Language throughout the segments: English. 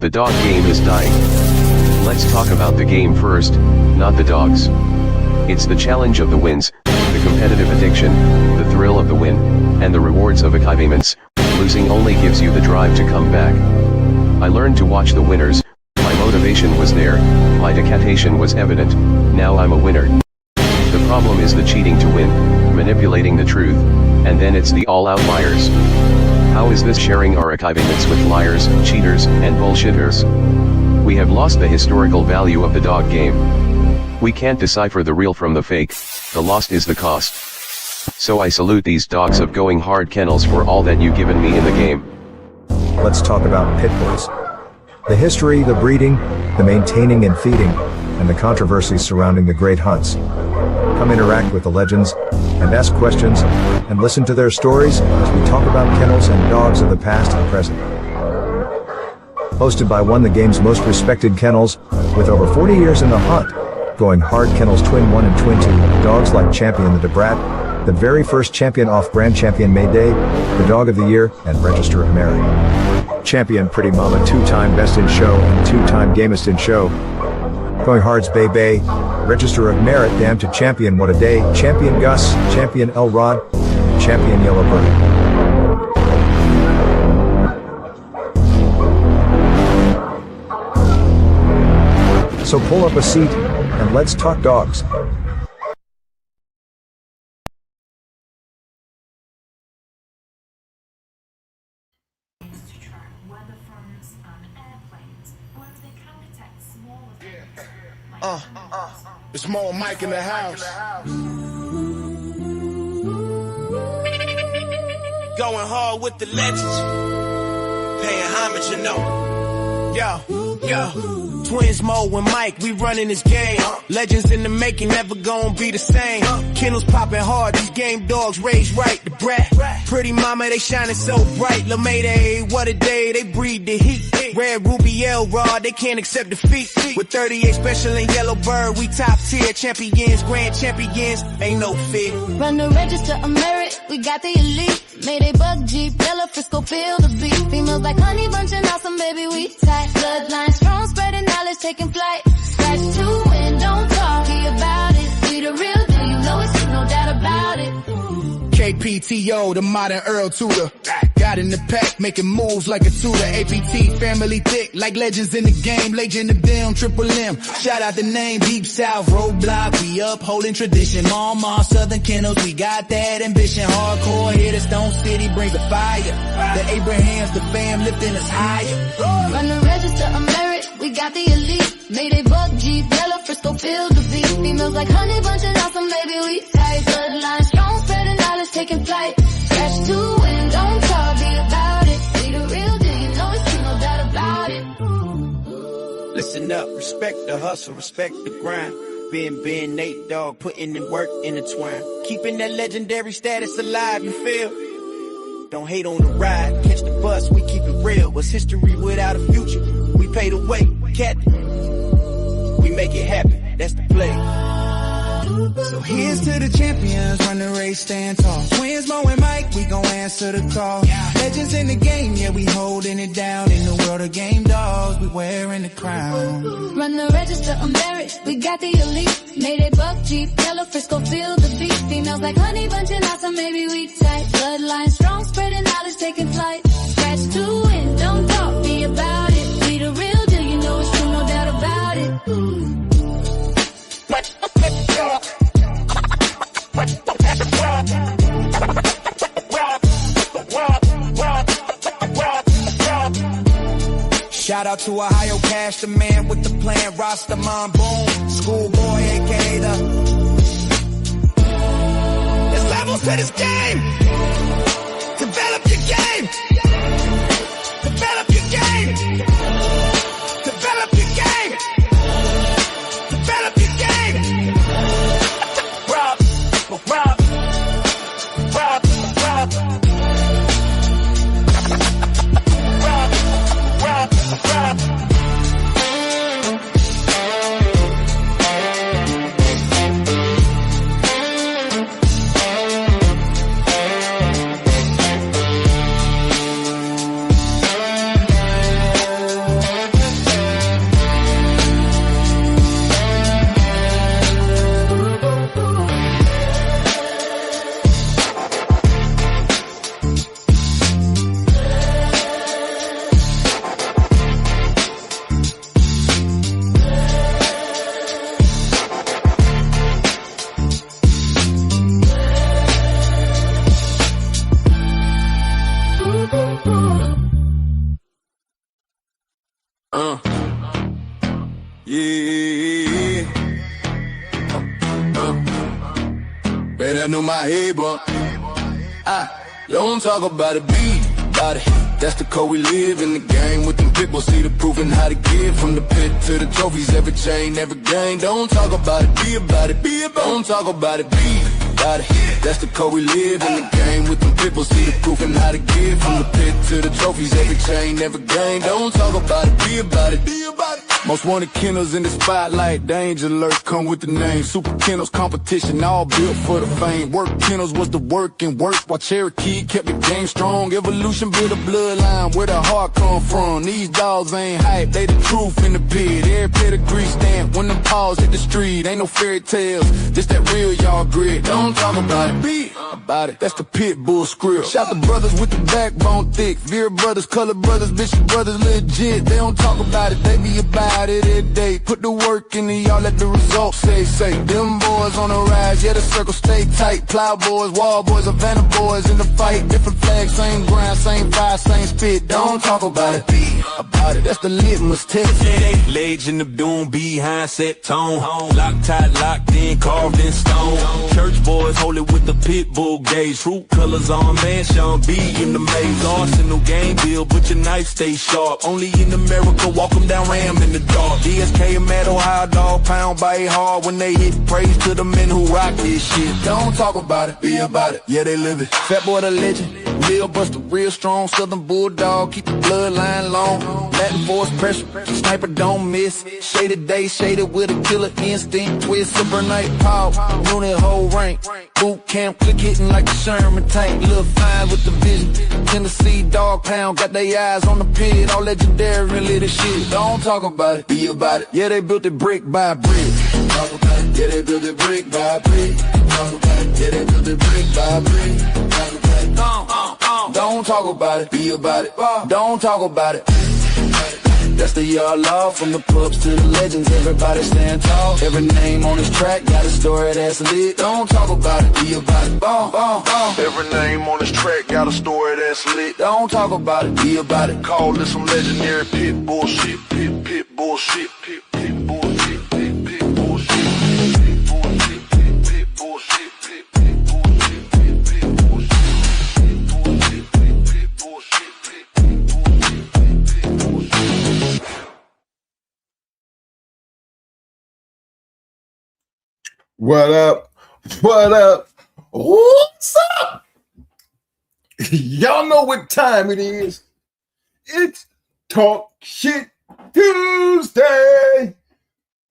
The dog game is dying. Let's talk about the game first, not the dogs. It's the challenge of the wins, the competitive addiction, the thrill of the win, and the rewards of achievements. Losing only gives you the drive to come back. I learned to watch the winners, my motivation was there, my dedication was evident, now I'm a winner. The problem is the cheating to win, manipulating the truth, and then it's the all outliers. How is this sharing our achievements with liars, cheaters, and bullshitters? We have lost the historical value of the dog game. We can't decipher the real from the fake, the lost is the cost. So I salute these dogs of going hard kennels for all that you've given me in the game. Let's talk about pit bulls. The history, the breeding, the maintaining and feeding, and the controversies surrounding the great hunts. Come interact with the legends, and ask questions, and listen to their stories as we talk about kennels and dogs of the past and present. Hosted by one of the game's most respected kennels, with over 40 years in the hunt, Going Hard Kennels Twin 1 and Twin 2, dogs like Champion the Debrat, the very first Champion Off-Brand Champion Mayday, the Dog of the Year, and Register of Merit. Champion Pretty Mama 2-time Best in Show and 2-time Gamest in Show. Going Hard's Bay Bay, Register of Merit Damn to Champion What a Day, Champion Gus, Champion Elrod, Champion Yellowbird. So pull up a seat, and let's talk dogs. It's Mo Mike in the house. Going hard with the legends. Paying homage, you know. Yo. Twins Mo and Mike, we running this game. Legends in the making, never gonna be the same. Kennels popping hard, these game dogs raised right. The brat, Pretty Mama, they shining so bright. La Mayday, what a day, they breathe the heat. Red Ruby Elrod, they can't accept defeat. With 38 special and Yellowbird, we top tier. Champions, grand champions, ain't no fear. Run the register of merit, we got the elite. Made a bug Jeep, yellow Frisco, feel the beat. Females like honey bunching out some baby we tight. Bloodline strong, spreading knowledge, taking flight. Scratch to win, don't talk about it. We the real deal, you know it's no doubt about it. KPTO, the modern Earl Tudor. Got in the pack, making moves like a Tudor. APT, family thick, like legends in the game. Legend of them, Triple M. Shout out the name, Deep South, Roadblock. We upholding tradition. Mama, Southern Kennels, we got that ambition. Hardcore here, the Stone City brings the fire. The Abrahams, the fam lifting us higher. Run the register of merit, we got the elite. Made a bug Jeep, yellow Frisco, feel the beat. Females like honey bunching out some baby we tight. Bloodline strong, spreading knowledge, taking flight. Scratch to win, don't talk, be about it. We the real deal, you know it's no doubt about it. Listen up, respect the hustle, respect the grind. Being Nate Dogg, putting in work intertwined. Keeping that legendary status alive, you feel? Don't hate on the ride, catch the bus, we keep it real. What's history without a future? We pay the way, Captain. We make it happen, that's the play. So here's to the champions, run the race, stand tall. Twins Mo and Mike, we gon' answer the call. Legends in the game, yeah, we holding it down. In the world of game dogs, we wearing the crown. Run the register of merit, we got the elite. Made a buck Jeep, yellow Frisco, feel the beat. Females like honey bunching out some maybe we tight. Bloodline strong, spreading knowledge, taking flight. Scratch to win, don't talk, be about it. We the real deal, you know it's true, no doubt about it. Shout out to Ohio Cash, the man with the plan, Rastaman Boom, Schoolboy, aka the. There's levels to this game. Develop your game. Develop your game. Develop your game. Develop your game. Rob, rob, rob, rob. Yeah. Better know my head, but I don't talk about it, be about it. That's the code we live in the game with them pit bulls. See the proof and how to give from the pit to the trophies. Every chain, every game. Don't talk about it, be about it, be about it. Don't talk about it, be about it. That's the code we live in the game with them pit bulls. See the proof and how to give from the pit to the trophies. Every chain, every game. Don't talk about it, be about it, be about it. Most wanted kennels in the spotlight, danger alert, come with the name. Super kennels competition, all built for the fame. Work kennels was the work and work, while Cherokee kept the game strong. Evolution built a bloodline, where the heart come from. These dogs ain't hype, they the truth in the pit. Every pedigree stamp, when them paws hit the street. Ain't no fairy tales, this that real y'all grit. Don't talk about it, be about it. That's the pit bull script. Shout the brothers with the backbone thick. Veer brothers, color brothers, Bishop brothers legit. They don't talk about it, they be about it every day. Put the work in and y'all let the results say. Them boys on the rise, yeah, the circle stay tight. Plow boys, wall boys, Havana boys in the fight. Different flags, same ground, same fire, same spit. Don't talk about it, be about it. That's the litmus test. Legs in the doom, behind set tone. Locked tight, locked in, carved in stone. Church boys hold it with the pit bull gauge. Fruit colors on man, Sean B in the maze. Arsenal game bill, but your knife stay sharp. Only in America, walk them down, ram in the dark. DSK and Mad Ohio dog, pound by hard when they hit. Praise to the men who rock this shit. Don't talk about it, be about it. Yeah, they live it. Fat boy the legend, real buster, real strong. Southern bulldog, keep the bloodline long. Latin force pressure, sniper don't miss. Shaded day, shaded with a killer instinct. Twist, super night power, unit whole rank. Boot camp, click hitting like a Sherman tank. Little fine with the vision. Tennessee dog pound, got their eyes on the pit. All legendary, really the shit. Don't talk about it, be about it. Yeah, they built it brick by brick. Talk about it. Yeah, they built it brick by brick. Talk about it. Yeah, they built it brick by brick. Talk about it. Don't talk about it, be about it. Don't talk about it. That's the yard law, from the pups to the legends. Everybody stand tall. Every name on this track got a story that's lit. Don't talk about it, be about it. Every name on this track got a story that's lit. Don't talk about it, be about it. Call this some legendary pit bullshit, pit bullshit, pit bullshit, pit bullshit, pit bullshit, pit bullshit, pit bullshit, pit bullshit, pit bullshit. What up? What up? What's up? Y'all know what time it is. It's Talk Shit Tuesday.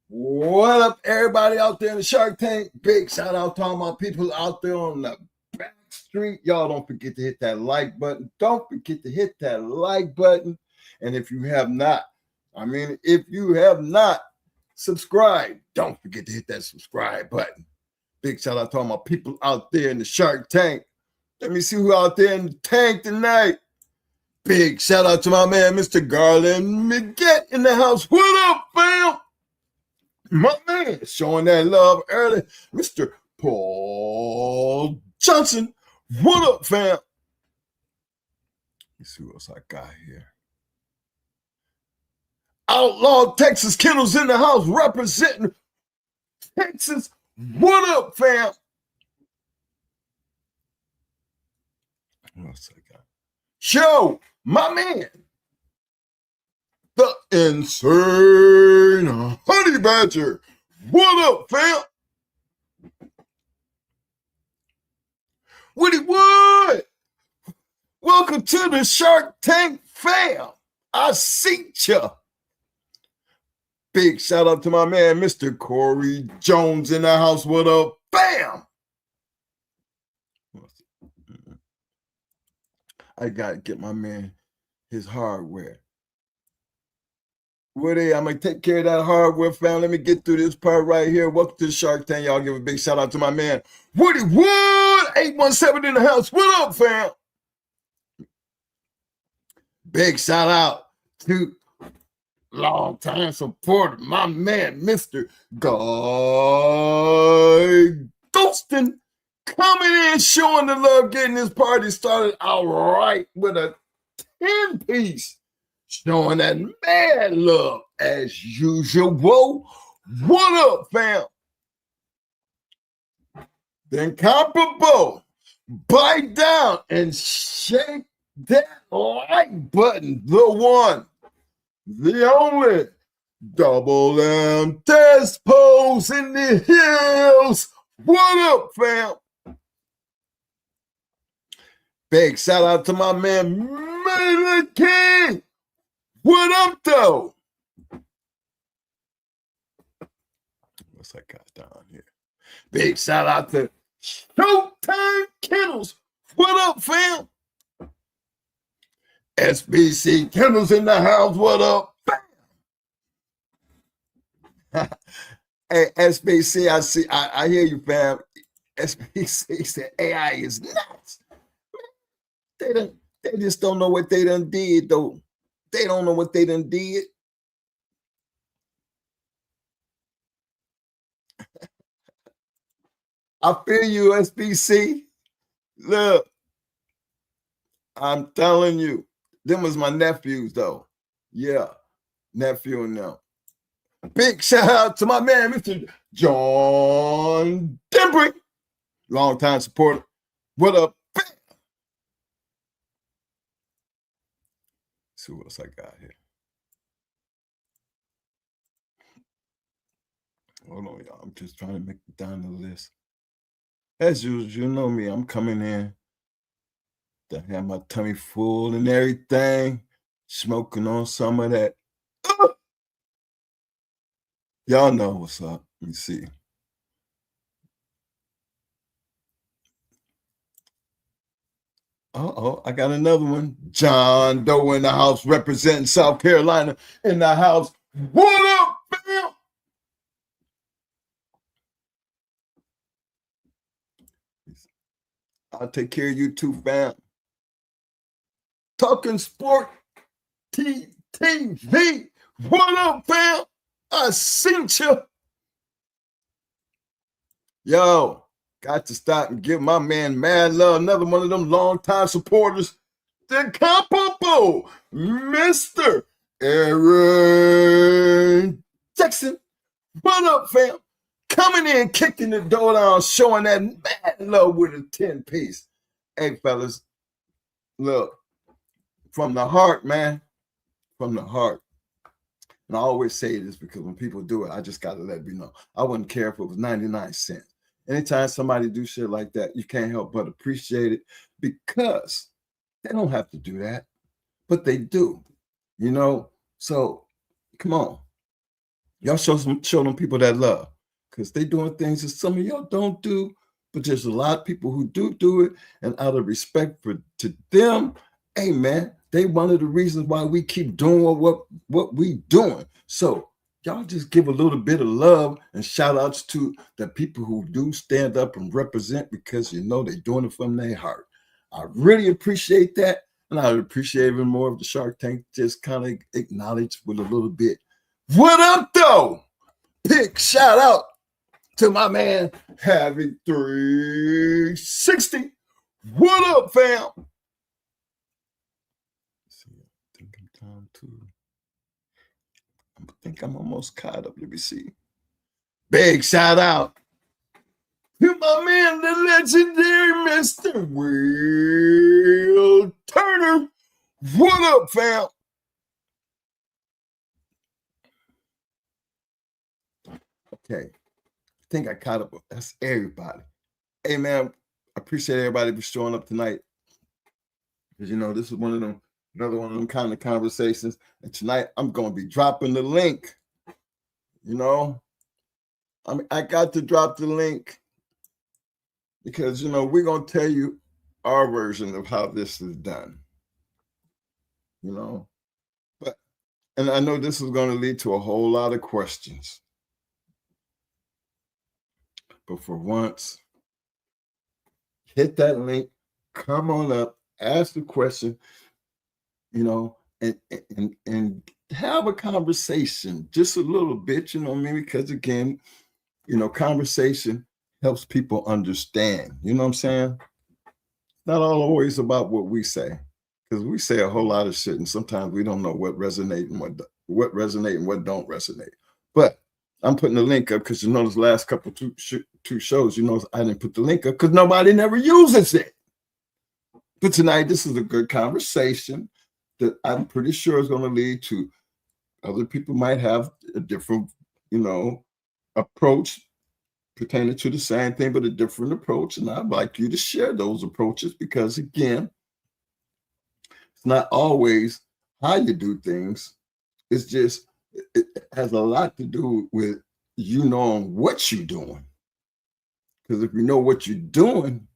What up, everybody out there in the Shark Tank? Big shout out to all my people out there on the back street. Y'all don't forget to hit that like button. Don't forget to hit that like button. And if you have not subscribe, don't forget to hit that subscribe button. Big shout out to all my people out there in the Shark Tank. Let me see who out there in the tank tonight. Big shout out to my man, Mr. Garland McGett in the house. What up, fam? My man showing that love early. Mr. Paul Johnson. What up, fam? Let's see what else I got here. Outlaw Texas Kennels in the house representing Texas. What up, fam? What else I got? Show, my man, the insane honey badger. What up, fam? Woody Wood. Welcome to the Shark Tank, fam. I see ya. Big shout out to my man, Mr. Corey Jones in the house. What up? Bam! I got to get my man his hardware. Woody, I'm going to take care of that hardware, fam. Let me get through this part right here. Welcome to the Shark Tank. Y'all give a big shout out to my man, Woody Wood, 817 in the house. What up, fam? Big shout out to long time supporter, my man, Mr. Guy Ghostin, coming in, showing the love, getting this party started all right with a 10-piece, showing that mad love. as usual. What up, fam? The incomparable. Bite down and shake that like button. The one, the only Double M test pose in the hills. What up, fam? Big shout out to my man, Maynard King. What up, though? What's I got down here? Big shout out to Showtime Kennels. What up, fam? SBC Kennels in the house. What up, fam? Hey, SBC, I hear you, fam. SBC said AI is nuts. They just don't know what they done did, though. They don't know what they done did. I feel you, SBC. Look, I'm telling you, them was my nephews, though. Yeah, nephew and them. Big shout out to my man, Mr. John Dembry, long-time supporter. What up? Let's see what else I got here. Hold on, y'all. I'm just trying to make it down the list. As usual, you know me, I'm coming in to have my tummy full and everything, smoking on some of that. Y'all know what's up. Let me see. Uh-oh, I got another one. John Doe in the house, representing South Carolina in the house. What up, fam? I'll take care of you too, fam. Talking Sport TV. What up, fam? I seen you. Yo, got to stop and give my man mad love. Another one of them longtime supporters. The incomparable Mr. Aaron Jackson. What up, fam? Coming in, kicking the door down, showing that mad love with a 10-piece. Hey, fellas, look, from the heart, man, from the heart. And I always say this because when people do it, I just got to let you know. I wouldn't care if it was 99 cents. Anytime somebody do shit like that, you can't help but appreciate it because they don't have to do that, but they do, you know? So come on. Y'all show them people that love because they doing things that some of y'all don't do, but there's a lot of people who do it. And out of respect to them, hey, man, they one of the reasons why we keep doing what we doing. So y'all just give a little bit of love and shout outs to the people who do stand up and represent because you know they're doing it from their heart. I really appreciate that. And I would appreciate even more if the Shark Tank just kind of acknowledge with a little bit. What up, though? Big shout out to my man, Having 360. What up, fam? I think I'm almost caught up. Let me see. Big shout out to my man, the legendary Mr. Will Turner. What up, fam? Okay. I think I caught up. That's everybody. Hey, man, I appreciate everybody for showing up tonight. Because, you know, this is another one of them kind of conversations. And tonight I'm going to be dropping the link. You know, I got to drop the link because, you know, we're going to tell you our version of how this is done. You know, and I know this is going to lead to a whole lot of questions. But for once, hit that link, come on up, ask the question, you know, and have a conversation, just a little bit, you know what I mean? Because again, you know, conversation helps people understand, you know what I'm saying? Not always about what we say, because we say a whole lot of shit, and sometimes we don't know what resonates and what resonate and what don't resonate. But I'm putting the link up because you notice the last couple two shows, you know, I didn't put the link up because nobody never uses it. But tonight, this is a good conversation that I'm pretty sure is going to lead to other people might have a different, you know, approach pertaining to the same thing, but a different approach. And I'd like you to share those approaches because, again, it's not always how you do things. It's just, it has a lot to do with you knowing what you're doing. Because if you know what you're doing,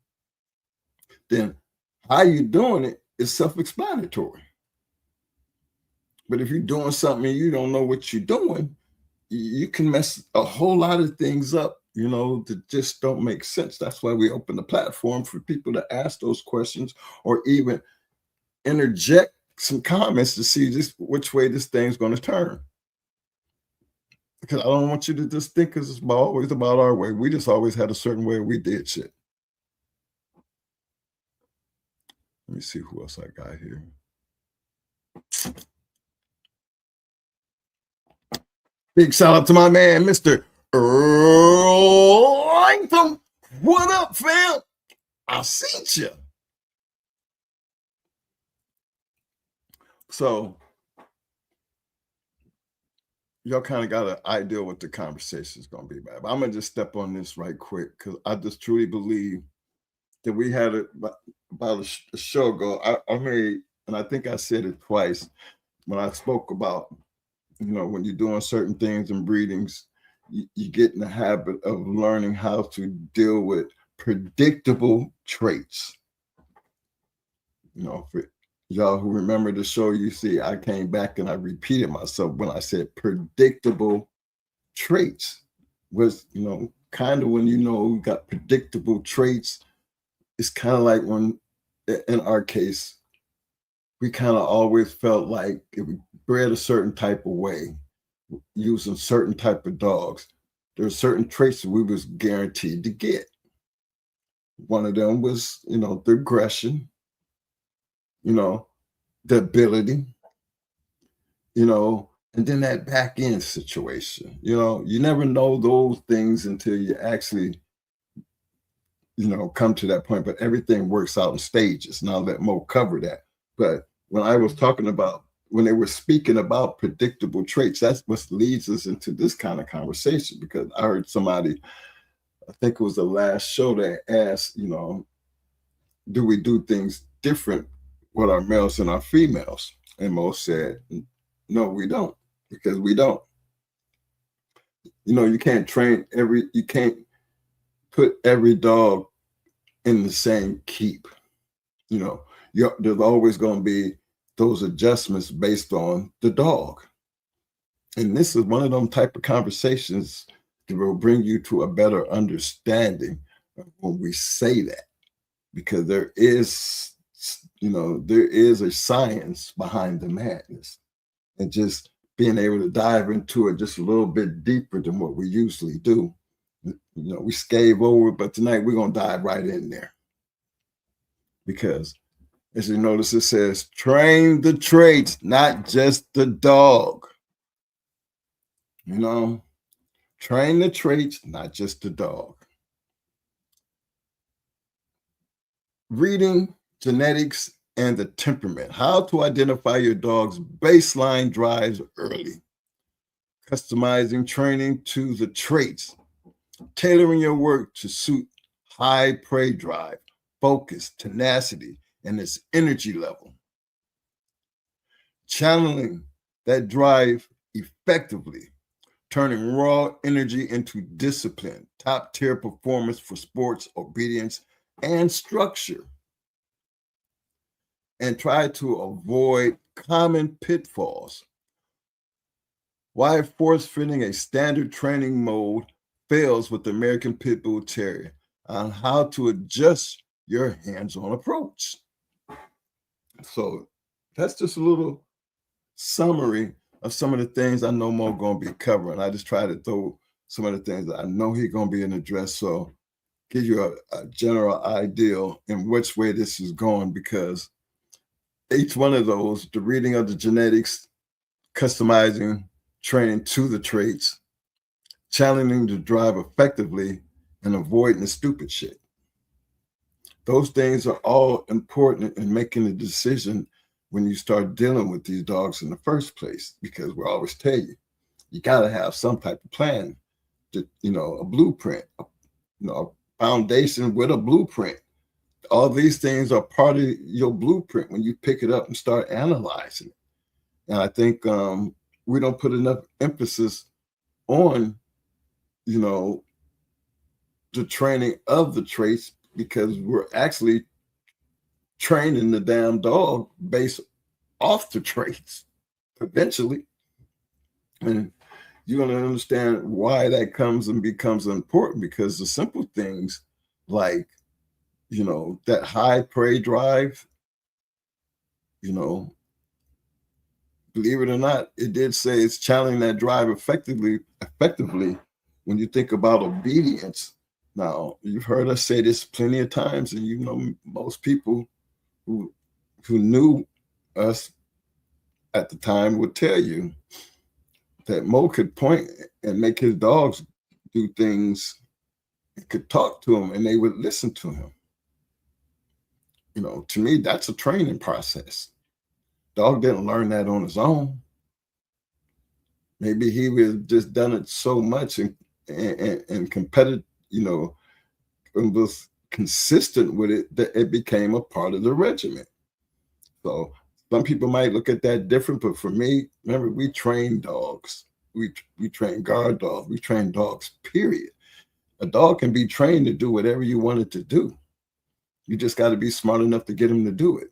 then how you're doing it is self-explanatory. But if you're doing something and you don't know what you're doing, you can mess a whole lot of things up, you know, that just don't make sense. That's why we open the platform for people to ask those questions or even interject some comments to see just which way this thing's going to turn. Because I don't want you to just think it's always about our way. We just always had a certain way we did shit. Let me see who else I got here. Big shout out to my man, Mr. Earl Latham. What up, fam? I seen you. So, y'all kind of got an idea what the conversation is going to be about. But I'm going to just step on this right quick because I just truly believe that we had about a show ago. I made, and I think I said it twice when I spoke about, you know, when you're doing certain things in breedings, you get in the habit of learning how to deal with predictable traits. You know, for y'all who remember the show, you see, I came back and I repeated myself when I said predictable traits was, you know, kind of when you know you got predictable traits, it's kind of like when, in our case, we kind of always felt like if we bred a certain type of way, using certain type of dogs, there are certain traits that we was guaranteed to get. One of them was, you know, the aggression, you know, the ability, you know, and then that back end situation. You know, you never know those things until you actually, you know, come to that point, but everything works out in stages. Now let Mo cover that. But when I was talking about, when they were speaking about predictable traits, that's what leads us into this kind of conversation, because I heard somebody, I think it was the last show, that asked, you know, do we do things different with our males and our females? And Mo said, no, we don't, because we don't. You know, you can't you can't put every dog in the same keep. You know, there's always going to be those adjustments based on the dog. And this is one of them type of conversations that will bring you to a better understanding when we say that, because there is, you know, there is a science behind the madness, and just being able to dive into it just a little bit deeper than what we usually do. You know, we scave over, but tonight we're going to dive right in there, because as you notice, it says, train the traits, not just the dog. You know, train the traits, not just the dog. Reading genetics and the temperament. How to identify your dog's baseline drives early. Customizing training to the traits. Tailoring your work to suit high prey drive, focus, tenacity, and its energy level. Channeling that drive effectively, turning raw energy into discipline, top-tier performance for sports, obedience, and structure. And try to avoid common pitfalls. Why force-fitting a standard training mode fails with the American Pit Bull Terrier, on how to adjust your hands-on approach. So that's just a little summary of some of the things I know Mo going to be covering. I just try to throw some of the things that I know he's going to be in address, so give you a general idea in which way this is going, because each one of those, the reading of the genetics customizing training to the traits, challenging to drive effectively, and avoiding the stupid shit. Those things are all important in making a decision when you start dealing with these dogs in the first place, because we always tell you, you got to have some type of plan, to, a blueprint, a foundation with a blueprint. All these things are part of your blueprint when you pick it up and start analyzing it. And I think we don't put enough emphasis on, the training of the traits, because we're actually training the damn dog based off the traits eventually. And you're going to understand why that comes and becomes important, because the simple things like, that high prey drive, believe it or not, it did say it's challenging that drive effectively when you think about obedience. Now, you've heard us say this plenty of times, and most people who knew us at the time would tell you that Mo could point and make his dogs do things, and could talk to them, and they would listen to him. To me, that's a training process. Dog didn't learn that on his own. Maybe he was just done it so much and competitive, and was consistent with it, that it became a part of the regimen. So some people might look at that different, but for me, remember, we train dogs. We train guard dogs. We train dogs, period. A dog can be trained to do whatever you want it to do. You just got to be smart enough to get him to do it.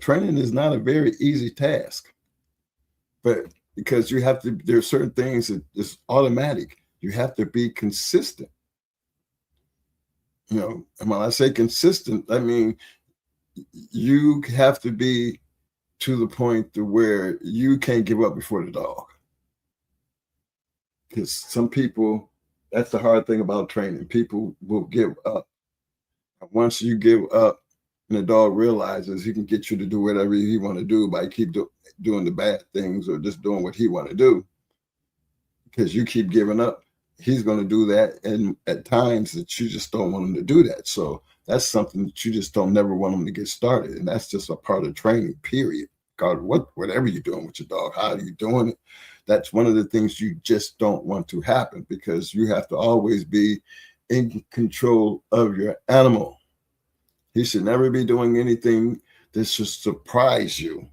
Training is not a very easy task, but because there are certain things that is automatic. You have to be consistent. And when I say consistent, I mean, you have to be to the point to where you can't give up before the dog. Because some people, that's the hard thing about training. People will give up. Once you give up, and the dog realizes he can get you to do whatever he want to do by keep doing the bad things or just doing what he want to do, because you keep giving up, he's going to do that. And at times that you just don't want him to do that. So that's something that you just don't never want him to get started. And that's just a part of training, period. God, whatever you're doing with your dog, how are you doing it? That's one of the things you just don't want to happen, because you have to always be in control of your animal. He should never be doing anything that should surprise you.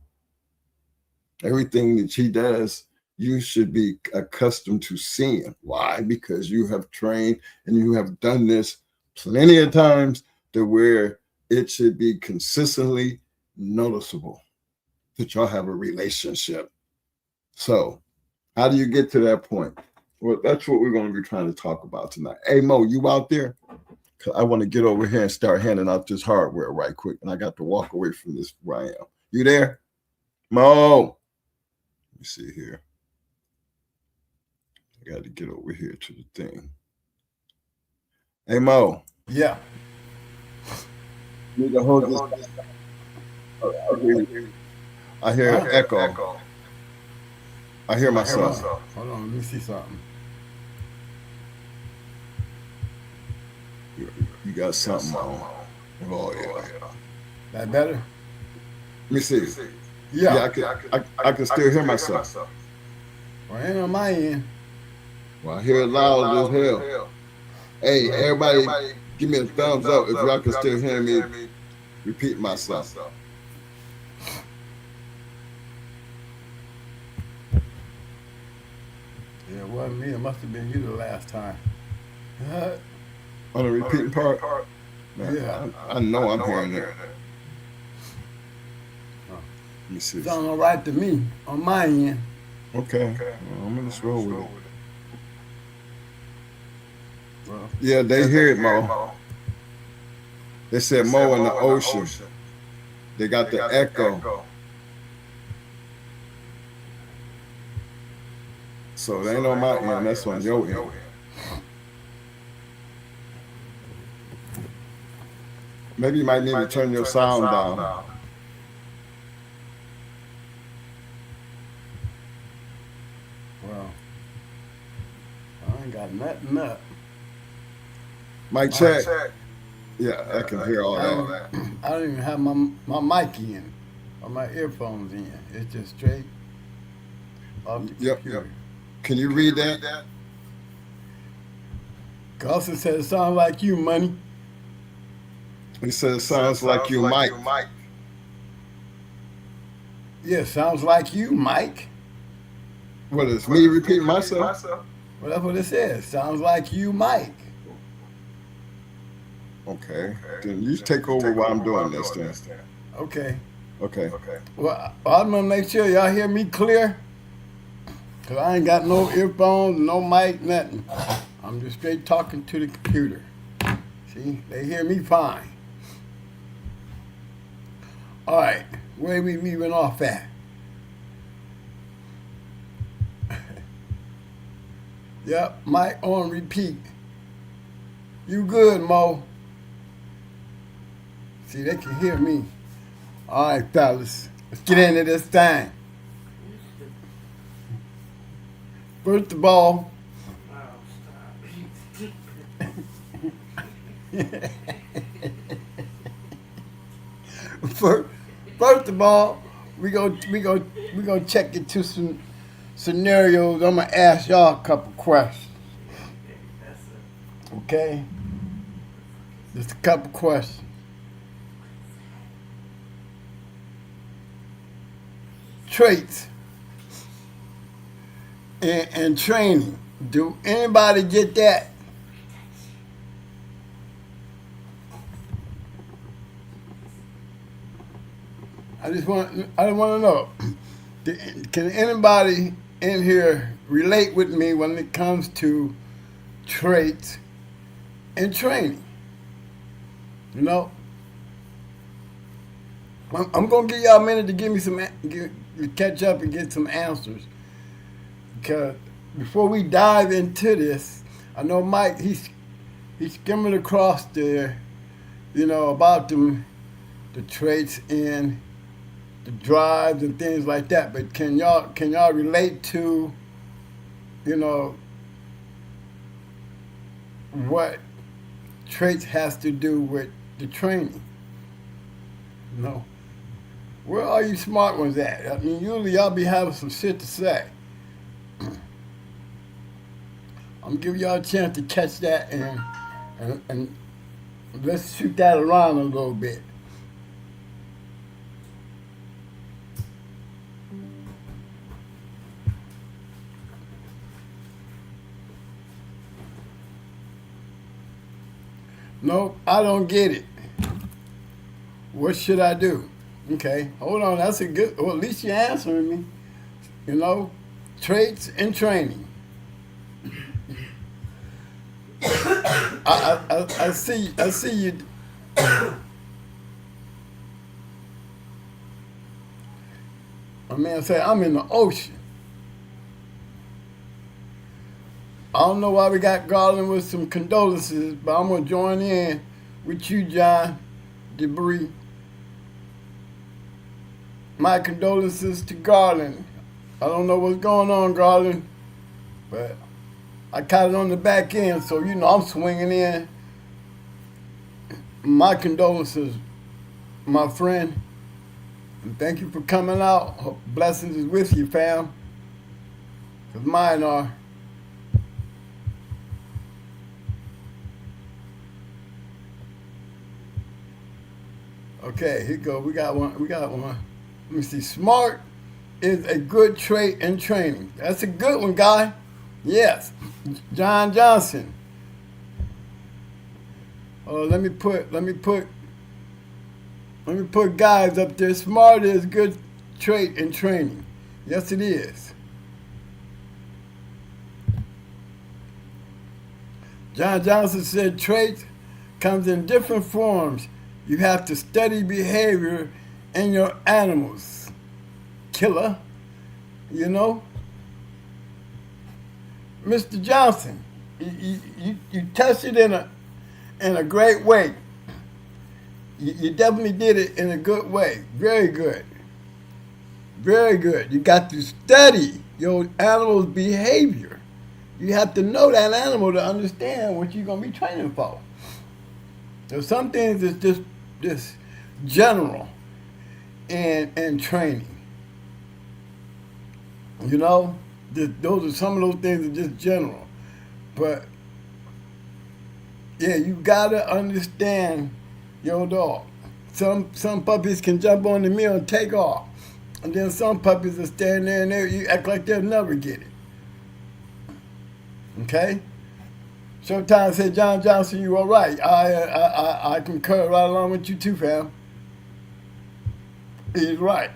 Everything that he does, you should be accustomed to seeing. Why? Because you have trained and you have done this plenty of times to where it should be consistently noticeable that y'all have a relationship. So how do you get to that point? Well, that's what we're going to be trying to talk about tonight. Hey, Mo, you out there? I want to get over here and start handing out this hardware right quick. And I got to walk away from this where I am. You there? Mo. Let me see here. I got to get over here to the thing. Hey, Mo. Yeah. You need to hold this. I hear an echo. I hear myself. Hold on, let me see something. You got something on. Oh, yeah. That better? Let me see. Yeah. I can still hear myself. Well, ain't on my end. Well, I hear it loud as hell. Hey, everybody, give me a thumbs up if y'all can still hear me repeat myself. Yeah, it wasn't me. It must have been you the last time. On the repeating part? Man, Yeah. I know I'm hearing it. Let me see. Sound all right to me on my end. Okay. Well, I'm going to roll with it. Well, Yeah, they hear it, Mo. They said Mo in the ocean. They got the echo. So they ain't on my end. That's on your end. Maybe you might need to turn your sound down. got nothing up. Mic check. Yeah, I can hear all that. I don't even have my mic in or my earphones in. It's just straight off the Yep. computer. Can you read that? Carlson said it sounds like you, money. He said it sounds like you, Mike. Yeah, sounds like you, Mike. What is me repeating myself? Well, that's what it says. Sounds like you, Mike. Okay. Then you take over while I'm doing this then. Okay. Okay. Well, I'm gonna make sure y'all hear me clear. Cause I ain't got no earphones, no mic, nothing. I'm just straight talking to the computer. See, they hear me fine. All right, where we leaving off at? Yep, mic on repeat. You good, Mo? See, they can hear me. All right, fellas, let's get into this thing. First of all, first of all, we go check into some scenarios. I'm gonna ask y'all a couple questions. Okay, just a couple questions. Traits and training. Do anybody get that? I want to know. Can anybody in here relate with me when it comes to traits and training? You know, I'm gonna give y'all a minute to give me to catch up and get some answers. Because before we dive into this, I know Mike, he's skimming across there, you know, about the traits and the drives and things like that. But can y'all relate to, you know, what traits has to do with the training? You know, where are you smart ones at? I mean, usually y'all be having some shit to say. I'm giving y'all a chance to catch that and let's shoot that around a little bit. Nope, I don't get it. What should I do? Okay, hold on. That's a good. Well, at least you're answering me. You know, traits and training. I see you. A man say, I'm in the ocean. I don't know why we got Garland with some condolences, but I'm going to join in with you, John Debris. My condolences to Garland. I don't know what's going on, Garland, but I caught it on the back end, so, you know, I'm swinging in. My condolences, my friend, and thank you for coming out. Hope blessings is with you, fam, because mine are. Okay, here you go. We got one. Let me see. Smart is a good trait in training. That's a good one, guy. Yes. John Johnson. Let me put guys up there. Smart is a good trait in training. Yes, it is. John Johnson said traits comes in different forms. You have to study behavior in your animals. Killer, you know? Mr. Johnson, you touched it in a great way. You definitely did it in a good way. Very good. Very good. You got to study your animal's behavior. You have to know that animal to understand what you're gonna be training for. So some things is just general in training. You know, those are some of those things that are just general. But yeah, you gotta understand your dog. Some puppies can jump on the meal and take off, and then some puppies will stand there and you act like they'll never get it. Okay. Showtime said, John Johnson, you are right. I concur right along with you too, fam. He's right.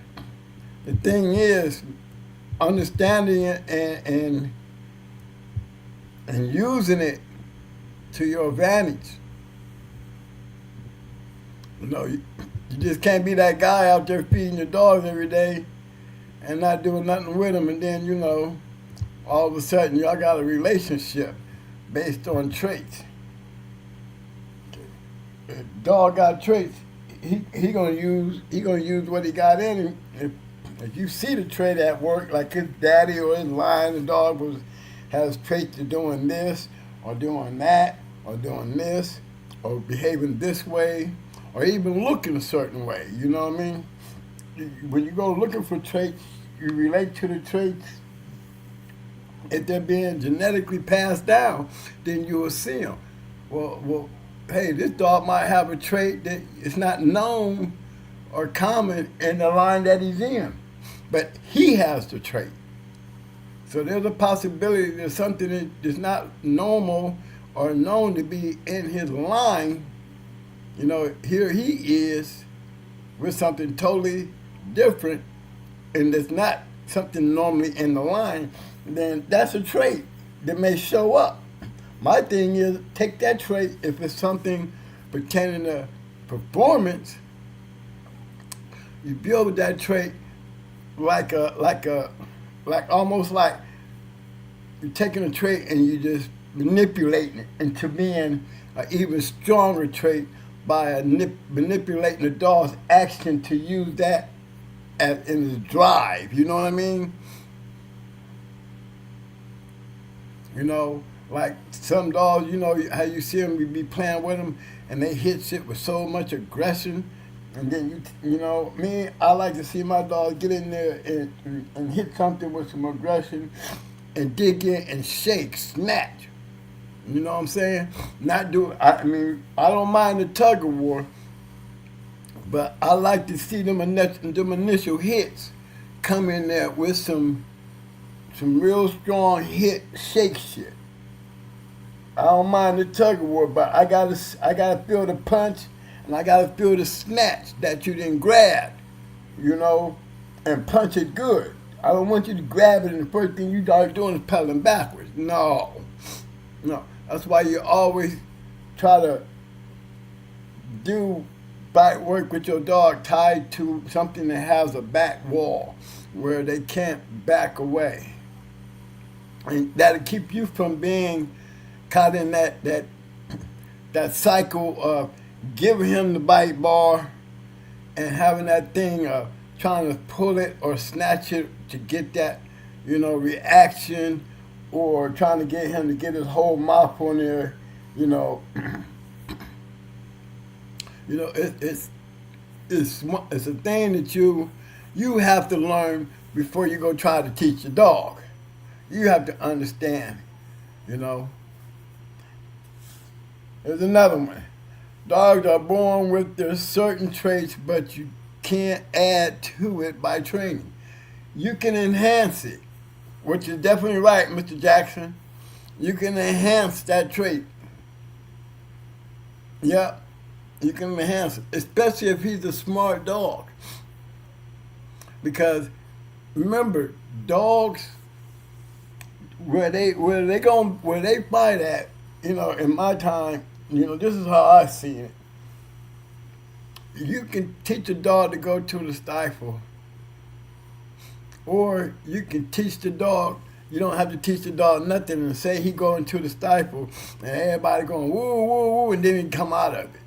The thing is, understanding it and using it to your advantage. You know, you just can't be that guy out there feeding your dogs every day and not doing nothing with them, and then, you know, all of a sudden y'all got a relationship based on traits. If dog got traits, he gonna use what he got in him. If you see the trait at work, like his daddy or his lion, the dog has traits of doing this or doing that or doing this or behaving this way or even looking a certain way. You know what I mean? When you go looking for traits, you relate to the traits. If they're being genetically passed down, then you will see them. Well, hey, this dog might have a trait that is not known or common in the line that he's in, but he has the trait. So there's a possibility there's something that is not normal or known to be in his line. You know, here he is with something totally different, and it's not something normally in the line. Then that's a trait that may show up. My thing is, take that trait, if it's something pertaining to performance, you build that trait like almost like you're taking a trait and you just manipulating it into being an even stronger trait by manipulating the dog's action to use that in his drive. You know what I mean? You know, like some dogs, you know how you see them, you be playing with them, and they hit shit with so much aggression, and then you know, me, I like to see my dog get in there and hit something with some aggression, and dig in and shake, snatch. You know what I'm saying? I mean, I don't mind the tug of war, but I like to see them initial hits come in there with some real strong hit shake shit. I don't mind the tug of war, but I gotta feel the punch and I gotta feel the snatch that you didn't grab, you know, and punch it good. I don't want you to grab it and the first thing you start doing is pedaling backwards. No. That's why you always try to do bite work with your dog tied to something that has a back wall where they can't back away. And that'll keep you from being caught in that cycle of giving him the bite bar and having that thing of trying to pull it or snatch it to get that, you know, reaction, or trying to get him to get his whole mouth on there, you know. You know, it's a thing that you have to learn before you go try to teach your dog. You have to understand, you know. There's another one. Dogs are born with their certain traits, but you can't add to it by training. You can enhance it, which is definitely right, Mr. Jackson. You can enhance that trait. Yep, you can enhance it, especially if he's a smart dog. Because remember, dogs, where they fight at, you know, in my time, you know, this is how I see it. You can teach a dog to go to the stifle, or you can teach the dog. You don't have to teach the dog nothing and say he going to the stifle and everybody going woo woo woo, and then he come out of it.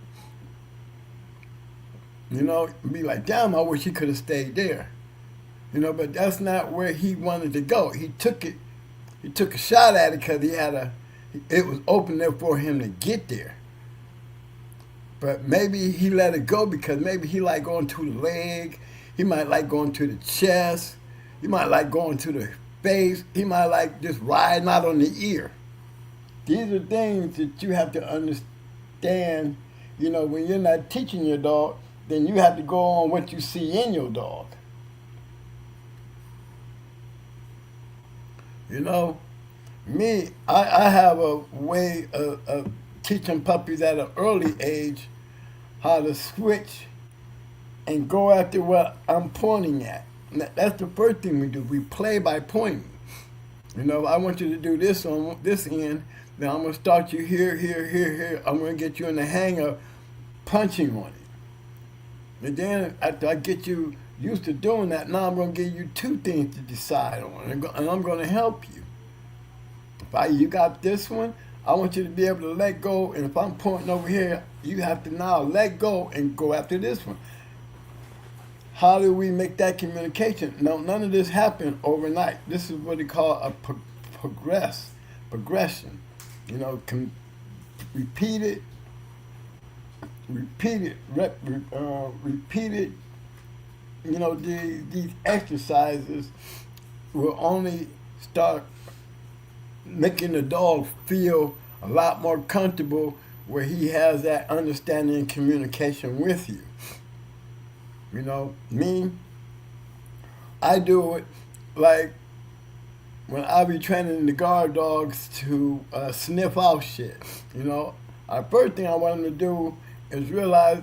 You know, be like, damn, I wish he could have stayed there. You know, but that's not where he wanted to go. He took it He took a shot at it because it was open there for him to get there. But maybe he let it go because maybe he like going to the leg. He might like going to the chest. He might like going to the face. He might like just riding out on the ear. These are things that you have to understand. You know, when you're not teaching your dog, then you have to go on what you see in your dog. You know, me, I have a way of teaching puppies at an early age how to switch and go after what I'm pointing at. And that's the first thing we do. We play by pointing. You know, I want you to do this on this end. Then I'm going to start you here, here, here, here. I'm going to get you in the hang of punching on it. And then after I get you used to doing that, now I'm going to give you two things to decide on. And I'm going to help you. You got this one, I want you to be able to let go. And if I'm pointing over here, you have to now let go and go after this one. How do we make that communication? No, none of this happened overnight. This is what they call a progression. You know, repeat it. You know, these exercises will only start making the dog feel a lot more comfortable where he has that understanding and communication with you. You know, me, I do it like when I be training the guard dogs to sniff out shit. You know, the first thing I want them to do is realize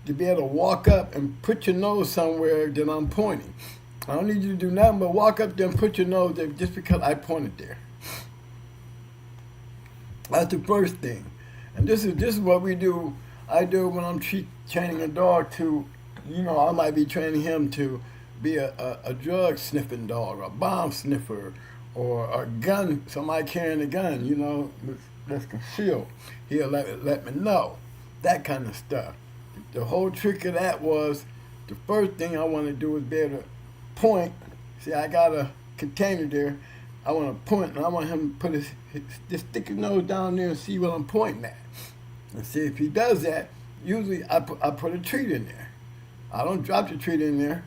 to be able to walk up and put your nose somewhere that I'm pointing. I don't need you to do nothing but walk up there and put your nose there just because I pointed there. That's the first thing. And this is what we do. I do when I'm training a dog to, you know, I might be training him to be a drug sniffing dog, or a bomb sniffer, or a gun, somebody carrying a gun, you know, that's concealed. He'll let me know. That kind of stuff. The whole trick of that was, the first thing I want to do is be able to point. See, I got a container there. I want to point, and I want him to put just stick his nose down there and see what I'm pointing at. And see, if he does that, usually I put a treat in there. I don't drop the treat in there.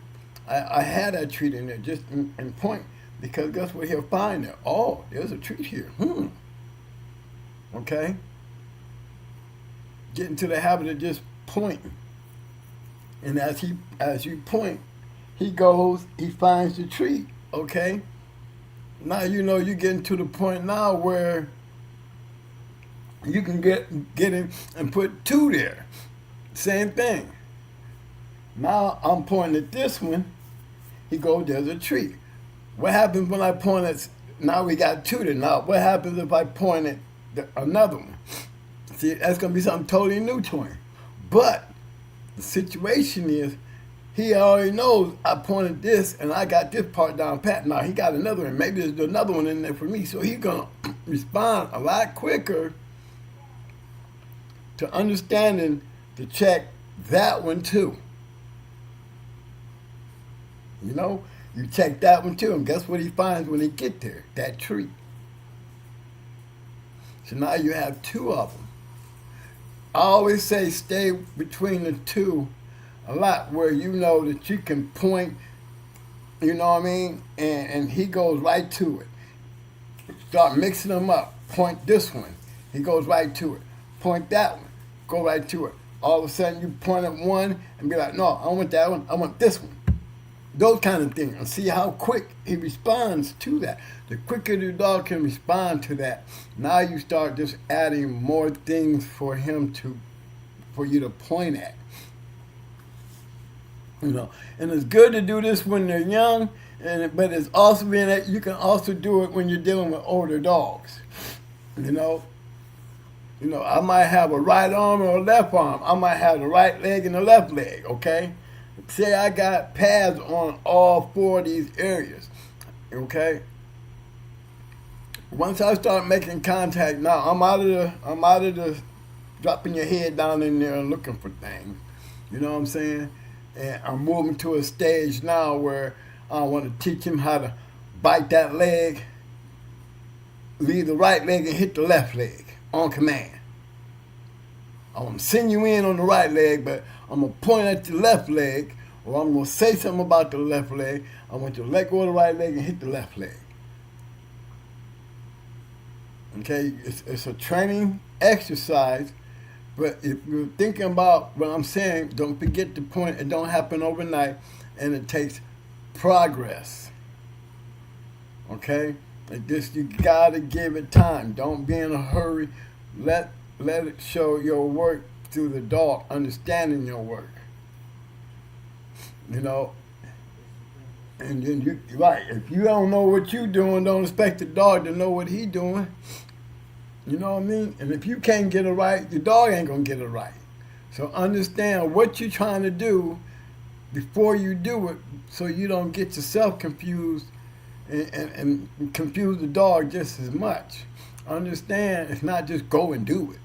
I had that treat in there just in point, because guess what he'll find there? Oh, there's a treat here. Okay? Get into the habit of just pointing. And as you point, he goes, he finds the treat. Okay? Now you know you're getting to the point now where you can get him and put two there. Same thing. Now I'm pointing at this one. He goes, there's a treat. What happens when I point at, now we got two there. Now what happens if I point at another one? See, that's going to be something totally new to him. But the situation is, he already knows I pointed this and I got this part down pat. Now he got another one. Maybe there's another one in there for me. So he's going to respond a lot quicker to understanding to check that one too. You know, you check that one too, and guess what he finds when he get there? That treat. So now you have two of them. I always say stay between the two a lot, where you know that you can point, you know what I mean, and he goes right to it. Start mixing them up. Point this one, he goes right to it. Point that one, go right to it. All of a sudden you point at one and be like, no, I don't want that one, I want this one. Those kind of things. And see how quick he responds to that. The quicker the dog can respond to that, now you start just adding more things for him for you to point at. You know, and it's good to do this when they're young, but it's also being that you can also do it when you're dealing with older dogs. You know, I might have a right arm or a left arm. I might have the right leg and the left leg. Okay. Say I got pads on all four of these areas, okay? Once I start making contact, now I'm out of the dropping your head down in there and looking for things. You know what I'm saying? And I'm moving to a stage now where I want to teach him how to bite that leg leave the right leg and hit the left leg on command. I'm going to send you in on the right leg, but I'm going to point at the left leg, or I'm going to say something about the left leg. I want you to let go of the right leg and hit the left leg. Okay, it's a training exercise, but if you're thinking about what I'm saying, don't forget the point. It don't happen overnight, and it takes progress. Okay, you gotta give it time. Don't be in a hurry. Let it show your work through the dog understanding your work. You know, and then if you don't know what you're doing, don't expect the dog to know what he's doing. You know what I mean? And if you can't get it right, the dog ain't gonna get it right. So understand what you're trying to do before you do it, so you don't get yourself confused and confuse the dog just as much. Understand it's not just go and do it.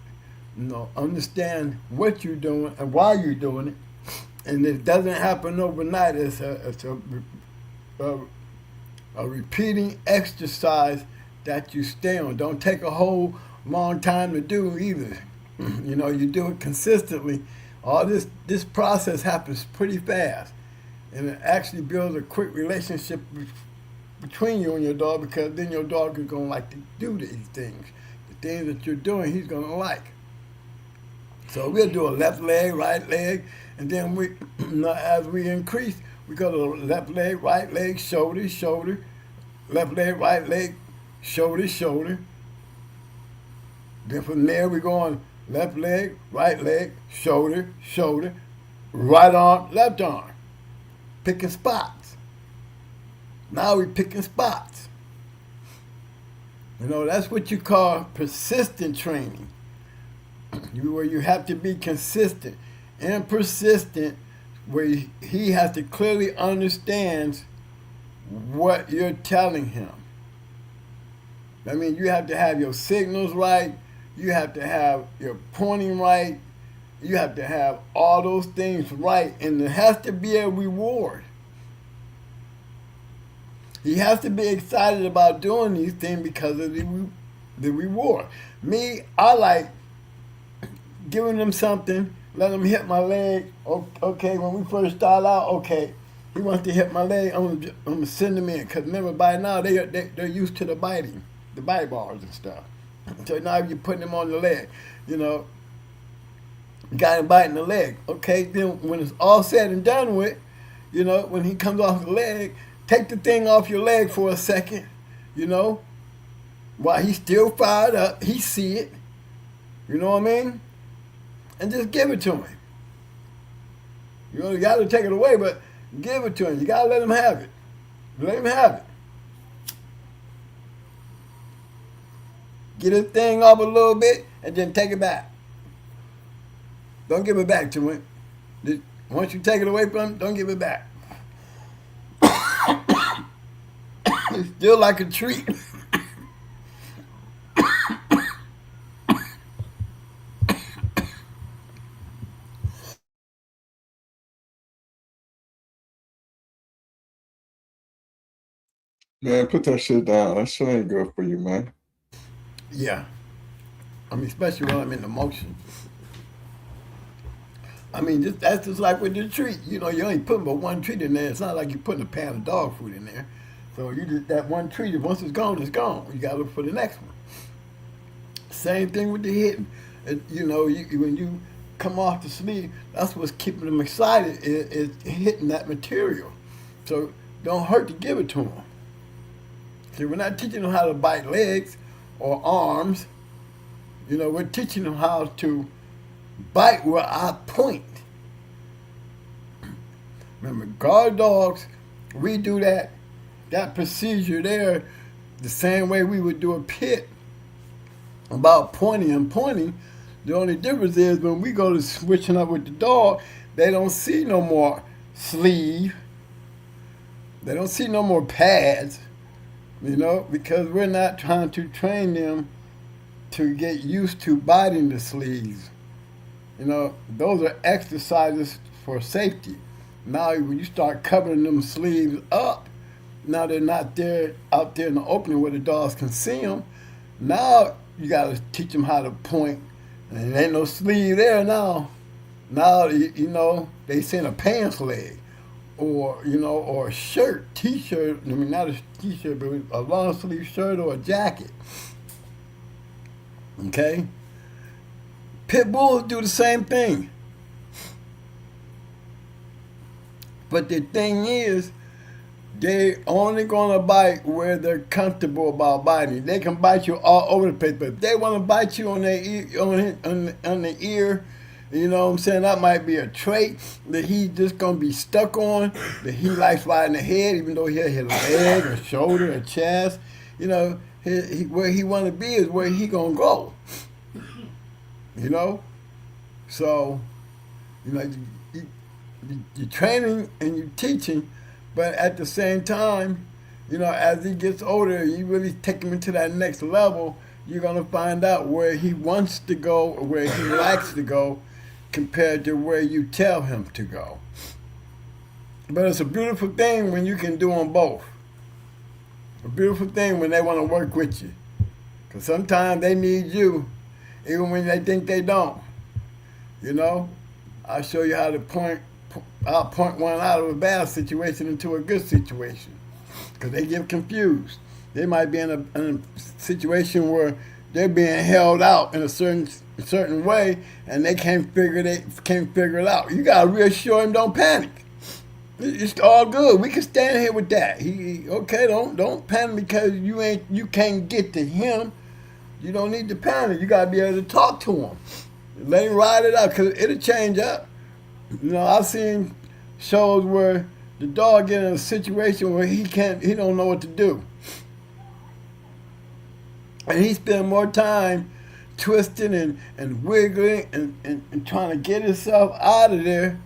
You know, understand what you're doing and why you're doing it. And it doesn't happen overnight. It's a repeating exercise that you stay on. Don't take a whole long time to do either. You know, you do it consistently. All this process happens pretty fast, and it actually builds a quick relationship between you and your dog, because then your dog is going to like to do these things. The things that you're doing, he's going to like. So we'll do a left leg, right leg, and then as we increase, we go to left leg, right leg, shoulder, shoulder, left leg, right leg, shoulder, shoulder. Then from there we go on left leg, shoulder, shoulder, right arm, left arm. Picking spots. Now we're picking spots. You know, that's what you call persistent training. Where you have to be consistent and persistent, where he has to clearly understand what you're telling him. I mean, you have to have your signals right. You have to have your pointing right. You have to have all those things right. And there has to be a reward. He has to be excited about doing these things because of the reward. Me, I like giving them something, let him hit my leg. Okay, when we first start out, okay, he wants to hit my leg, I'm gonna send him in. Because remember, by now, they're used to the bite bars and stuff. So now you're putting him on the leg, you know. Got him biting the leg. Okay, then when it's all said and done with, you know, when he comes off the leg, take the thing off your leg for a second, you know, while he's still fired up. He see it, you know what I mean? And just give it to him. You know, you got to take it away, but give it to him. You got to let him have it. Let him have it. Get his thing off a little bit and then take it back. Don't give it back to him. Once you take it away from him, don't give it back. It's still like a treat. Man, put that shit down. That shit ain't good for you, man. Yeah. I mean, especially when I'm in the motion. I mean, that's just like with the treat. You know, you only putting but one treat in there. It's not like you're putting a pan of dog food in there. So you just, that one treat, once it's gone, it's gone. You got to look for the next one. Same thing with the hitting. You know, when you come off the sleeve, that's what's keeping them excited, is hitting that material. So don't hurt to give it to them. See, we're not teaching them how to bite legs or arms. You know, we're teaching them how to bite where I point. Remember, guard dogs, we do that procedure there the same way we would do a pit about pointing and pointing. The only difference is when we go to switching up with the dog, they don't see no more sleeve. They don't see no more pads, you know, because we're not trying to train them to get used to biting the sleeves. You know, those are exercises for safety. Now, when you start covering them sleeves up, now they're not there out there in the opening where the dogs can see them. Now you got to teach them how to point, and there ain't no sleeve there now. Now you know they send a pants leg, or or a shirt, t-shirt. I mean, not a t-shirt, but a long sleeve shirt or a jacket. Okay. Pit bulls do the same thing. But the thing is, they only gonna bite where they're comfortable about biting. They can bite you all over the place, but if they want to bite you on their ear, on the ear, you know what I'm saying? That might be a trait that he's just gonna be stuck on. That he likes riding the head, even though he has his leg or shoulder or chest. You know, where he want to be is where he gonna go. You know, so you know you're training and you're teaching. But at the same time, you know, as he gets older, you really take him into that next level, you're going to find out where he wants to go or where he likes to go compared to where you tell him to go. But it's a beautiful thing when you can do them both. A beautiful thing when they want to work with you. Because sometimes they need you, even when they think they don't. You know, I'll show you how to I'll point one out of a bad situation into a good situation, because they get confused. They might be in a situation where they're being held out in a certain way, and they can't figure it out. You gotta reassure him, don't panic. It's all good. We can stand here with that. Okay, don't panic because you can't get to him. You don't need to panic. You gotta be able to talk to him. Let him ride it out, because it'll change up. You know, I've seen shows where the dog get in a situation where he don't know what to do. And he spend more time twisting and wiggling and trying to get himself out of there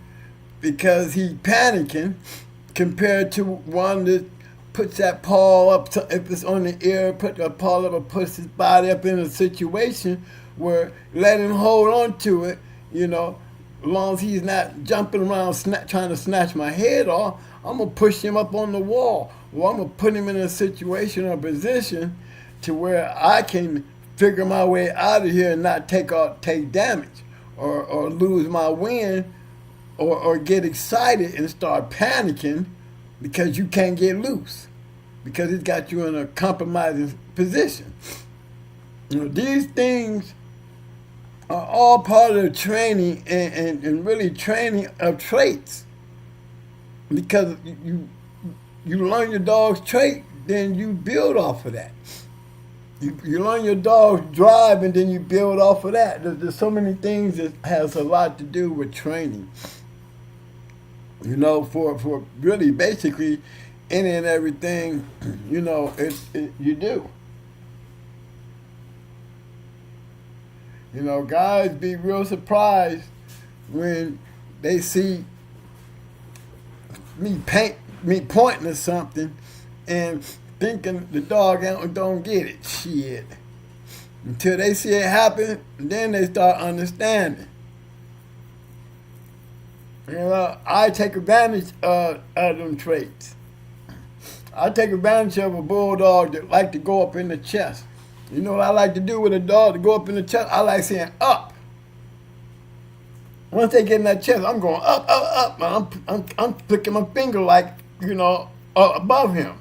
because he's panicking, compared to one that puts that paw up, if it's on the ear, put the paw up and puts his body up in a situation where let him hold on to it, you know. As long as he's not jumping around trying to snatch my head off, I'm going to push him up on the wall. Or I'm going to put him in a situation or position to where I can figure my way out of here and not take damage or lose my wind or get excited and start panicking because you can't get loose, because it's got you in a compromising position. You know, these things are all part of the training and really training of traits, because you learn your dog's trait, then you build off of that. You learn your dog's drive, and then you build off of that. There's so many things that has a lot to do with training. You know, for really basically any and everything, you know, you do. You know, guys be real surprised when they see me pointing at something and thinking the dog don't get it. Shit. Until they see it happen, then they start understanding. You know, I take advantage of them traits. I take advantage of a bulldog that like to go up in the chest. You know what I like to do with a dog to go up in the chest? I like saying up. Once they get in that chest, I'm going up, up, up. I'm flicking my finger like, you know, above him.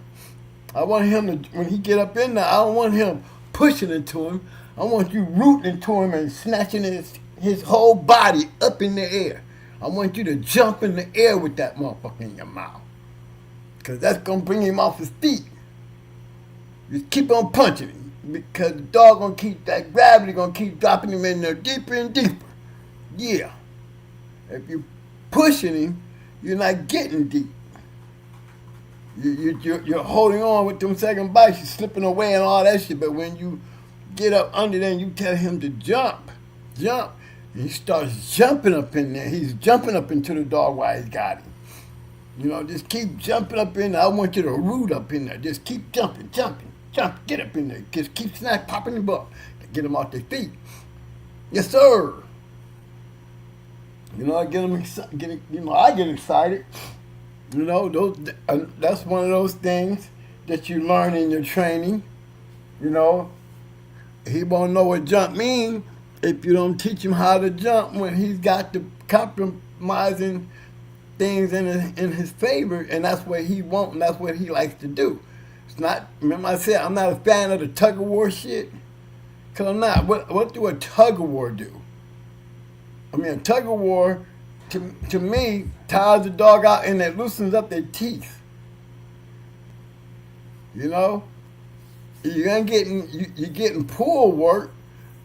I want him to, when he get up in there, I don't want him pushing into him. I want you rooting into him and snatching his whole body up in the air. I want you to jump in the air with that motherfucker in your mouth, because that's going to bring him off his feet. Just keep on punching him, because the dog going to keep, that gravity going to keep dropping him in there deeper and deeper. Yeah. If you're pushing him, you're not getting deep. You're holding on with them second bites, you're slipping away and all that shit. But when you get up under there and you tell him to jump, and he starts jumping up in there. He's jumping up into the dog while he's got him. You know, just keep jumping up in there. I want you to root up in there. Just keep jumping, get up in there. Just keep popping the butt to get them off their feet. Yes, sir. You know, I get excited. You know, that's one of those things that you learn in your training. You know, he won't know what jump means if you don't teach him how to jump when he's got the compromising things in his favor, and that's what he wants, and that's what he likes to do. It's not, remember I said I'm not a fan of the tug-of-war shit? Because I'm not. What do a tug-of-war do? I mean, a tug-of-war, to me, tires the dog out and it loosens up their teeth. You know? You're getting pull work,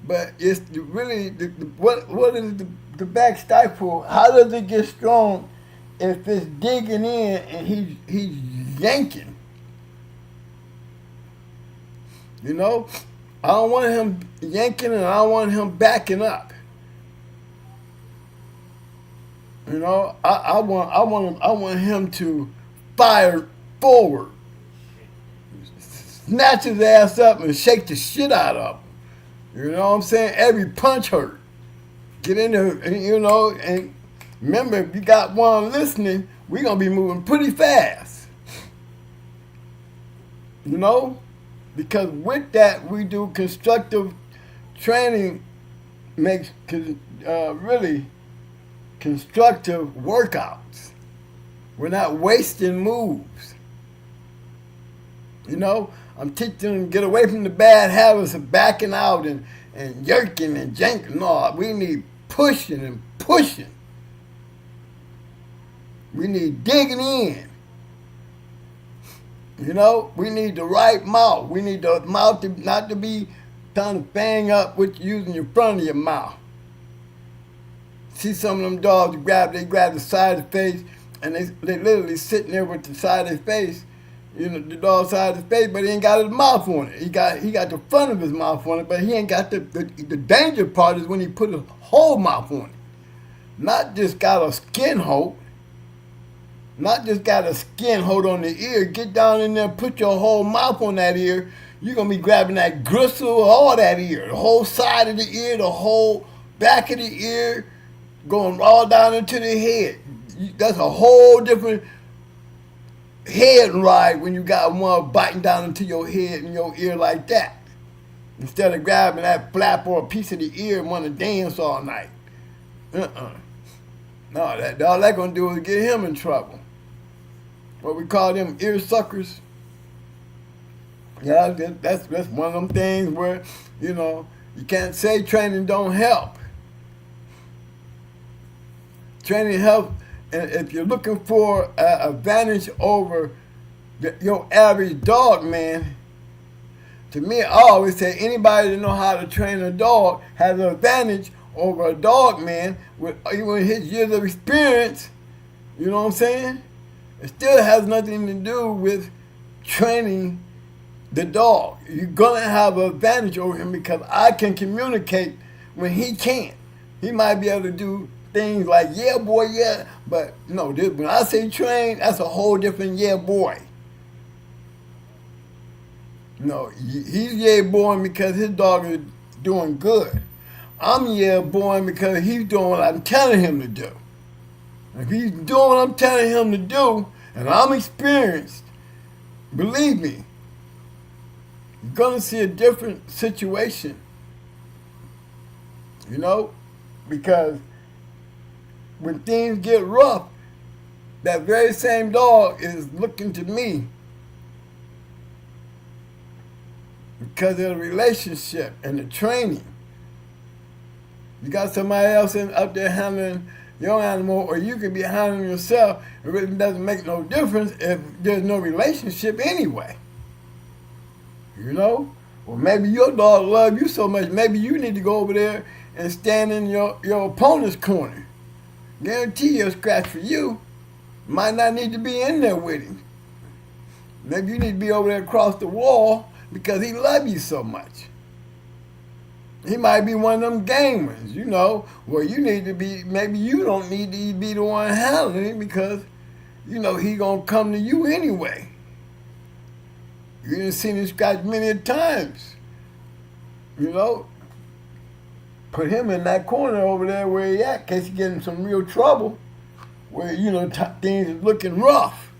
but it's really, what is the back stifle? How does it get strong if it's digging in and he's yanking? You know? I don't want him yanking and I don't want him backing up. You know, I want him to fire forward, snatch his ass up and shake the shit out of him. You know what I'm saying? Every punch hurt. Get in there, you know, and remember, if you got one listening, we're going to be moving pretty fast. You know? Because with that, we do constructive training, makes really constructive workouts. We're not wasting moves. You know, I'm teaching them to get away from the bad habits of backing out and yerking and janking. No, we need pushing and pushing. We need digging in. You know, we need the right mouth. We need the mouth not to be trying to bang up with using your front of your mouth. See some of them dogs they grab the side of the face, and they literally sitting there with the side of their face, you know, the dog's side of the face, but he ain't got his mouth on it. He got the front of his mouth on it, but he ain't got the danger part is when he put his whole mouth on it. Not just got a skin hold. Not just got a skin hold on the ear. Get down in there, put your whole mouth on that ear. You're going to be grabbing that gristle, all that ear. The whole side of the ear, the whole back of the ear, going all down into the head. That's a whole different head ride when you got one biting down into your head and your ear like that. Instead of grabbing that flap or a piece of the ear and want to dance all night. No, all that's going to do is get him in trouble. What we call them ear suckers. Yeah, that's one of them things where, you know, you can't say training don't help. Training helps, and if you're looking for an advantage over your average dog, man, to me, I always say anybody that know how to train a dog has an advantage over a dog, man, with even his years of experience. You know what I'm saying? It still has nothing to do with training the dog. You're going to have an advantage over him because I can communicate when he can't. He might be able to do things like, yeah, boy, yeah. But, no, when I say train, that's a whole different yeah, boy. No, he's yeah, boy because his dog is doing good. I'm yeah, boy because he's doing what I'm telling him to do. If he's doing what I'm telling him to do, and I'm experienced, believe me, you're going to see a different situation. You know? Because when things get rough, that very same dog is looking to me because of the relationship and the training. You got somebody else out there handling your animal, or you can be handling yourself. It really doesn't make no difference if there's no relationship anyway. You know? Well, maybe your dog loves you so much, maybe you need to go over there and stand in your opponent's corner. Guarantee you a scratch for you. Might not need to be in there with him. Maybe you need to be over there across the wall because he loves you so much. He might be one of them gamers, you know, where you need to be, maybe you don't need to be the one handling it because, you know, he gonna come to you anyway. You done seen him scratch many times, you know. Put him in that corner over there where he at in case he get in some real trouble, where, you know, things is looking rough.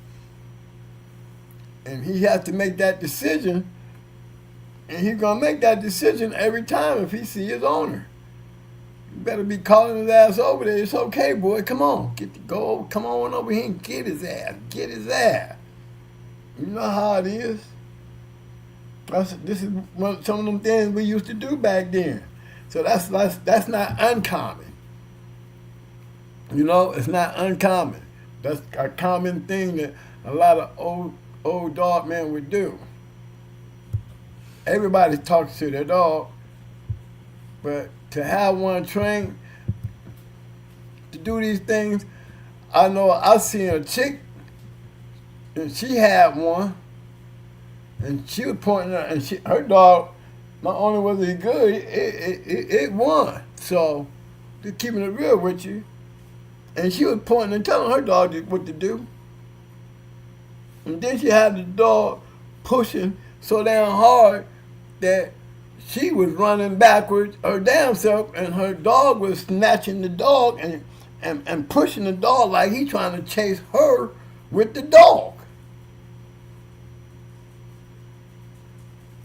And he has to make that decision And he's gonna make that decision every time if he see his owner. You better be calling his ass over there. It's okay, boy. Come on, come on over here and get his ass. Get his ass. You know how it is. This is some of them things we used to do back then. So that's not uncommon. You know, it's not uncommon. That's a common thing that a lot of old dog men would do. Everybody talks to their dog, but to have one trained to do these things, I know I seen a chick, and she had one, and she was pointing at, and her dog, not only was he good, it won. So, just keeping it real with you, and she was pointing and telling her dog what to do. And then she had the dog pushing so damn hard that she was running backwards her damn self, and her dog was snatching the dog and pushing the dog like he trying to chase her with the dog.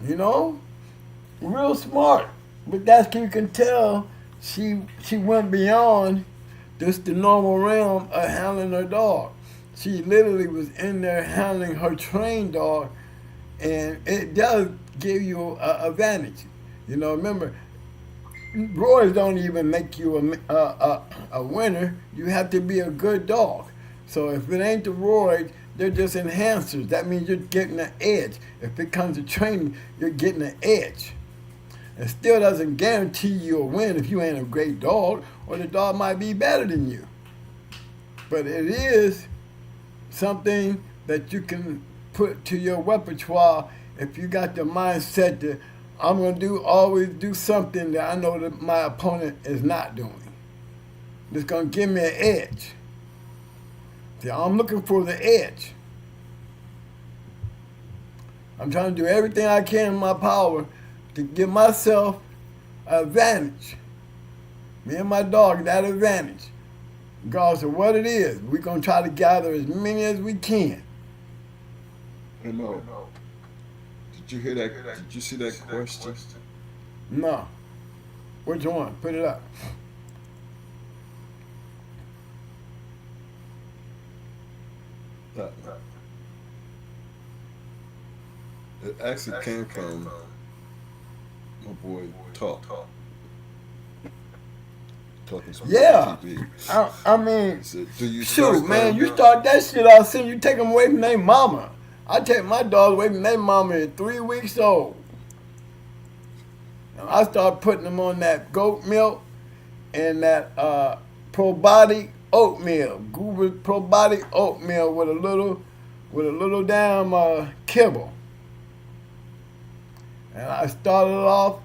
You know? Real smart. But that's, you can tell she went beyond just the normal realm of handling her dog. She literally was in there handling her trained dog, and it does give you an advantage. You know, remember, Roys don't even make you a winner. You have to be a good dog. So if it ain't the Roys, they're just enhancers. That means you're getting an edge. If it comes to training, you're getting an edge. It still doesn't guarantee you a win if you ain't a great dog, or the dog might be better than you. But it is something that you can put to your repertoire if you got the mindset that I'm going to always do something that I know that my opponent is not doing. It's going to give me an edge. See, I'm looking for the edge. I'm trying to do everything I can in my power to give myself an advantage. Me and my dog, that advantage. Regardless of what it is, we're going to try to gather as many as we can. Hello. Did you hear that? Did you see that question? No. Which one? Put it up. It actually came from my boy Talk. Talking some Yeah. TV. I mean, Said, do you shoot, trust man, them? you start that shit out soon, you take them away from their mama. I take my dog away from their mama at 3 weeks old. And I start putting them on that goat milk and that probiotic oatmeal, Google probiotic oatmeal with a little damn kibble. And I started off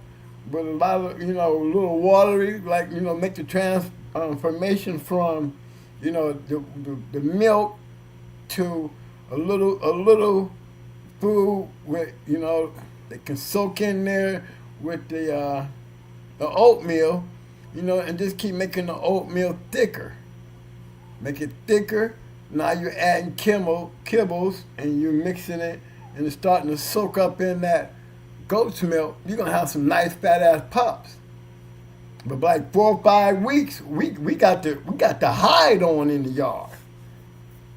with a lot of, a little watery, like, make the transformation from, the milk to a little food with, they can soak in there with the oatmeal, and just keep making the oatmeal thicker. Make it thicker. Now you're adding kibbles, and you're mixing it, and it's starting to soak up in that goat's milk. You're gonna have some nice fat ass pups. But like 4 or 5 weeks, we got the hide on in the yard.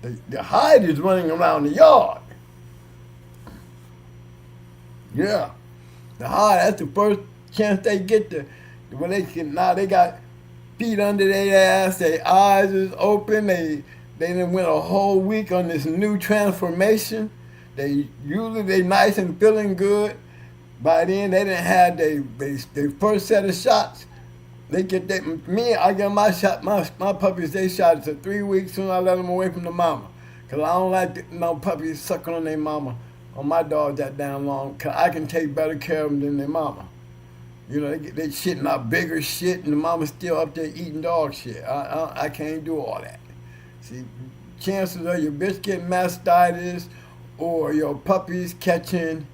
The hide is running around the yard. Yeah, the hide. That's the first chance they get to when they can. Now they got feet under their ass. Their eyes is open. They done went a whole week on this new transformation. They nice and feeling good. By then, they didn't have their first set of shots. They get I get my shot, my puppies, they shots at 3 weeks soon I let them away from the mama. Because I don't like no puppies sucking on their mama, on my dog that damn long, because I can take better care of them than their mama. They shitting out bigger shit, and the mama's still up there eating dog shit. I can't do all that. See, chances of your bitch getting mastitis or your puppies catching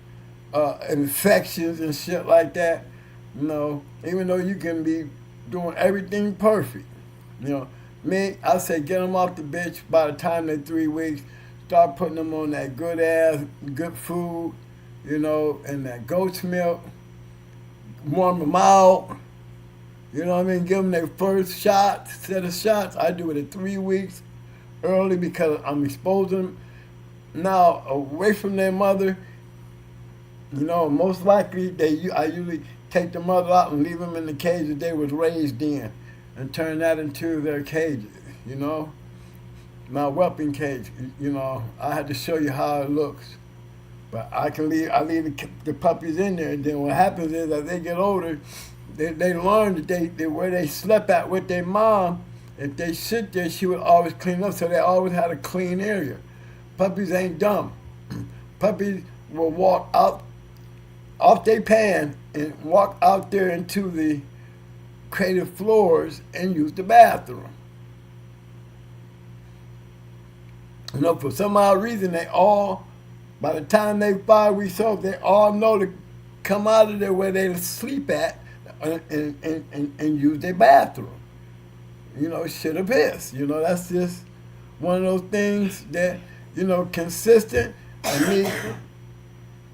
infections and shit like that, even though you can be doing everything perfect, me, I say get them off the bitch by the time they're 3 weeks. Start putting them on that good food, and that goat's milk, warm them out, give them their first set of shots. I do it at 3 weeks early because I'm exposing them now away from their mother. Most likely I usually take the mother out and leave them in the cage that they was raised in and turn that into their cages, my whelping cage. I had to show you how it looks. But I leave the puppies in there, and then what happens is as they get older, they learn that where they slept at with their mom, if they sit there, she would always clean up, so they always had a clean area. Puppies ain't dumb. Puppies will walk out off their pan and walk out there into the crated floors and use the bathroom. For some odd reason, by the time they 5 weeks old, they all know to come out of there where they sleep at and use their bathroom. Shit or piss. That's just one of those things that, consistent, and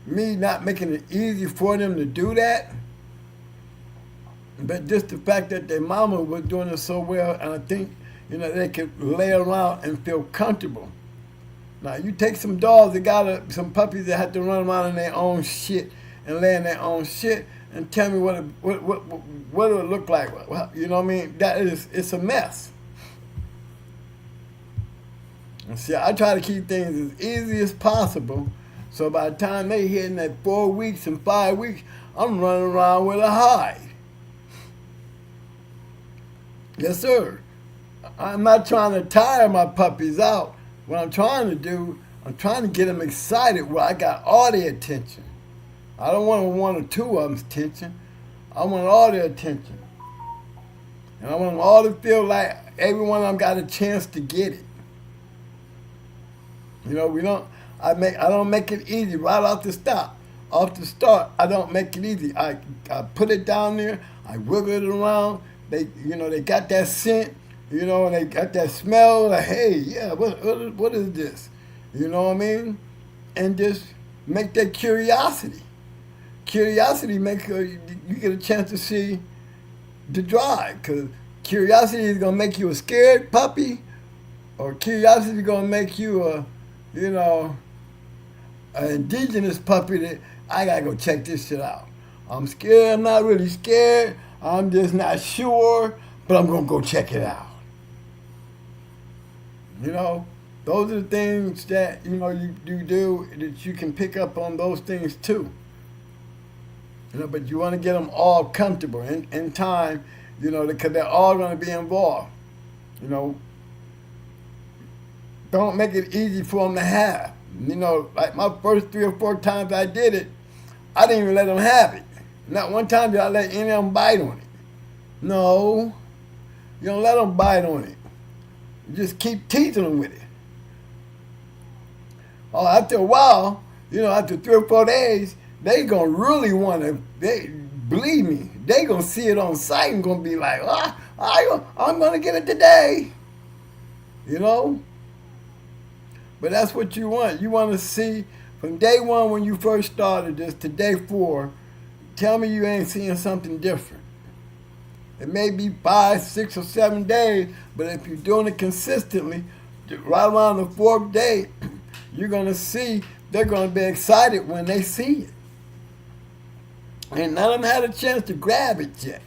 me not making it easy for them to do that. But just the fact that their mama was doing it so well, and I think, they could lay around and feel comfortable. Now, you take some dogs that got some puppies that have to run around in their own shit and lay in their own shit, and tell me what it would look like. You know what I mean? It's a mess. And see, I try to keep things as easy as possible, so by the time they hit in that 4 weeks and 5 weeks, I'm running around with a hide. Yes, sir. I'm not trying to tire my puppies out. What I'm trying to do, I'm trying to get them excited where I got all their attention. I don't want one or two of them's attention. I want all their attention. And I want them all to feel like every one of them got a chance to get it. I don't make it easy right off the start, I don't make it easy. I put it down there, I wiggle it around. They got that scent. And they got that smell, like, hey, yeah, what is this? You know what I mean? And just make that curiosity. Curiosity makes you get a chance to see the drive, because curiosity is going to make you a scared puppy, or curiosity is going to make you an indigenous puppy that I got to go check this shit out. I'm scared, I'm not really scared, I'm just not sure, but I'm going to go check it out. Those are the things that, you do that you can pick up on those things too. But you want to get them all comfortable in time, because they're all going to be involved. Don't make it easy for them to have. Like my first 3 or 4 times I did it, I didn't even let them have it. Not one time did I let any of them bite on it. No, you don't let them bite on it. You just keep teasing them with it. Oh, after a while, after 3 or 4 days, they gonna really want to. Believe me, they gonna see it on sight and gonna be like, I'm gonna get it today. But that's what you want. You want to see from day 1 when you first started this to day 4. Tell me you ain't seeing something different. It may be 5, 6, or 7 days, but if you're doing it consistently, right around the 4th day, you're going to see they're going to be excited when they see it. And none of them had a chance to grab it yet.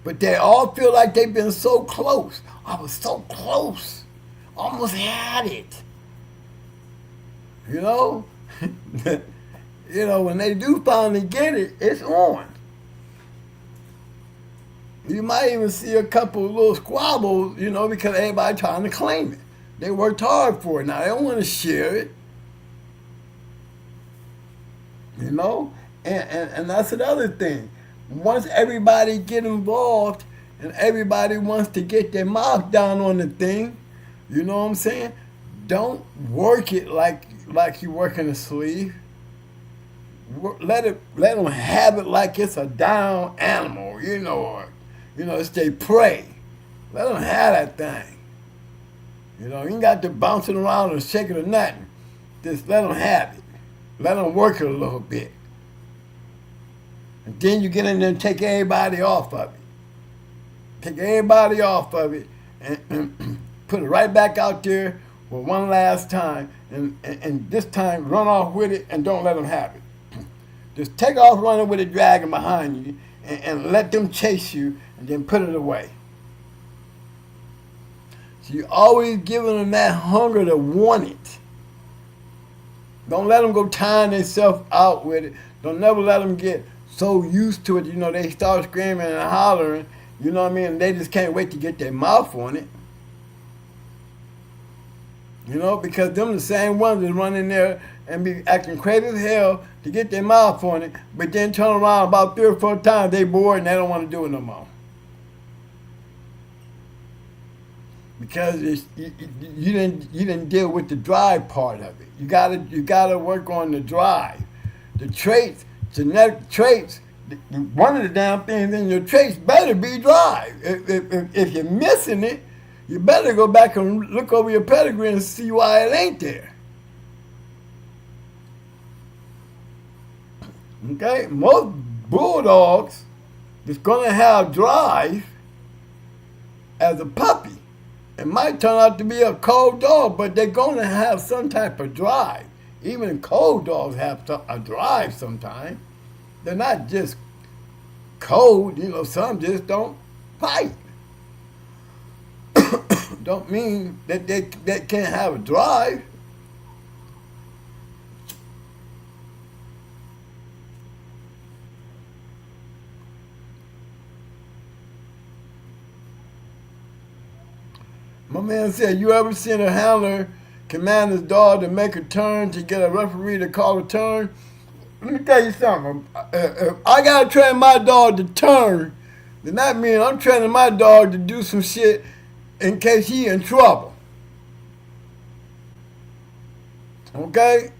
But they all feel like they've been so close. I was so close. Almost had it. When they do finally get it, it's on. You might even see a couple of little squabbles, because everybody trying to claim it. They worked hard for it. Now, they don't want to share it. And that's another thing. Once everybody get involved and everybody wants to get their mouth down on the thing, you know what I'm saying? Don't work it like you working a sleeve. Let them have it like it's a down animal, or it's their prey. Let them have that thing. You ain't got to bouncing around or shaking or nothing. Just let them have it. Let them work it a little bit. And then you get in there and take everybody off of it. Take everybody off of it and put it right back out there for one last time. And this time run off with it and don't let them have it. Just take off running with it dragging behind you and let them chase you and then put it away. So you're always giving them that hunger to want it. Don't let them go tiring themselves out with it. Don't never let them get so used to it, you know, they start screaming and hollering, you know what I mean? And they just can't wait to get their mouth on it. You know, because them the same ones that run in there and be acting crazy as hell to get their mouth on it, but then turn around about 3 or 4 times, they bored and they don't want to do it no more. Because you didn't deal with the drive part of it. You gotta work on the drive, the traits, genetic traits. One of the damn things in your traits better be drive. If you're missing it, you better go back and look over your pedigree and see why it ain't there. Okay, most bulldogs is gonna have drive as a puppy. It might turn out to be a cold dog, but they're going to have some type of drive. Even cold dogs have a drive sometimes. They're not just cold, you know, some just don't fight. Don't mean that they can't have a drive. My man said, you ever seen a handler command his dog to make a turn to get a referee to call a turn? Let me tell you something. If I got to train my dog to turn, then that means I'm training my dog to do some shit in case he in trouble. Okay?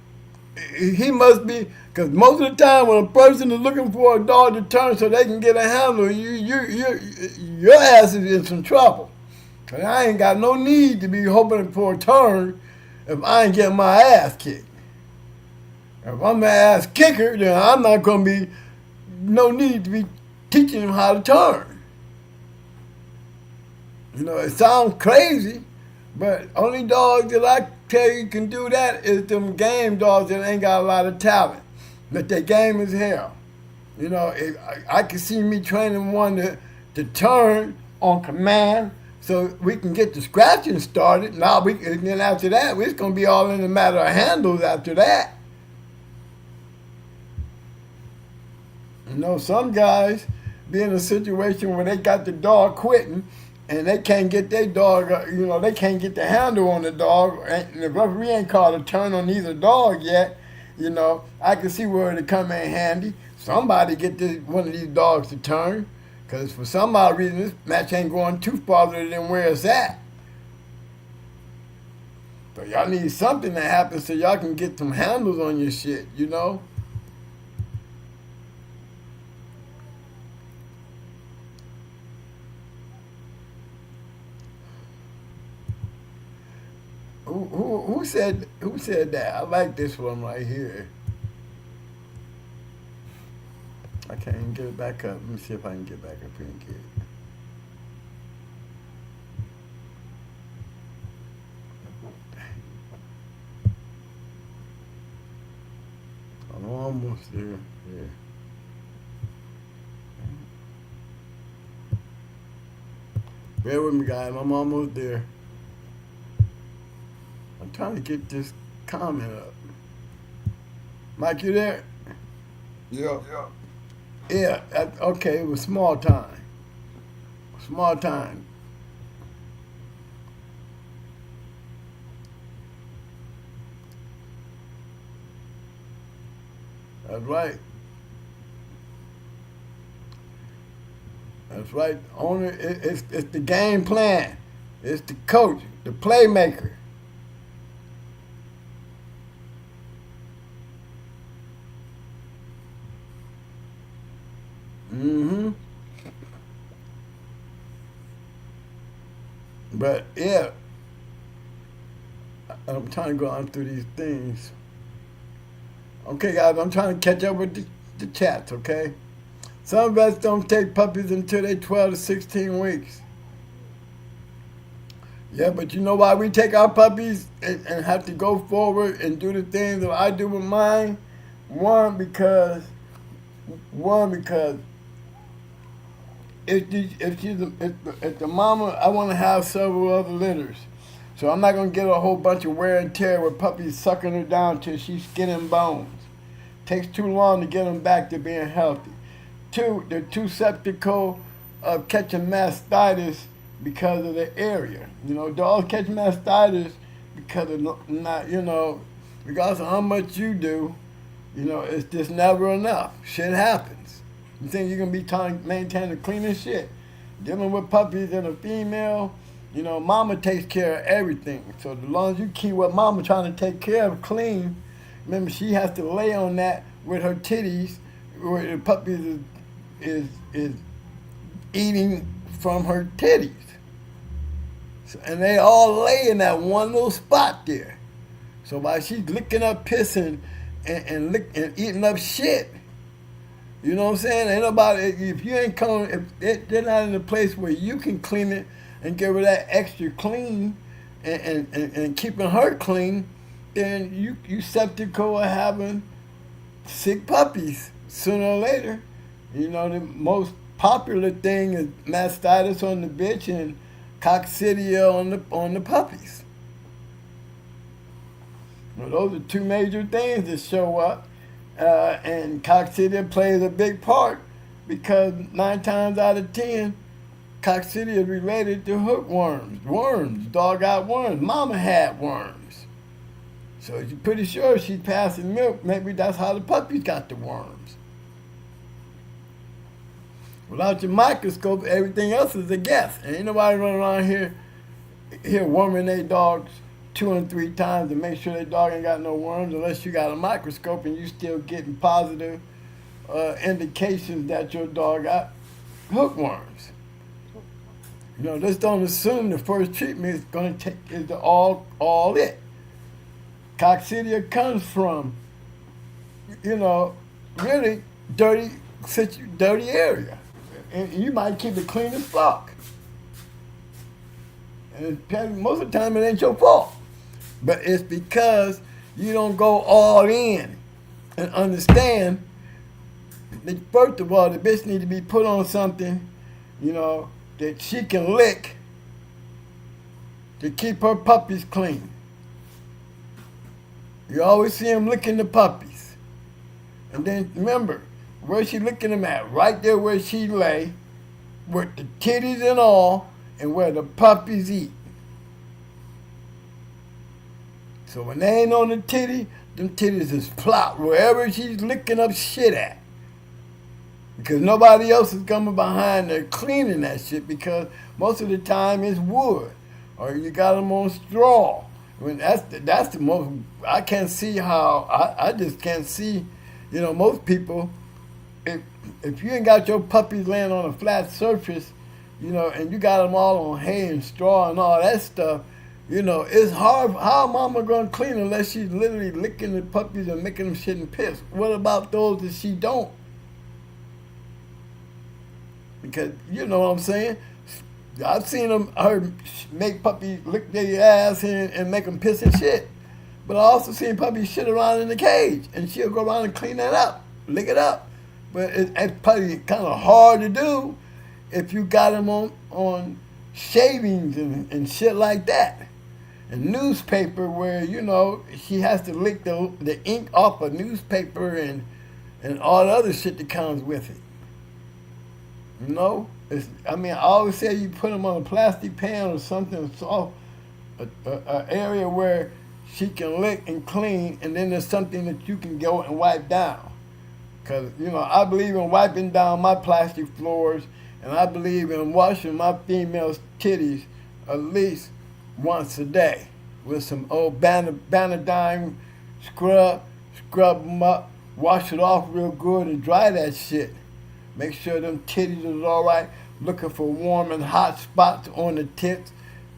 He must be, because most of the time when a person is looking for a dog to turn so they can get a handler, your ass is in some trouble. And I ain't got no need to be hoping for a turn if I ain't getting my ass kicked. If I'm the ass kicker, then I'm not going to be, no need to be teaching him how to turn. You know, it sounds crazy, but only dogs that I tell you can do that is them game dogs that ain't got a lot of talent. But their game is hell. You know, I can see me training one to turn on command, so we can get the scratching started. Now and then after that, it's going to be all in a matter of handles after that. You know, some guys be in a situation where they got the dog quitting and they can't get their dog, you know, they can't get the handle on the dog. And the referee ain't called a turn on either dog yet. You know, I can see where it come in handy. Somebody get one of these dogs to turn. Because for some odd reason, this match ain't going too farther than where it's at. So y'all need something to happen so y'all can get some handles on your shit, you know? Who said that? I like this one right here. I can't even get it back up. Let me see if I can get back up here and get it. I'm almost there. Yeah. Bear with me, guys. I'm almost there. I'm trying to get this comment up. Mike, you there? Yeah. Yeah, okay, it was small time. Small time. That's right. That's right. Owner, it's the game plan. It's the coach, the playmaker. Mm-hmm. But yeah, I'm trying to go on through these things. Okay, guys, I'm trying to catch up with the chats, okay? Some vets don't take puppies until they're 12 to 16 weeks. Yeah, but you know why we take our puppies and have to go forward and do the things that I do with mine? One, because if the mama, I want to have several other litters. So I'm not going to get a whole bunch of wear and tear with puppies sucking her down till she's skin and bones. Takes too long to get them back to being healthy. Two, they're too susceptible of catching mastitis because of the area. You know, dogs catch mastitis because of not, you know, regardless of how much you do, you know, it's just never enough. Shit happens. You think you're going to be trying to maintain the cleanest shit. Dealing with puppies and a female, you know, mama takes care of everything. So as long as you keep what mama trying to take care of clean, remember she has to lay on that with her titties, where the puppies is eating from her titties. So, and they all lay in that one little spot there. So while she's licking up piss and eating up shit, you know what I'm saying? Ain't nobody, if you ain't coming, if they're not in a place where you can clean it and give her that extra clean and keeping her clean, then you skeptical of having sick puppies sooner or later. You know, the most popular thing is mastitis on the bitch and coccidia on the puppies. Well, those are two major things that show up. And coccidia plays a big part because 9 times out of 10, coccidia is related to hookworms. Worms, dog got worms. Mama had worms. So you're pretty sure she's passing milk. Maybe that's how the puppies got the worms. Without your microscope, everything else is a guess. Ain't nobody running around here worming their dogs 2 and 3 times to make sure their dog ain't got no worms, unless you got a microscope and you still getting positive indications that your dog got hookworms. You know, just don't assume the first treatment is going to take is the all it. Coccidia comes from, you know, really dirty area, and you might keep it clean as fuck. And most of the time, it ain't your fault. But it's because you don't go all in and understand that, first of all, the bitch need to be put on something, you know, that she can lick to keep her puppies clean. You always see them licking the puppies. And then remember, where she licking them at? Right there where she lay, with the titties and all, and where the puppies eat. So when they ain't on the titty, them titties is plop wherever she's licking up shit at. Because nobody else is coming behind there cleaning that shit, because most of the time it's wood. Or you got them on straw. I mean, that's the most, I can't see how, I just can't see, you know, most people, if you ain't got your puppies laying on a flat surface, you know, and you got them all on hay and straw and all that stuff, you know, it's hard. How mama gonna clean unless she's literally licking the puppies and making them shit and piss? What about those that she don't? Because, you know what I'm saying? I've seen her make puppies lick their ass and make them piss and shit. But I also seen puppies shit around in the cage, and she'll go around and clean that up, lick it up. But it's probably kind of hard to do if you got them on shavings and shit like that. And newspaper where, you know, she has to lick the ink off a newspaper and all the other shit that comes with it. You know? I mean, I always say you put them on a plastic pan or something soft, an area where she can lick and clean, and then there's something that you can go and wipe down. Because, you know, I believe in wiping down my plastic floors, and I believe in washing my female's titties at least once a day with some old Banadine scrub them up, wash it off real good, and dry that shit. Make sure them titties is all right. Looking for warm and hot spots on the tits.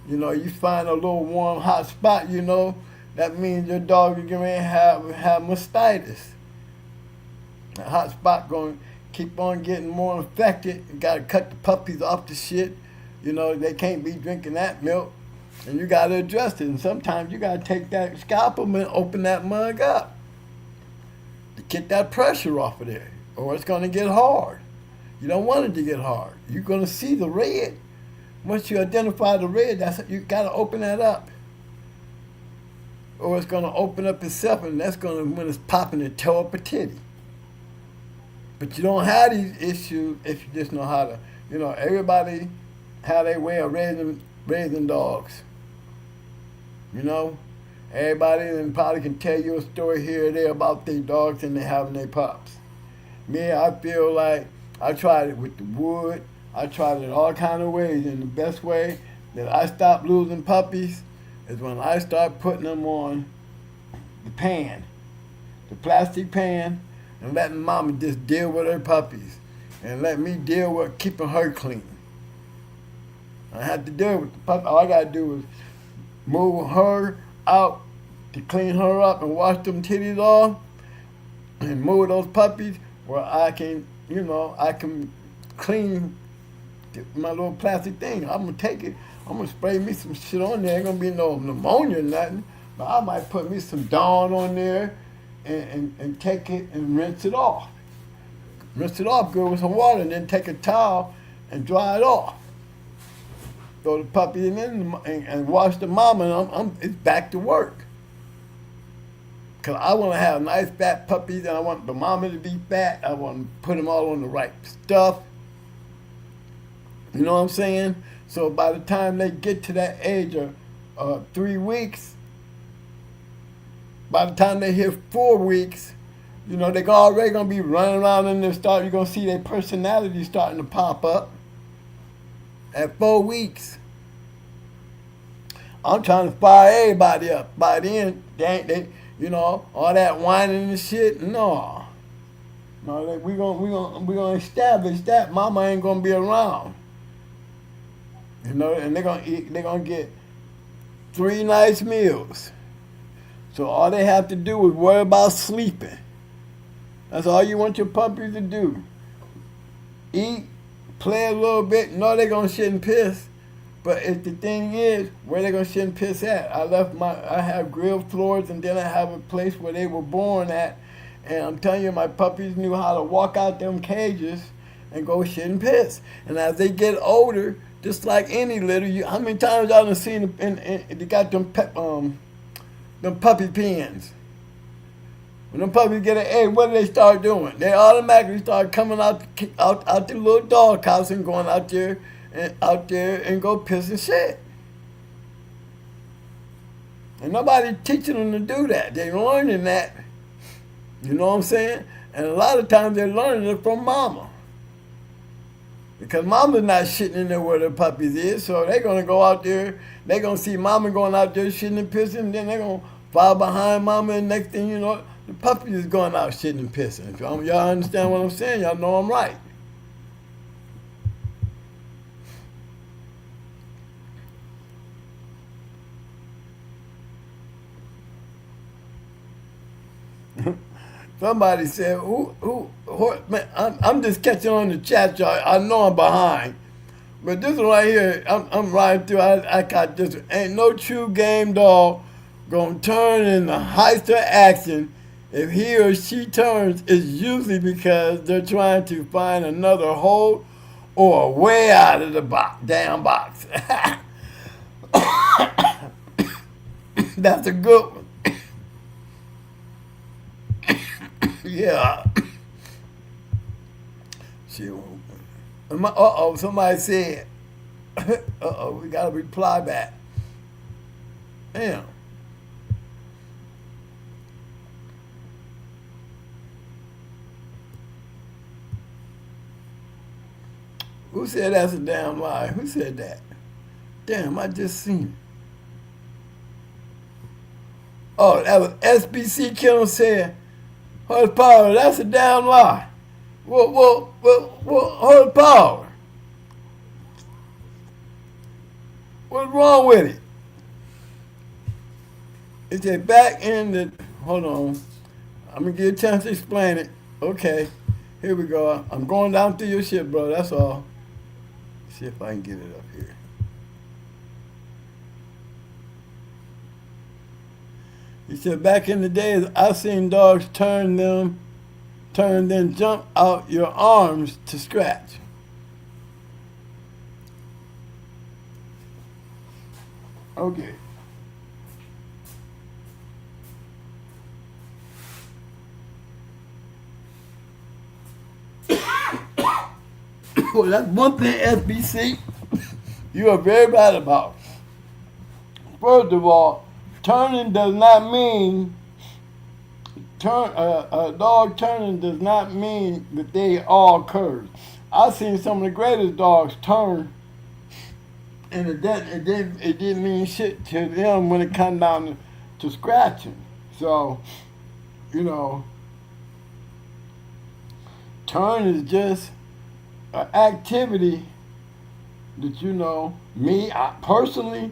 You know, you find a little warm, hot spot, you know, that means your dog is going to have mastitis. The hot spot going to keep on getting more infected. You got to cut the puppies off the shit. You know, they can't be drinking that milk. And you got to address it. And sometimes you got to take that scalpel and open that mug up to get that pressure off of there, or it's going to get hard. You don't want it to get hard. You're going to see the red. Once you identify the red, you got to open that up. Or it's going to open up itself, and that's going to, when it's popping, to tear up a titty. But you don't have these issues if you just know how to, you know, everybody have their way of raising dogs. You know? Everybody then probably can tell you a story here or there about their dogs and they having their pups. Me, I feel like I tried it with the wood. I tried it all kind of ways, and the best way that I stopped losing puppies is when I start putting them on the pan, the plastic pan, and letting mama just deal with her puppies and let me deal with keeping her clean. I had to deal with the puppy. All I got to do is move her out to clean her up and wash them titties off and move those puppies where I can, you know, I can clean my little plastic thing. I'm going to take it. I'm going to spray me some shit on there. Ain't going to be no pneumonia or nothing. But I might put me some Dawn on there and take it and rinse it off. Rinse it off good with some water, and then take a towel and dry it off. Throw the puppy in and wash the mama, and it's back to work. Because I want to have nice fat puppies, and I want the mama to be fat. I want to put them all on the right stuff. You know what I'm saying? So by the time they get to that age of 3 weeks, by the time they hit 4 weeks, you know, they're already going to be running around in their start. You're going to see their personality starting to pop up. At 4 weeks, I'm trying to fire everybody up. By then, they you know, all that whining and shit. No, we're gonna establish that mama ain't gonna be around. You know, and they're gonna get 3 nice meals. So all they have to do is worry about sleeping. That's all you want your puppies to do. Eat, play a little bit. No, they're gonna shit and piss. But if the thing is, where they gonna shit and piss at? I have grill floors, and then I have a place where they were born at. And I'm telling you, my puppies knew how to walk out them cages and go shit and piss. And as they get older, just like any litter, how many times y'all done seen they got them puppy pens? When them puppies get an egg, what do they start doing? They automatically start coming out the little dog house and going out there and go piss and shit. And nobody teaching them to do that. They're learning that. You know what I'm saying? And a lot of times they're learning it from mama. Because mama's not shitting in there where the puppies is, so they're going to go out there, they're going to see mama going out there shitting and pissing, and then they're going to follow behind mama, and next thing you know, the puppy is going out shitting and pissing. Y'all understand what I'm saying? Y'all know I'm right. Somebody said, man, I'm just catching on the chat, y'all. I know I'm behind. But this one right here, I'm riding through. I got this. Ain't no true game dog gonna turn in the height of action. If he or she turns, it's usually because they're trying to find another hole or a way out of the damn box. That's a good one. Yeah. Somebody said, we got to reply back. Damn. Who said that's a damn lie? Who said that? Damn, I just seen it. Oh, that was SBC Kennels said, horsepower, that's a damn lie. Well, horsepower. What's wrong with it? It's a back end that, hold on. I'm going to give you a chance to explain it. Okay, here we go. I'm going down through your shit, bro. That's all. See if I can get it up here. He said, back in the days, I seen dogs turn, then jump out your arms to scratch. Okay. Well, that's one thing, SBC, you are very bad about. First of all, turning does not mean a dog turning does not mean that they all curves. I've seen some of the greatest dogs turn, and it didn't mean shit to them when it come down to scratching. So, you know, turn is just an activity that, you know, I personally,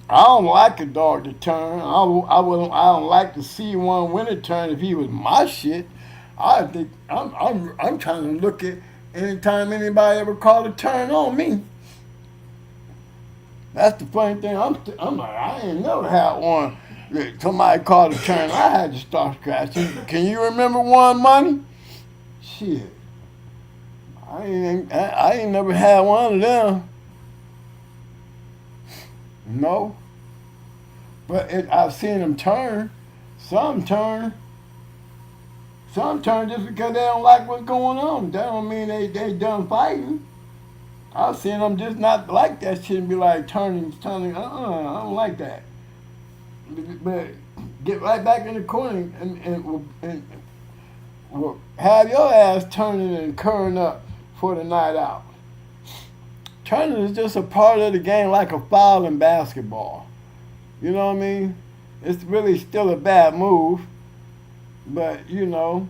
I don't like a dog to turn. I don't like to see one when it turn. If he was my shit, I think I'm trying to look at anytime anybody ever called a turn on me. That's the funny thing. I'm like, I ain't never had one that somebody called a turn. I had to start scratching. Can you remember one, Money? Shit. I ain't never had one of them. No. But I've seen them turn. Some turn just because they don't like what's going on. That don't mean they done fighting. I've seen them just not like that shit and be like turning. I don't like that. But get right back in the corner and have your ass turning and curling up for the night out. Turning is just a part of the game, like a foul in basketball. You know what I mean? It's really still a bad move, but, you know,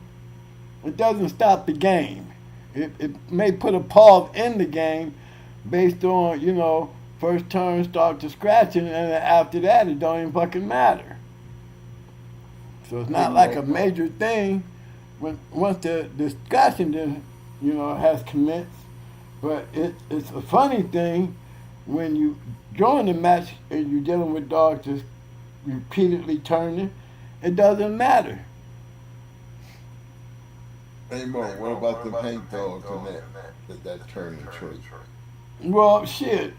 it doesn't stop the game. It may put a pause in the game based on, you know, first turn start to scratching, and after that it don't even fucking matter. So it's not like a major thing once the scratching, you know, has commenced. But it's a funny thing when you join the match and you're dealing with dogs just repeatedly turning. It doesn't matter. Hey Mo, what about them Hank dogs and that turning trait? Well, shit.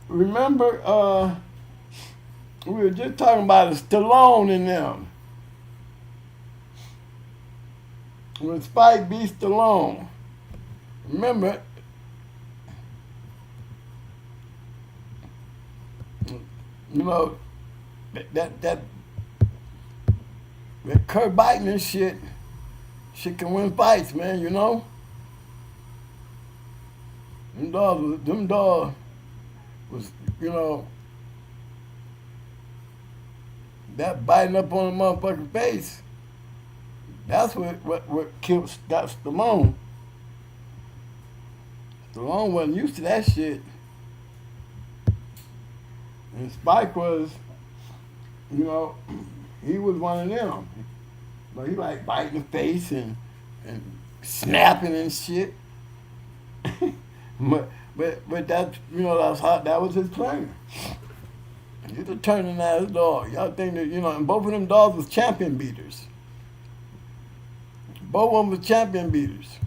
Remember, we were just talking about Stallone and them. When Spike beat Stallone, remember, you know, that Kurt biting and shit can win fights, man, you know? Them dogs was, you know, that biting up on the motherfucking face, that's what killed Stallone. Stallone wasn't used to that shit. And Spike was, you know, he was one of them. But he like biting the face and snapping and shit. but that, you know, that was his plan. He's a turning ass dog. Y'all think that, you know, and both of them dogs was champion beaters. Both of them was champion beaters.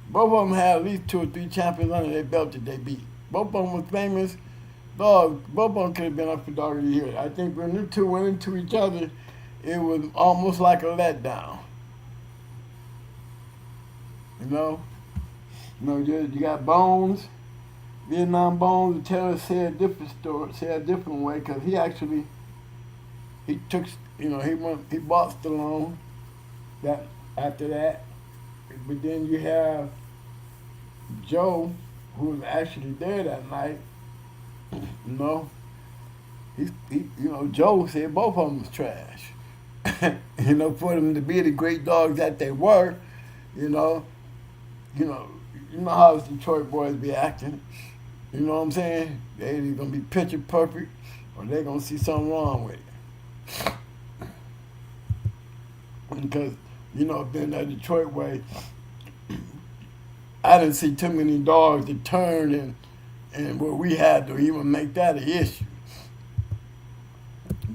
Both of them had at least 2 or 3 champions under their belt that they beat. Both of them was famous dogs. Both of them could have been up for dog of the year. I think when them two went into each other, it was almost like a letdown. You know? You know, you got Bones, Vietnam Bones, and Taylor said a different story, said a different way, because he took, you know, he bought Stallone that after that. But then you have Joe, who was actually there that night. You know, you know, Joe said both of them was trash. You know, for them to be the great dogs that they were, you know how Detroit boys be acting. You know what I'm saying? They either gonna be picture perfect or they gonna see something wrong with it. Because Then that Detroit way, I didn't see too many dogs that turn and where we had to even make that an issue.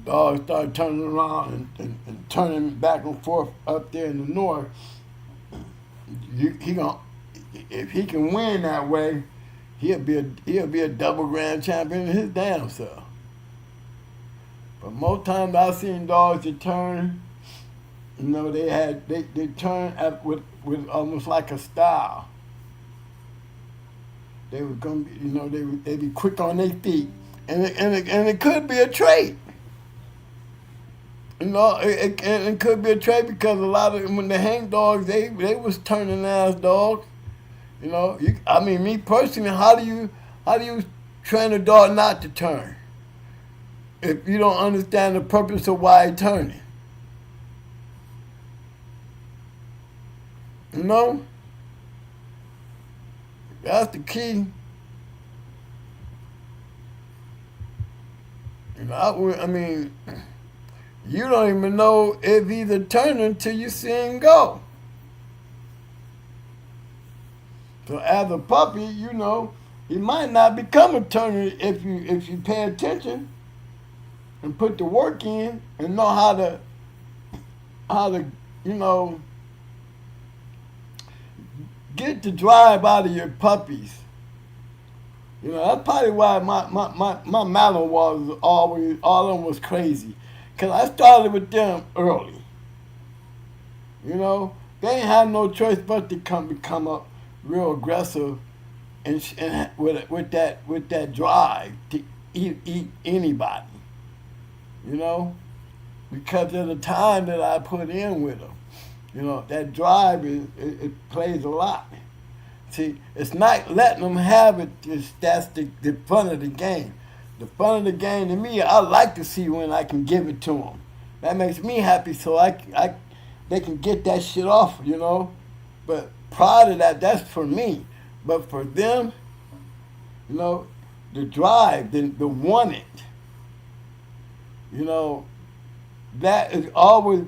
Dogs started turning around and turning back and forth up there in the north. If he can win that way, he'll be a double grand champion in his damn self. But most times I've seen dogs that turn, they turn with almost like a style. They were gonna be, they'd be quick on their feet, and it could be a trait. It could be a trait because a lot of when the hang dogs, they was turning ass dogs. Me personally, how do you train a dog not to turn if you don't understand the purpose of why he's turning? That's the key. You don't even know if he's a turner until you see him go. So as a puppy, he might not become a turner if you pay attention and put the work in and know how to get the drive out of your puppies. That's probably why my Malinois was always, all of them was crazy. Because I started with them early. They ain't had no choice but to become up real aggressive and with that drive to eat anybody. Because of the time that I put in with them. That drive it plays a lot. See, it's not letting them have it. That's the fun of the game. The fun of the game to me, I like to see when I can give it to them. That makes me happy, so they can get that shit off, But prior to that, that's for me. But for them, the drive, the want it, that is always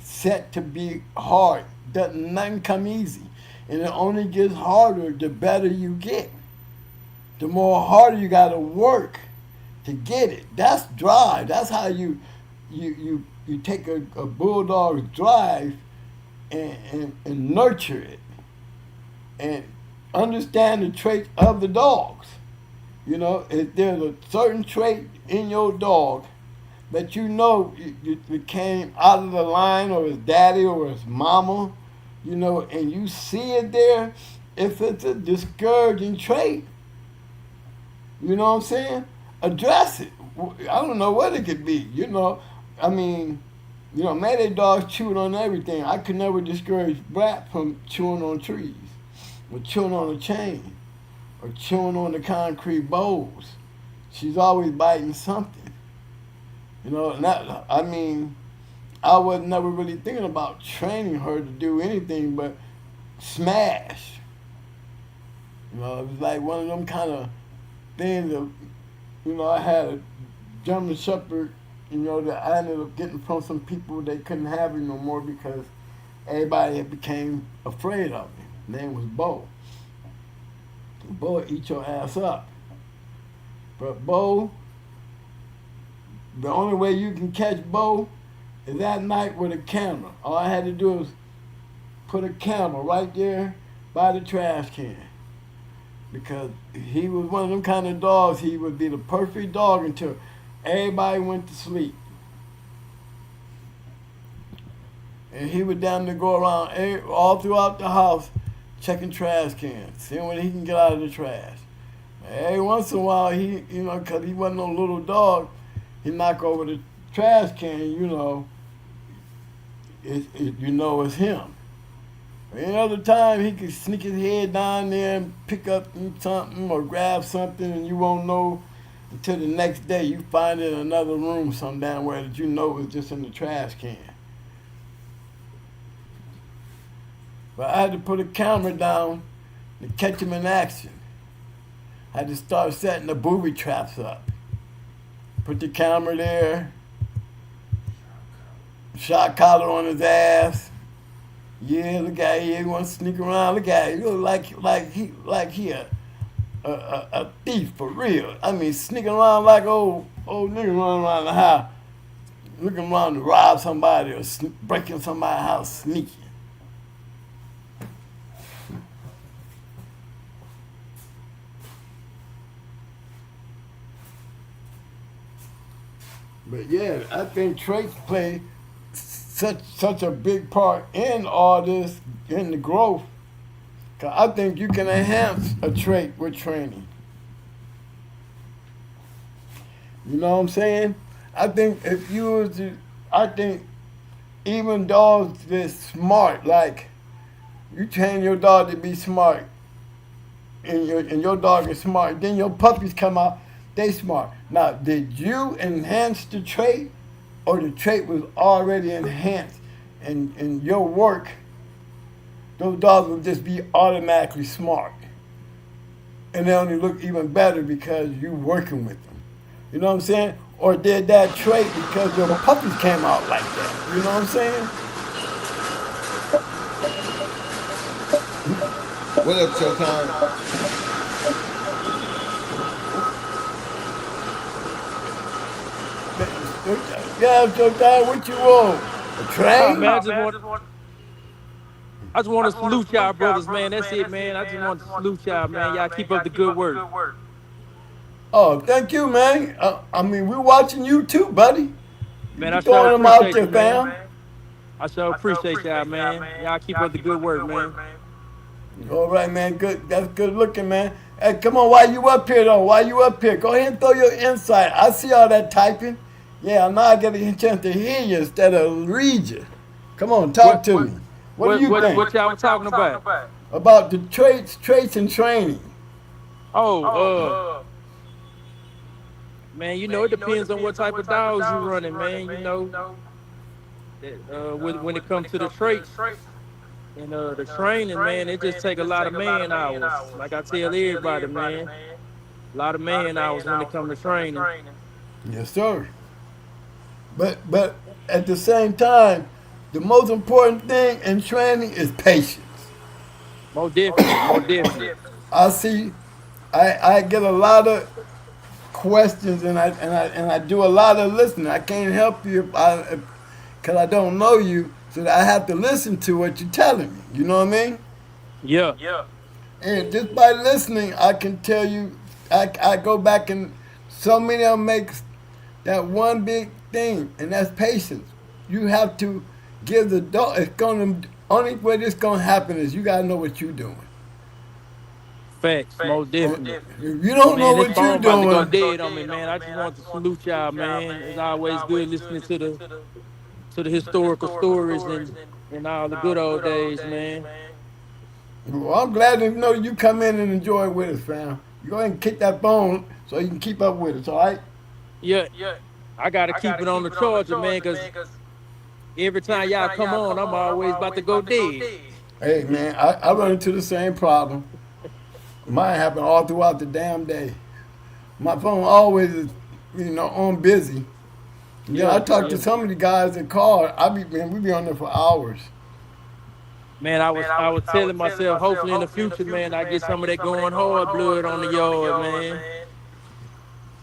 set to be hard. Nothing come easy. And it only gets harder the better you get. The more harder you got to work to get it. That's drive. That's how you take a bulldog's drive and nurture it and understand the traits of the dogs. If there's a certain trait in your dog that it came out of the line or his daddy or his mama, and you see it there, if it's a discouraging trait, you know what I'm saying? Address it. I don't know what it could be. Mayday dogs chewing on everything. I could never discourage Brat from chewing on trees, or chewing on a chain, or chewing on the concrete bowls. She's always biting something. I was never really thinking about training her to do anything but smash. It was like one of them kind of things of, I had a German Shepherd, that I ended up getting from some people. They couldn't have him no more because everybody had became afraid of him. His name was Bo. Bo would eat your ass up. But Bo, the only way you can catch Bo is at night with a camera. All I had to do was put a camera right there by the trash can. Because he was one of them kind of dogs, he would be the perfect dog until everybody went to sleep. And he would down to go around all throughout the house checking trash cans, seeing what he can get out of the trash. Every once in a while, he, because he wasn't no little dog, he'd knock over the trash can, it's him. Any other time, he could sneak his head down there and pick up something or grab something, and you won't know until the next day. You find it in another room some damn where that was just in the trash can. But I had to put a camera down to catch him in action. I had to start setting the booby traps up. Put the camera there, shot collar on his ass, Yeah, look at he want to sneak around. Look at him. He look like he a thief for real. I mean, sneaking around like old nigga running around the house, looking around to rob somebody or breaking somebody's house, sneaking. But yeah, I think traits play such a big part in all this, in the growth. 'Cause I think you can enhance a trait with training. You know what I'm saying? I think if you was to, I think even dogs that's smart, like you train your dog to be smart, and your dog is smart, then your puppies come out, they smart. Now, did you enhance the trait, or the trait was already enhanced, and in your work, those dogs will just be automatically smart, and they only look even better because you working with them. You know what I'm saying? Or did that trait because your puppies came out like that? You know what I'm saying? What up, Showtime? Yeah, Showtime, what you want? A train? Man, I just want to salute y'all brothers, man. That's it, man. I just want to salute y'all, man. Y'all keep up the good work. Oh, thank you, man. I mean, we're watching you too, buddy. Man, You I throwing sure them out appreciate there, you, man. fam. I sure appreciate y'all, man. Y'all keep up the good work, man. All right, man. Good. That's good looking, man. Hey, come on. Why you up here, though? Why you up here? Go ahead and throw your insight. I see all that typing. Yeah, now I get a chance to hear you instead of read you. Come on, talk to me. What do you think What y'all talking about? about the traits and training? Man, you know, it depends on what type of dogs you running, man. You know, when it comes to the traits and the training, man, it just take a lot of man hours. Like I tell everybody, man, a lot of man hours when it comes to training. Yes, sir. But at the same time, the most important thing in training is patience. More definitely. I see. I get a lot of questions, and I do a lot of listening. I can't help you because I don't know you, so that I have to listen to what you're telling me. You know what I mean? Yeah. And just by listening, I can tell you. I go back and so many of them make that one big thing, and that's patience. You have to give the dog. It's gonna only way this gonna happen is you gotta know what you're doing. Facts, most definitely. If you don't know what you're About to go doing, dead on me, man. I just want to salute y'all, man. It's always good listening to the historical stories and all the good old days, man. well, I'm glad to know you come in and enjoy it with us, fam. You go ahead and kick that phone so you can keep up with us, all right? Yeah, I gotta keep it on the charger, man, because every time y'all come on, I'm always about to go dead. Hey, man, I run into the same problem. Mine happen all throughout the damn day. My phone always is, on busy. Yeah, I talk to some of the guys that call. We be on there for hours. Man, I was telling myself, hopefully in the future, man, I get some of that going hard blood on the yard, man.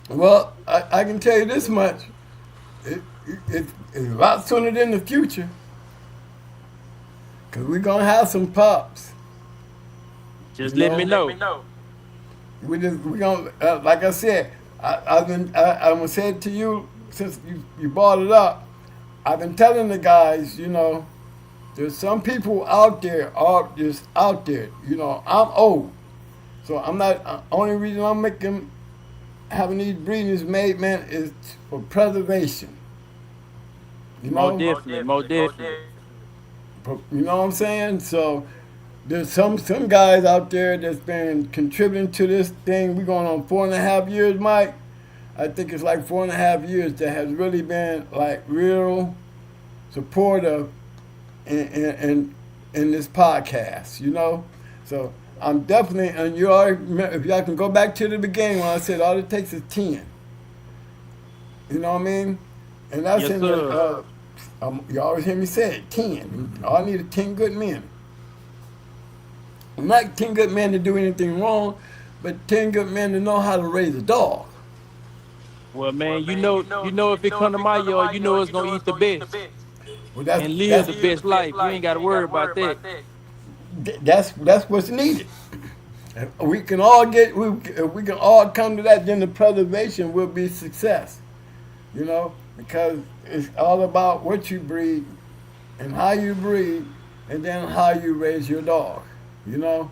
Well, I can tell you this much. It's a lot sooner than the future. Because we're going to have some pups. Just let me know. We're going to, like I said, I'm going to say it to you since you brought it up. I've been telling the guys, there's some people out there are just out there. I'm old. So I'm not, only reason I'm having these breedings made, man, is for preservation. More definitely. You know what I'm saying? So there's some guys out there that's been contributing to this thing. We're going on 4.5 years, Mike. I think it's like 4.5 years that has really been like real supportive in this podcast, So I'm definitely, and if y'all can go back to the beginning when I said all it takes is 10. You know what I mean? And that's yes, in the You always hear me say it, 10. All I need is 10 good men. Not 10 good men to do anything wrong, but 10 good men to know how to raise a dog. Well, man, you know, if it come to my yard, you know it's gonna eat the best Well, and live the best life. You ain't got to worry about that. that's what's needed. If we can all come to that, then the preservation will be success. You know, because it's all about what you breed and how you breed, and then how you raise your dog. You know,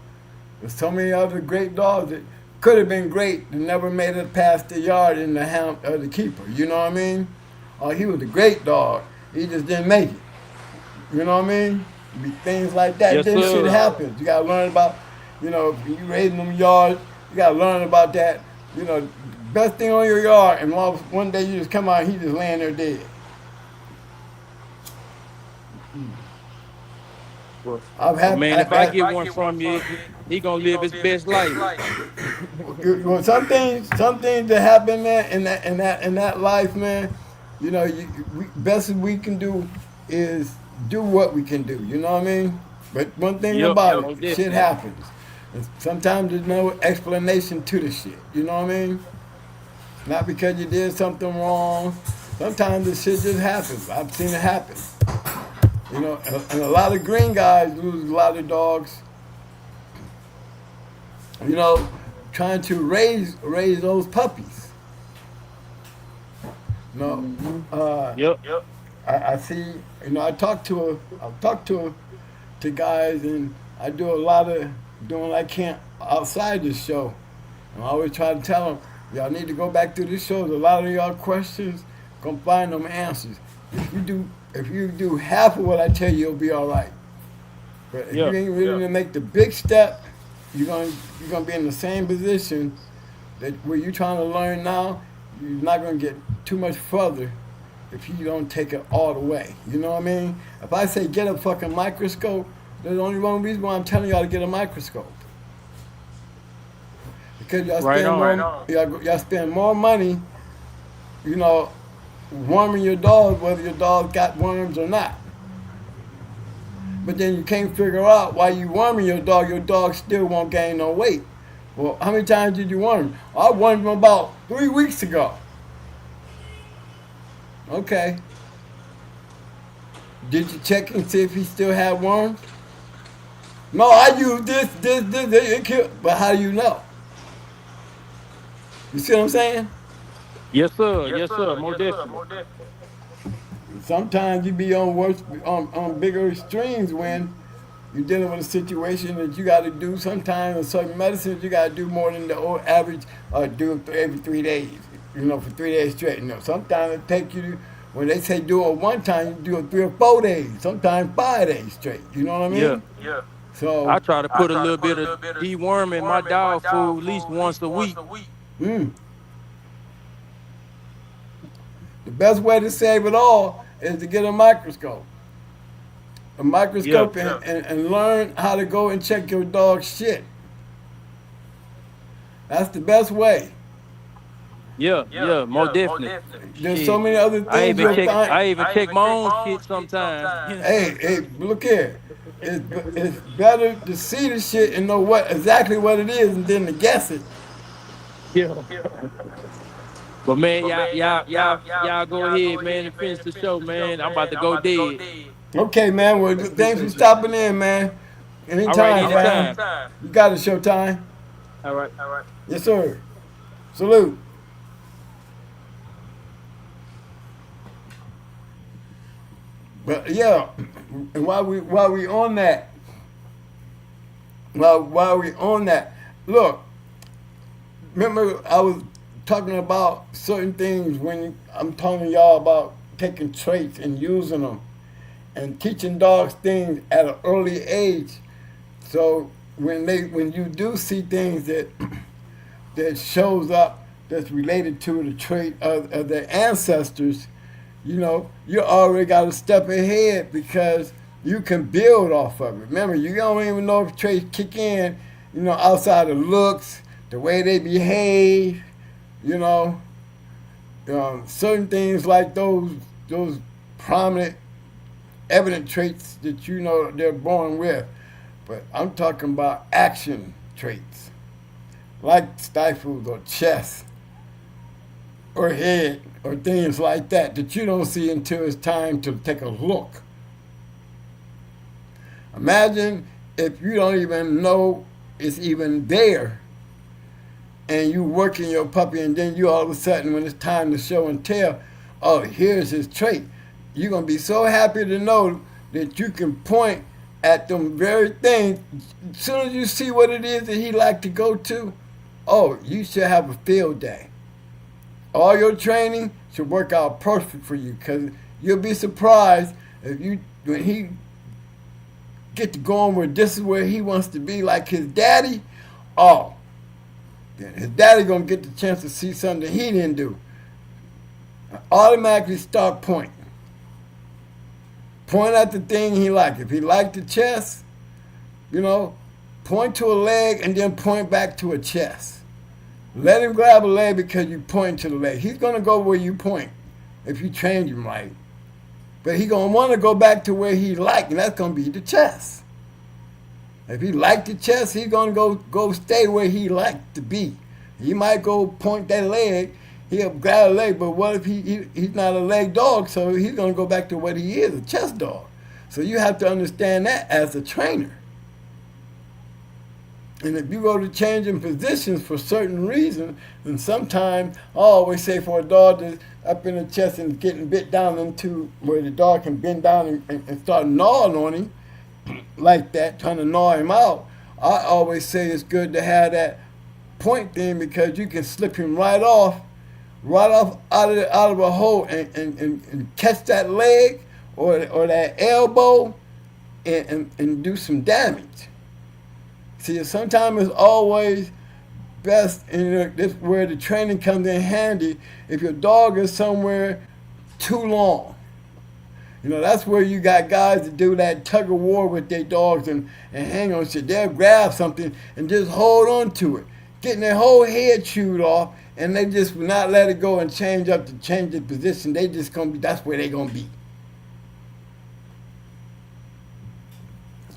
there's so many other great dogs that could have been great and never made it past the yard in the hound or the keeper. You know what I mean? Oh, he was a great dog. He just didn't make it. You know what I mean? Be things like that. Yes, Then sir. shit happens. You gotta learn about, you know, if you raising them yards, you gotta learn about that. You know, best thing on your yard, and one day you just come out and he just laying there dead. Man, if I get one from you, he gonna live his best life. Well, some things that happen there in that life, man. You know, best we can do is do what we can do. You know what I mean? But one thing about it, shit happens. And sometimes there's no explanation to the shit. You know what I mean? Not because you did something wrong. Sometimes the shit just happens. I've seen it happen. You know, and a lot of green guys lose a lot of dogs. You know, trying to raise those puppies. You know, I see. You know, I talk to guys, and I do a lot of doing what I can outside the show. And I always try to tell them, y'all need to go back to the shows. A lot of y'all questions, gonna find them answers. If you do half of what I tell you, you'll be all right. But if you ain't really gonna make the big step, you're gonna be in the same position that where you're trying to learn now. You're not gonna get too much further if you don't take it all the way. You know what I mean? If I say get a fucking microscope, there's only one reason why I'm telling y'all to get a microscope. Because y'all spend more money, you know, worming your dog, whether your dog got worms or not. But then you can't figure out why you worming your dog still won't gain no weight. Well, how many times did you worm? I wormed him about 3 weeks ago. Okay. Did you check and see if he still had worms? No, I used this, it killed. But how do you know? You see what I'm saying? Yes, sir. Yes, sir. More definitely. Sometimes you be on bigger extremes when you're dealing with a situation that you got to do. Sometimes in certain medicines you got to do more than the old average, do every 3 days. You know, for 3 days straight. You know, sometimes it take you. When they say do it one time, you do it 3 or 4 days. Sometimes 5 days straight. You know what I mean? Yeah. So I try to put a little bit of deworm in my dog food at least once a week. The best way to save it all is to get a microscope. A microscope and learn how to go and check your dog's shit. That's the best way. Yeah, more definitely. There's so many other things. I even check my own shit sometimes. Hey, look here. It's better to see the shit and know exactly what it is and then to guess it. Yeah. But man, y'all go ahead, man, and finish the show, man. I'm about to go dead. Okay, man. Well, thanks for stopping in, man. Anytime, man. You got it, Showtime. All right. Yes, sir. Salute. But yeah, and while we on that, look. Remember, I was talking about certain things when I'm telling y'all about taking traits and using them, and teaching dogs things at an early age. So when you do see things that shows up that's related to the trait of their ancestors, you know, you already got a step ahead because you can build off of it. Remember, you don't even know if traits kick in, you know, outside of looks, the way they behave, you know, certain things like those prominent, evident traits that you know they're born with. But I'm talking about action traits, like stifles or chest or head or things like that that you don't see until it's time to take a look. Imagine if you don't even know it's even there and you working your puppy and then you all of a sudden when it's time to show and tell, oh, here's his trait. You're going to be so happy to know that you can point at them very things. As soon as you see what it is that he like to go to, oh, you should have a field day. All your training should work out perfect for you because you'll be surprised if when he get to going where this is where he wants to be like his daddy, oh, then his daddy going to get the chance to see something he didn't do. Automatically start pointing. Point at the thing he liked. If he liked the chest, point to a leg and then point back to a chest. Let him grab a leg because you point to the leg. He's going to go where you point if you train him right. But he's going to want to go back to where he liked, and that's going to be the chest. If he liked the chest, he's going to go stay where he liked to be. He might go point that leg. He'll grab a leg, but what if he's not a leg dog, so he's going to go back to what he is, a chest dog. So you have to understand that as a trainer. And if you go to changing positions for certain reasons, then sometimes I always say for a dog that's up in the chest and getting bit down into where the dog can bend down and start gnawing on him like that, trying to gnaw him out, I always say it's good to have that point thing because you can slip him right off out of a hole and catch that leg or that elbow and do some damage. See, sometimes it's always best, and this where the training comes in handy, if your dog is somewhere too long. That's where you got guys that do that tug of war with their dogs and hang on shit. They'll grab something and just hold on to it, getting their whole head chewed off, and they just will not let it go and change the position. They just gonna be, that's where they gonna be.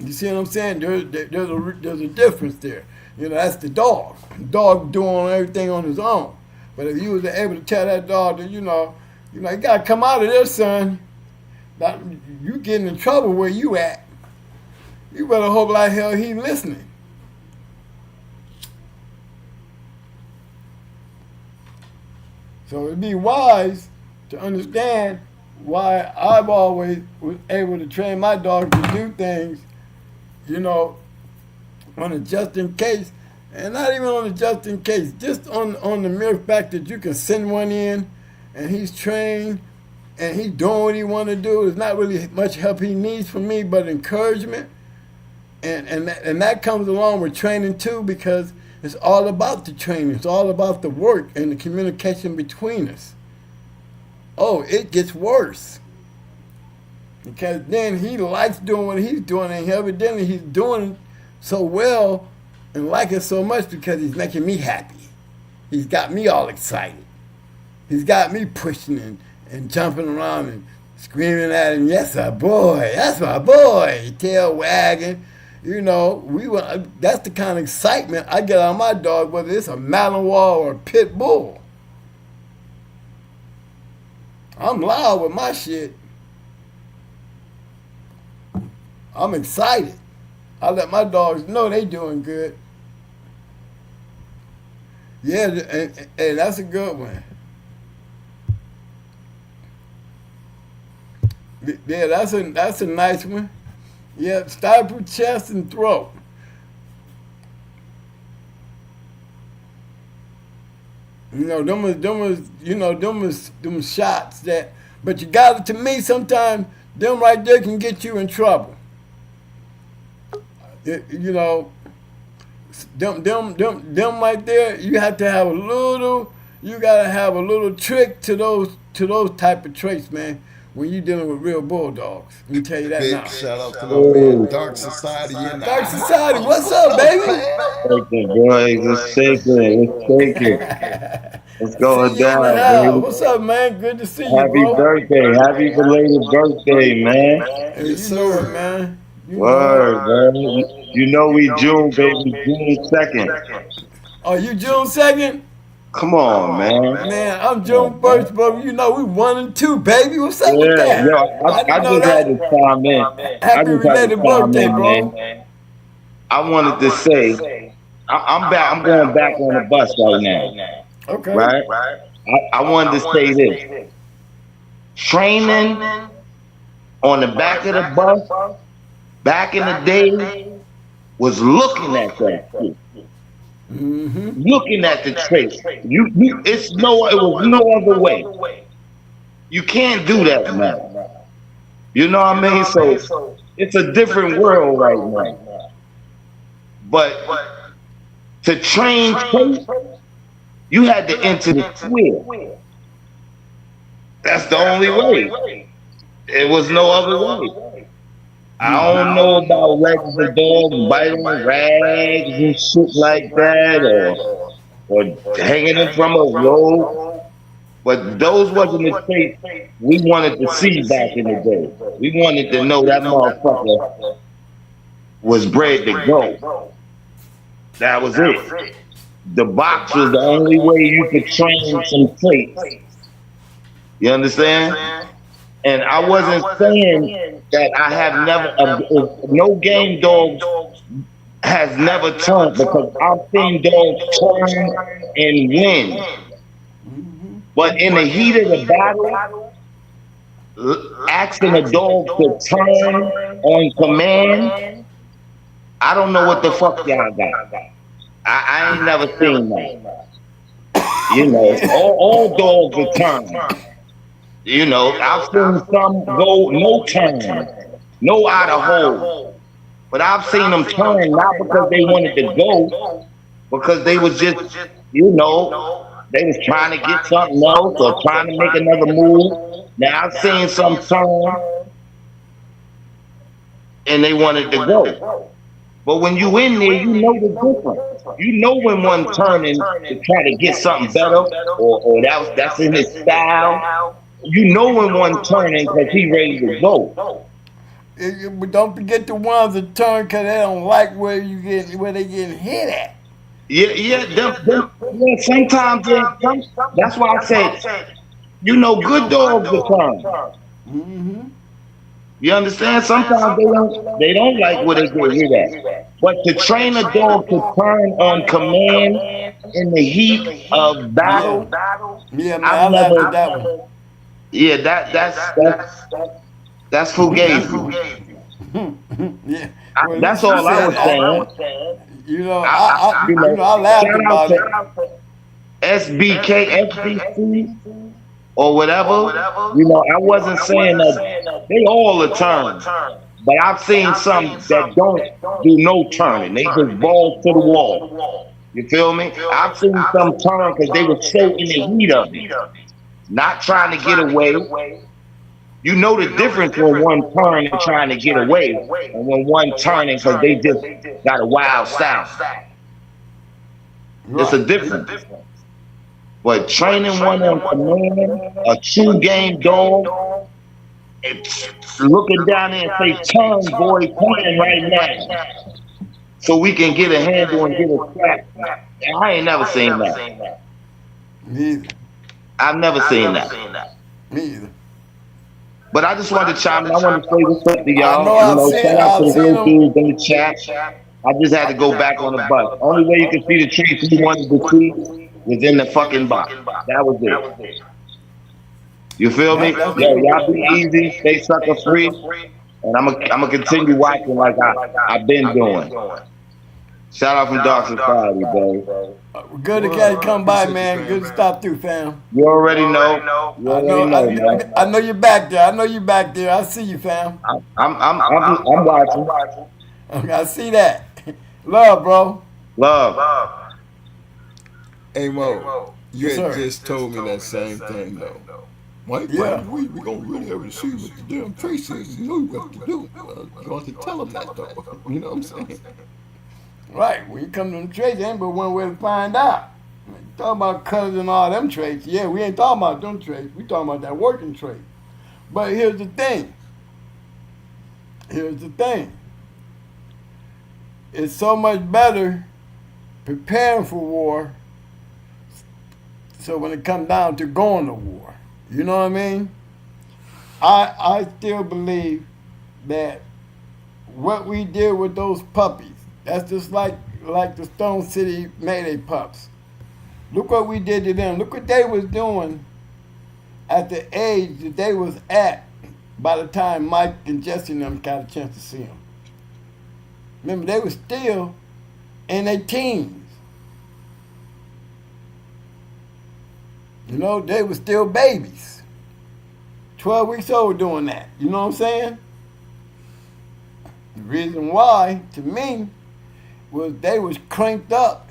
You see what I'm saying? There's a difference there. That's the dog. The dog doing everything on his own. But if you was able to tell that dog that, you gotta come out of there, son. You getting in trouble where you at. You better hope like hell he listening. So it'd be wise to understand why I've always was able to train my dog to do things, on a just in case, and not even on a just in case, just on the mere fact that you can send one in and he's trained and he's doing what he want to do. There's not really much help he needs from me but encouragement, and that comes along with training too, because it's all about the training. It's all about the work and the communication between us. Oh, it gets worse. Because then he likes doing what he's doing, and evidently he's doing so well and like it so much because he's making me happy. He's got me all excited. He's got me pushing and jumping around and screaming at him, yes, my boy, that's my boy, tail wagging. That's the kind of excitement I get out of my dog, whether it's a Malinois or a Pit Bull. I'm loud with my shit. I'm excited. I let my dogs know they doing good. Yeah, and that's a good one. Yeah, that's a nice one. Yeah, stifle, chest, and throat. Them shots that, but you got to me sometimes, them right there can get you in trouble. Them right there, you have to have you gotta have a little trick to those type of traits, man. When you dealing with real bulldogs, let me tell you that Big now. shout out to my man, Dark Society. Dark Society, what's up, baby? Thank you, boys. Let's take it. What's See going you in the down, house. baby? What's up, man? Good to see you, Happy bro. birthday. Happy belated birthday, man. Hey, you know it, man. You know it. Word, man. You know we June, baby. June 2nd. Oh, you June 2nd? Come on, man. Man, I'm Come June on, 1st, man. bro. You know we 1 and 2, baby. What's up with Yeah, that? yo, I I didn't know just had to that. chime in. I Happy just had to related chime birthday, in, bro. man. I wanted to say, I'm back. I'm going back on the bus right now, Okay. right? I wanted to say this. Training on the back of the bus back in the day was looking at that shit, looking at the traits. It was no other way. You can't do that now. You know what I mean? So it's a different world right now. But to train traits, you had to enter the square. That's the only way. It was no other way. I don't know about regular dogs biting rags and shit like that, or hanging them from a rope. But those wasn't the traits we wanted to see back in the day. We wanted to know that motherfucker was bred to go. That was it. The box was the only way you could train some traits. You understand? And I wasn't saying that I have never, no game dog has never turned, because I've seen dogs turn and win. But in the heat of the battle, asking a dog to turn on command, I don't know what the fuck y'all got. I ain't never seen that. You know, all dogs are turn. You know, I've seen some go no turn, no out of hole. But I've seen them turn not because they wanted to go, because they was just, you know, they was trying to get something else or trying to make another move. Now I've seen some turn and they wanted to go. But when you in there, you know the difference. You know when one turning to try to get something better, or that's in his style. You know when one turning because he ready to go. But don't forget the ones that turn because they don't like where they getting hit at. Yeah. Sometimes that's why I say, you know, good dogs will turn. You understand? Sometimes they don't like where they get hit at. But to train a dog to turn on command in the heat of battle, Yeah, man, I I've laughed never. at that one. Yeah, that's fugazi. Yeah. Well, at That's least you all I said was that. saying. You know, I laughed Shout about it. out to SBK, SBC, or whatever. You know, I wasn't saying that they all are turn, but I've seen some that don't do no turning. They just balls to the wall. You feel me? I've seen some turn because they were so in the heat of it, not trying to get away. You know the difference when one turn and trying to get away, and when one turning because they just got a wild style. It's a difference. But training one on command, a true game dog, it's looking down there and say, turn, boy, turn right now, so we can get a handle and get a crack. I ain't never seen that. Me either. I've never seen that. Me either. But I just wanted to chime in. I want to say what's up to I y'all. know You know, shout out to the real them. dudes in the chat. I just had to go back on the bus. Only way you can see the trees you wanted to see was in the fucking box. That was it. You feel me? Yo, y'all be easy, stay sucker free, and I'm gonna continue watching like I've been doing. Shout out from Dark Society, bro. Good to get you come by, man. Good to stop through, fam. You already know. You already know, man. I know you're back there. I see you, fam. I'm watching. I see that. Love, bro. Love. Hey Mo, you Yes, had sir. just told me that same thing though. Mike, Yeah. we gonna really have to see what the damn trace is. You know what to do. You want to tell them that though. You know what I'm saying? Right. When you come to the trade, there ain't but one way to find out. talking about colors and all them traits. Yeah, we ain't talking about them traits. We talking about that working trait. But here's the thing. Here's the thing. It's so much better preparing for war. So when it comes down to going to war, you know what I mean? I still believe that what we did with those puppies, that's just like the Stone City Mayday pups. Look what we did to them. Look what they was doing at the age that they was at by the time Mike and Jesse and them got a chance to see them. Remember, they were still in their teens. You know, they were still babies. 12 weeks old doing that. You know what I'm saying? The reason why, to me, was they was cranked up.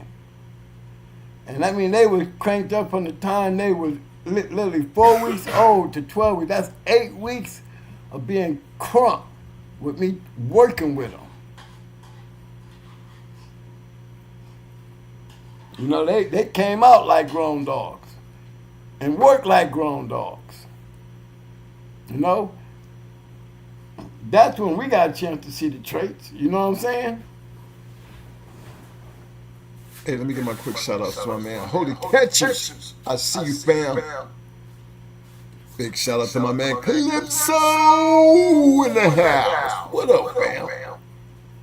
And I mean, they was cranked up from the time they was literally 4 weeks old to 12 weeks. That's 8 weeks of being crunk with me working with them. You know, they came out like grown dogs and worked like grown dogs. You know? That's when we got a chance to see the traits. You know what I'm saying? Hey, let me get my quick shout outs to my man. Holy Catchers. I see you, fam. Big shout out to my man Calypso in the house. What up, fam?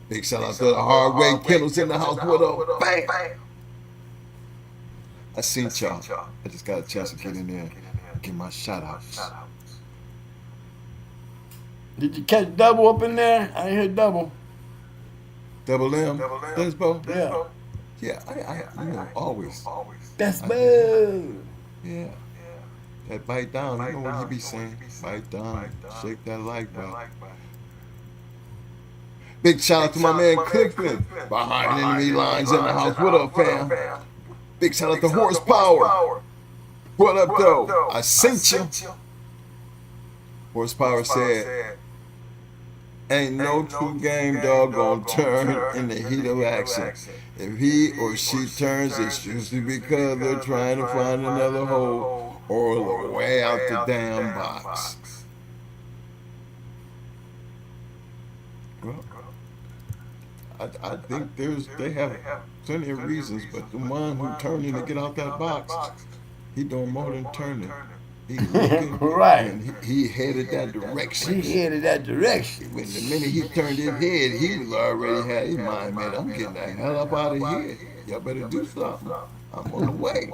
Big shout out to the hard way Kennels in the house. What up, bam? I seen y'all. I just got a chance to get in there and give my shout outs. Did you catch double up in there? I ain't hear double. Double M? Desbo? Yeah. Yeah, I you know, always. That's boo. Yeah. That bite down, you know what he be saying. Bite down, shake that like button. Big shout out to my man Clifton behind enemy lines in the house. What up, fam? Big shout out to Horsepower. What up, though? I sent you. Horsepower said, ain't no two-game dog gonna turn in the heat of action. If he or she turns, it's usually because they're trying to find another hole or the way out the damn box. Well, I think they have plenty of reasons, but the one who turned in to get out that box, he doing more than turning. He looking, right. And he headed that direction. He headed that direction. When the minute he turned his head, he was already had his mind made. I'm getting the hell up out of here. Y'all better do something. I'm on the way.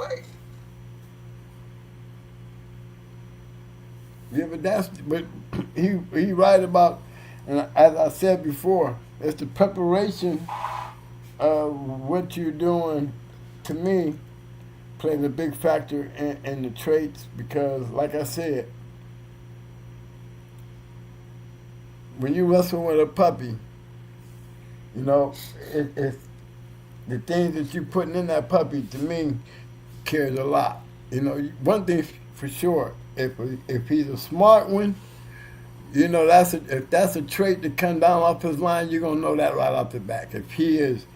Yeah, but he right about, and as I said before, it's the preparation of what you're doing. To me, plays a big factor in the traits because, like I said, when you wrestle with a puppy, you know, it's the things that you're putting in that puppy, to me, carries a lot. You know, one thing for sure, if he's a smart one, you know, if that's a trait that comes down off his line, you're going to know that right off the back. If he is,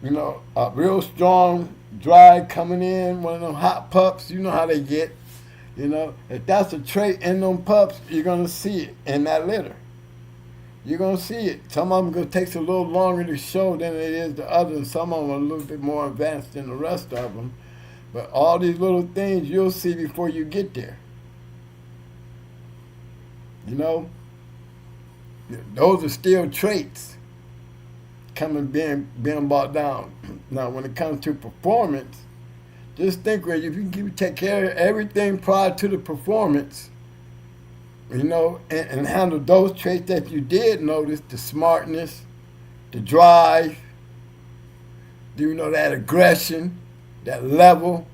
you know, a real strong, dry coming in, one of them hot pups, you know how they get. You know, if that's a trait in them pups, you're going to see it in that litter. You're going to see it. Some of them going to take a little longer to show than it is the others. Some of them are a little bit more advanced than the rest of them. But all these little things you'll see before you get there. You know, those are still traits coming being brought down. Now, when it comes to performance, just think, if you can take care of everything prior to the performance, you know, and handle those traits that you did notice, the smartness, the drive, you know, that aggression, that level.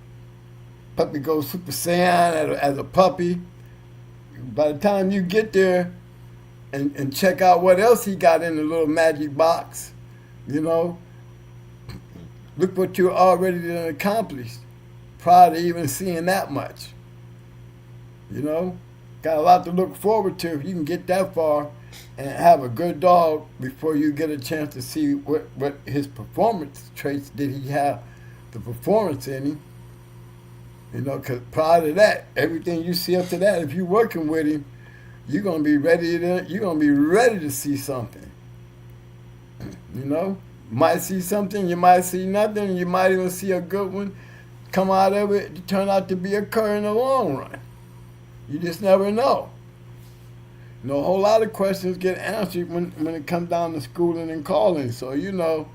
Puppy goes Super Saiyan as a puppy. By the time you get there and check out what else he got in the little magic box, you know, look what you already done accomplished prior to even seeing that much. You know, got a lot to look forward to if you can get that far and have a good dog before you get a chance to see what his performance traits did he have the performance in him. You know, because prior to that, everything you see up to that, if you're working with him, you're gonna be ready to see something. You know, might see something, you might see nothing, you might even see a good one come out of it to turn out to be a cur in the long run. You just never know. You know, a whole lot of questions get answered when it comes down to schooling and calling. So, you know,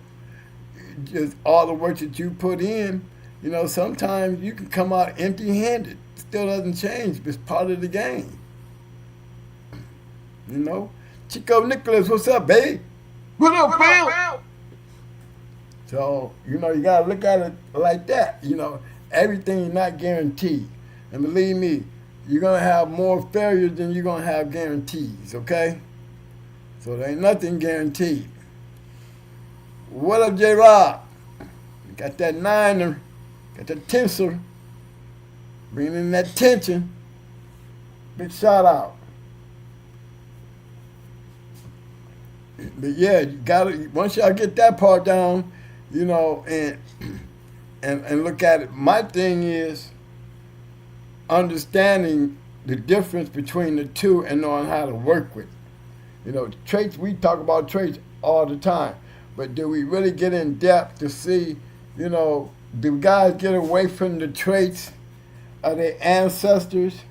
just all the work that you put in, you know, sometimes you can come out empty-handed. Still doesn't change. It's part of the game. You know? Chico Nicholas, what's up, babe? What up, Phil? So, you know, you got to look at it like that. You know, everything's not guaranteed. And believe me, you're going to have more failures than you're going to have guarantees, okay? So there ain't nothing guaranteed. What up, J-Rob? Got that niner, got that tensor, bringing in that tension. Big shout out. But yeah, you gotta, once y'all get that part down, you know, and look at it. My thing is understanding the difference between the two and knowing how to work with it. You know, traits, we talk about traits all the time, but do we really get in depth to see, you know, do guys get away from the traits of their ancestors?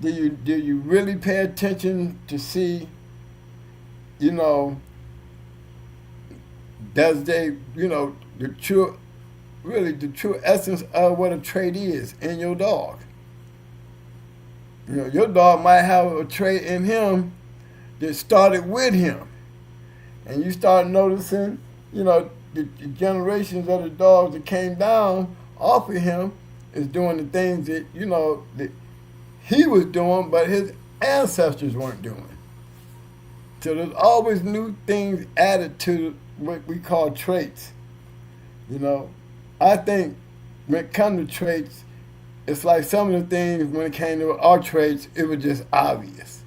Do you really pay attention to see, you know, does they, you know, the true essence of what a trait is in your dog? You know, your dog might have a trait in him that started with him. And you start noticing, you know, the generations of the dogs that came down off of him is doing the things that, you know, that he was doing, but his ancestors weren't doing. So there's always new things added to what we call traits. You know, I think when it comes to traits, it's like some of the things when it came to our traits, it was just obvious.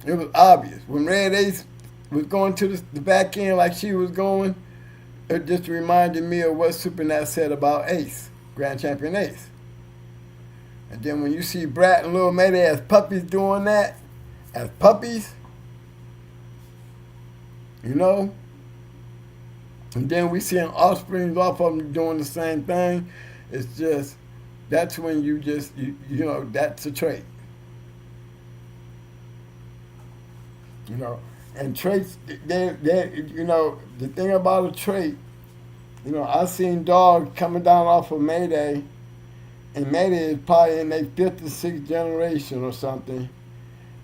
It was obvious. When Red Ace was going to the back end like she was going, it just reminded me of what Supernat said about Ace, Grand Champion Ace. And then when you see Brat and Lil Mayday as puppies doing that, as puppies, you know, and then we seeing offsprings off of them doing the same thing, it's just, that's when you just, you know, that's a trait. You know, and traits, they, you know, the thing about a trait, you know, I've seen dogs coming down off of Mayday, and Mayday is probably in their 5th or 6th generation or something,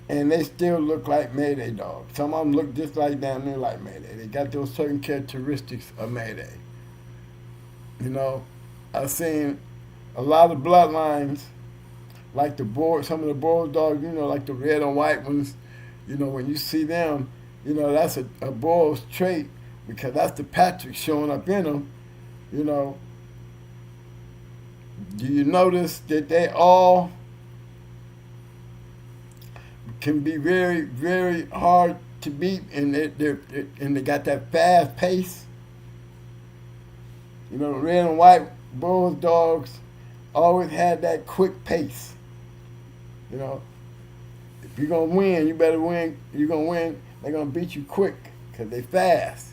and they still look like Mayday dogs. Some of them look just like damn near like Mayday. They got those certain characteristics of Mayday. You know, I've seen a lot of bloodlines, like the boar, some of the boar dogs, you know, like the red and white ones. You know, when you see them, you know, that's a boar's trait because that's the Patrick showing up in them. You know, do you notice that they all can be very, very hard to beat, and they got that fast pace? You know, red and white bulls dogs always had that quick pace. You know, if you're gonna win, you better win. You're gonna win. They're gonna beat you quick because they fast.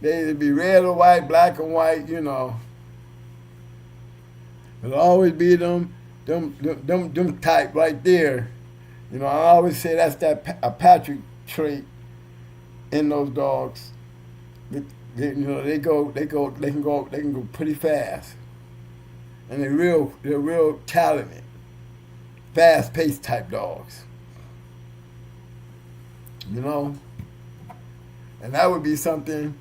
They either be red or white, black and white. You know, it'll always be them type right there. You know, I always say that's a Patrick trait in those dogs. You know, they can go pretty fast, and they're real talented, fast-paced type dogs. You know, and that would be something.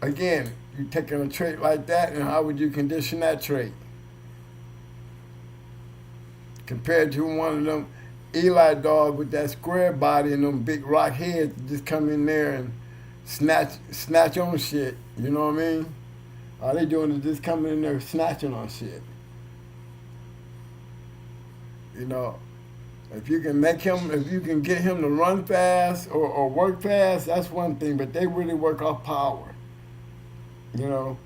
Again, you taking a trait like that, and how would you condition that trait compared to one of them Eli dogs with that square body and them big rock heads that just come in there and snatch on shit? You know what I mean? All they doing is just coming in there snatching on shit. You know, if you can get him to run fast or work fast, that's one thing, but they really work off power. You know,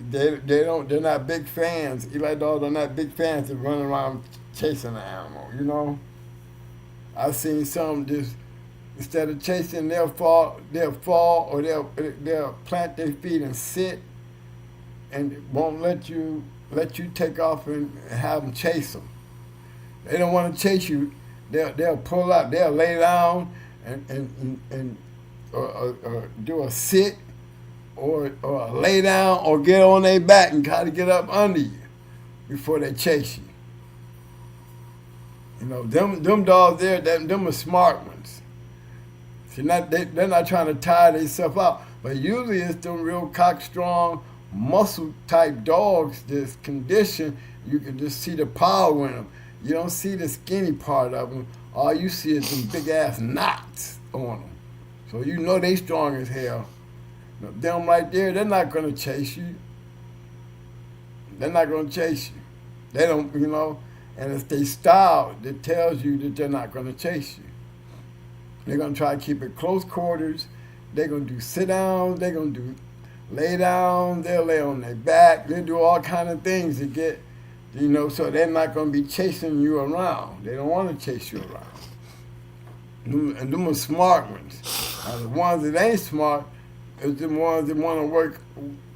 they're not big fans. Eli dogs are not big fans of running around chasing the animal. You know, I've seen some just instead of chasing, they'll fall, or they'll plant their feet and sit, and won't let you take off and have them chase them. They don't want to chase you. They'll pull up. They'll lay down and or do a sit or lay down or get on their back and try to get up under you before they chase you. You know, them dogs there, them are smart ones. They're not trying to tire themselves out. But usually it's them real cock-strong, muscle-type dogs that's conditioned. You can just see the power in them. You don't see the skinny part of them. All you see is them big-ass knots on them. So you know they strong as hell. Them right there, they're not going to chase you. They're not going to chase you. They don't, you know, and it's their style that tells you that they're not going to chase you. They're going to try to keep it close quarters. They're going to do sit-downs. They're going to do lay down. They'll lay on their back. They'll do all kind of things to get, you know, so they're not going to be chasing you around. They don't want to chase you around. And them are smart ones. Now, the ones that ain't smart is the ones that want to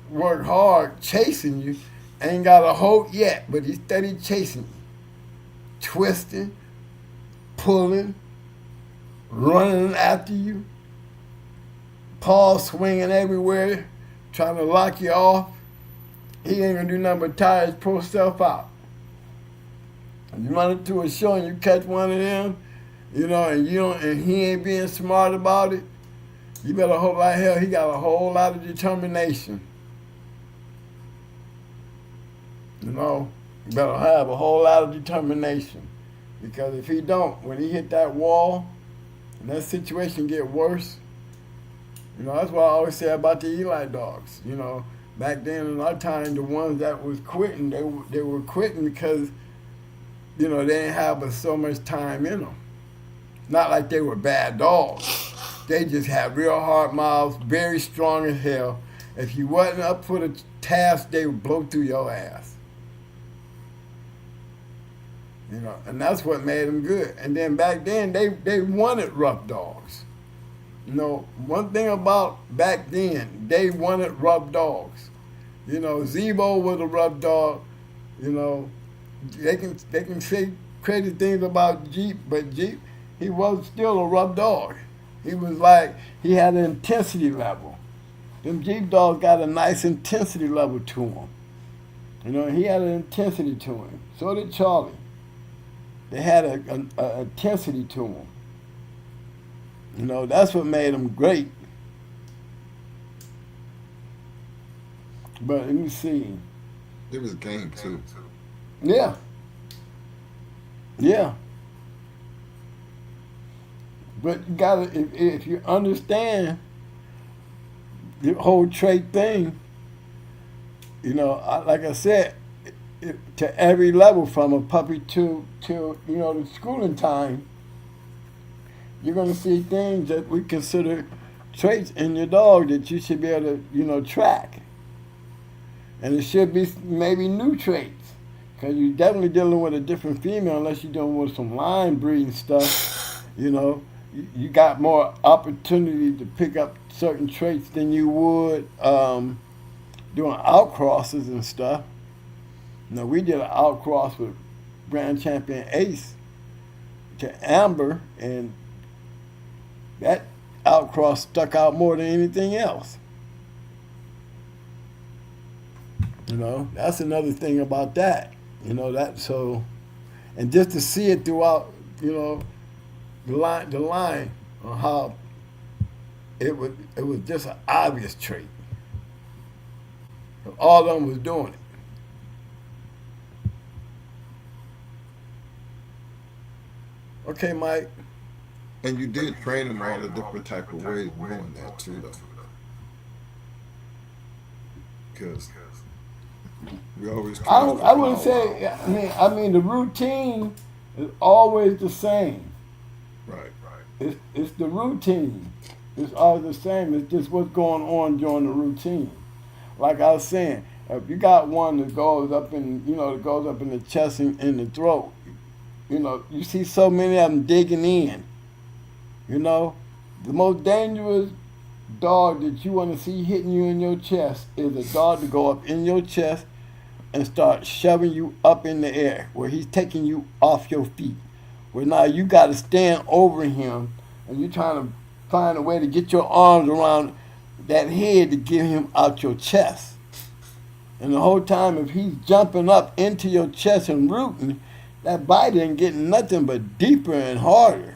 work hard chasing you. Ain't got a hope yet, but he's steady chasing you. Twisting, pulling, running after you, paws swinging everywhere, trying to lock you off. He ain't gonna do nothing but tire his poor self out. And you run into a show and you catch one of them, you know, and he ain't being smart about it, you better hope like hell he got a whole lot of determination. You know, you better have a whole lot of determination. Because if he don't, when he hit that wall, and that situation get worse, you know, that's what I always say about the Eli dogs. You know, back then in our time, the ones that was quitting, they were quitting because, you know, they didn't have but so much time in them. Not like they were bad dogs. They just had real hard mouths, very strong as hell. If you wasn't up for the task, they would blow through your ass. You know, and that's what made them good. And then back then, they wanted rough dogs. You know, one thing about back then, they wanted rough dogs. You know, Zebo was a rough dog. You know, they can say crazy things about Jeep, but Jeep, he was still a rough dog. He was like, he had an intensity level. Them Jeep dogs got a nice intensity level to him. You know, he had an intensity to him. So did Charlie. They had an intensity to them. You know, that's what made them great. But let me see. It was game too. Yeah. Yeah. But you gotta, if you understand the whole trait thing, you know, like I said, to every level, from a puppy to you know, the schooling time, you're gonna see things that we consider traits in your dog that you should be able to, you know, track. And it should be maybe new traits, because you're definitely dealing with a different female unless you're dealing with some line breeding stuff. You know, you got more opportunity to pick up certain traits than you would doing outcrosses and stuff. Now, we did an outcross with Grand Champion Ace to Amber, and that outcross stuck out more than anything else. You know, that's another thing about that. You know, that, so, and just to see it throughout, you know, the line on how it was just an obvious trait. All of them was doing it. Okay, Mike. And you did train them all the different type of ways doing that too, though. Because we always. I wouldn't say. I mean, the routine is always the same. Right. It's the routine. It's always the same. It's just what's going on during the routine. like I was saying, if you got one that goes up in, that goes up in the chest and in the throat, you see so many of them digging in. The most dangerous dog that you want to see hitting you in your chest is a dog to go up in your chest and start shoving you up in the air, where he's taking you off your feet. Where now you got to stand over him and you're trying to find a way to get your arms around that head to get him out your chest. And the whole time, if he's jumping up into your chest and rooting, that bite ain't getting nothing but deeper and harder.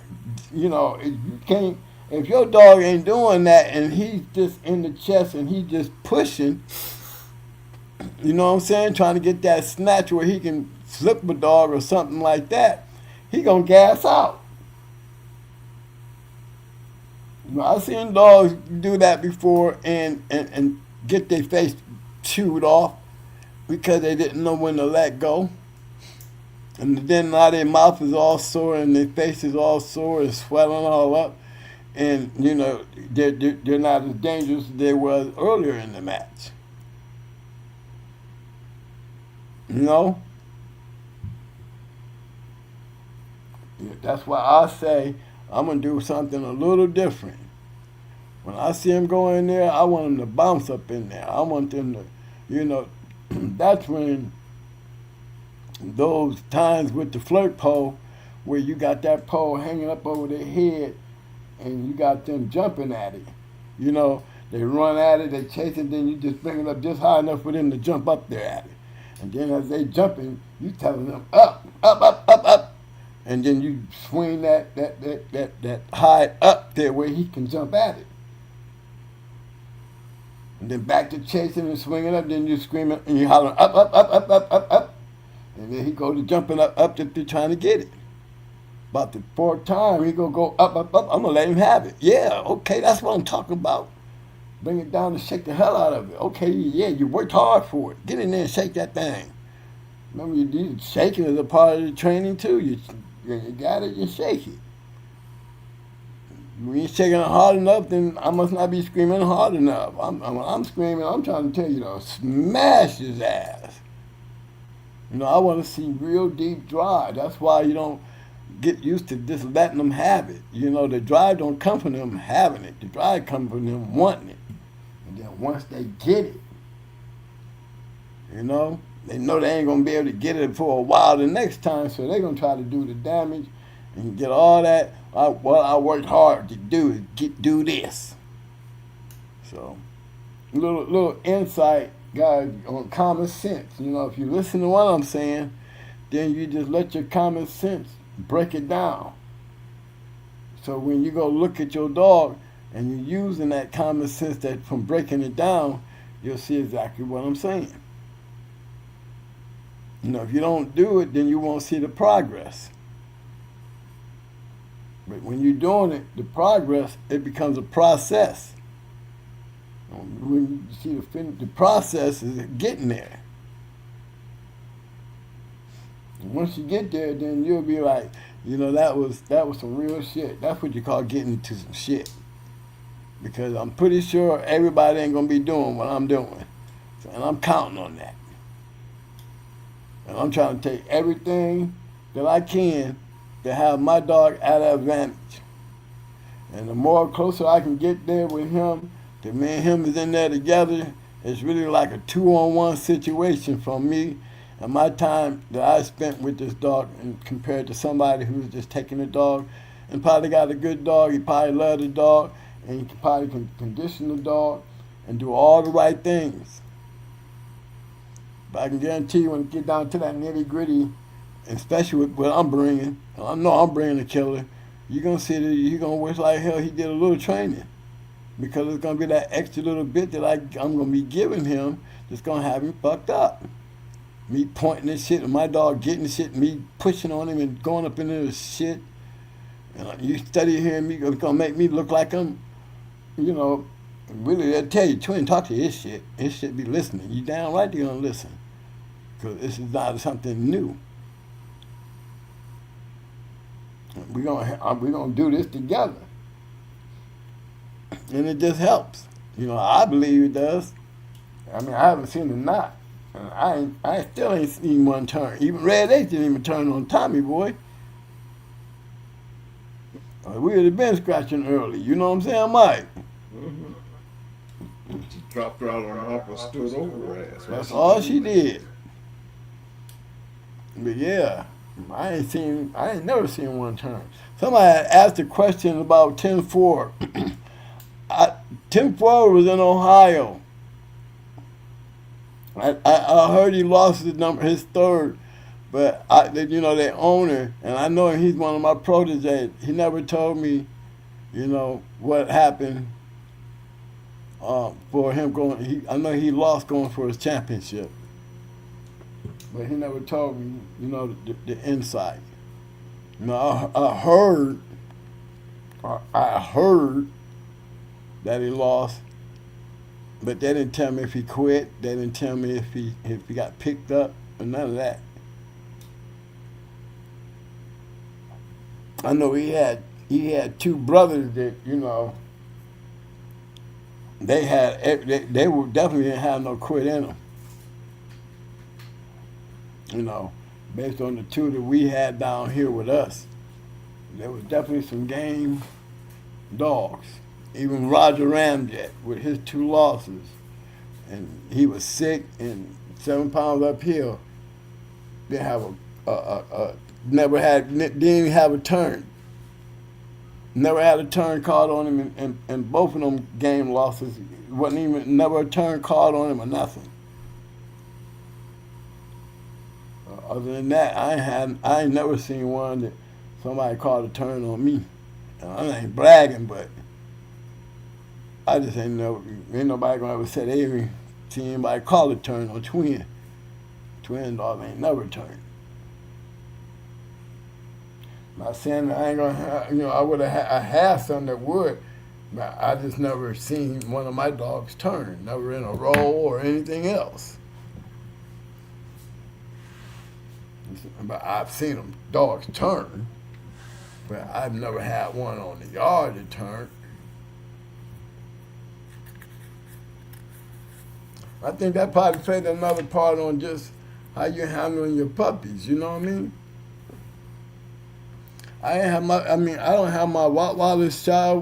If your dog ain't doing that and he's just in the chest and he's just pushing, you know what I'm saying, trying to get that snatch where he can slip a dog or something like that, he gonna gas out. I've seen dogs do that before and get their face chewed off because they didn't know when to let go. And then now their mouth is all sore and their face is all sore and swelling all up. And, they're not as dangerous as they were earlier in the match. That's why I say I'm going to do something a little different. When I see them go in there, I want them to bounce up in there. I want them to, that's when those times with the flirt pole where you got that pole hanging up over their head and you got them jumping at it. They run at it, they chase it, then you just bring it up just high enough for them to jump up there at it. And then as they jumping, you telling them up, up, up, up, up. And then you swing that hide up there where he can jump at it. And then back to chasing and swinging up, then you screaming and you hollering up, up, up, up, up, up, up. And then he goes to jumping up to trying to get it. About the fourth time, he gonna go up, up, up. I'm gonna let him have it. Yeah, okay, that's what I'm talking about. Bring it down and shake the hell out of it. Okay, yeah, you worked hard for it. Get in there and shake that thing. Remember, you shaking is a part of the training too. You got it, you shake it. When you're shaking it hard enough, then I must not be screaming hard enough. When I'm screaming, I'm trying to tell you to smash his ass. I want to see real deep drive. That's why you don't get used to just letting them have it. The drive don't come from them having it. The drive comes from them wanting it. And then once they get it, they know they ain't going to be able to get it for a while the next time, so they're going to try to do the damage and get all that. What I worked hard to do is do this. So, little insight, guys, on common sense. If you listen to what I'm saying, then you just let your common sense break it down. So when you go look at your dog and you're using that common sense that from breaking it down, you'll see exactly what I'm saying. If you don't do it, then you won't see the progress. But when you're doing it, the progress, it becomes a process. When you see the process is getting there. And once you get there, then you'll be like, that was some real shit. That's what you call getting to some shit. Because I'm pretty sure everybody ain't gonna be doing what I'm doing. And I'm counting on that. And I'm trying to take everything that I can to have my dog at an advantage. And the more closer I can get there with him, the me and him is in there together, it's really like a 2-on-1 situation for me and my time that I spent with this dog and compared to somebody who's just taking the dog and probably got a good dog, he probably loves the dog, and he probably can condition the dog and do all the right things. But I can guarantee you when you get down to that nitty gritty, especially with what I'm bringing, and I know I'm bringing a killer, you're going to see that you're going to wish like hell he did a little training. Because it's going to be that extra little bit that I'm going to be giving him that's going to have him fucked up. Me pointing this shit and my dog getting shit, me pushing on him and going up into this shit. And you study hearing me, it's going to make me look like I'm, really, they'll tell you, twin, talk to his shit. His shit be listening. You damn right they're going to listen. Because this is not something new. We're gonna do this together. And it just helps. I believe it does. I mean, I haven't seen a knot. I still ain't seen one turn. Even Red H didn't even turn on Tommy boy. We would have been scratching early. You know what I'm saying, Mike? She dropped her out on the hump and stood over her ass. That's all she did. But yeah, I ain't never seen one turn. Somebody asked a question about 10-4. 10-4 was in Ohio. I heard he lost his third, but the owner, and I know he's one of my proteges. He never told me, what happened for him going. I know he lost going for his championship, but he never told me, the insight. I heard that he lost. But they didn't tell me if he quit. They didn't tell me if he got picked up or none of that. I know he had two brothers that they were definitely didn't have no quit in them. Based on the two that we had down here with us, there was definitely some game dogs. Even Roger Ramjet with his 2 losses, and he was sick and 7 pounds uphill. Didn't have didn't even have a turn. Never had a turn called on him, and both of them game losses never a turn called on him or nothing. Other than that, I ain't never seen one that somebody called a turn on me. I ain't bragging, but I just ain't nobody gonna ever say they even see anybody call a turn on twin. Twin dog ain't never turned. Not saying that I ain't gonna have, I would have I had some that would, but I just never seen one of my dogs turn, never in a row or anything else. But I've seen them dogs turn, but I've never had one on the yard that turned. I think that probably played another part on just how you're handling your puppies. You know what I mean? I don't have my Rottweilers shy.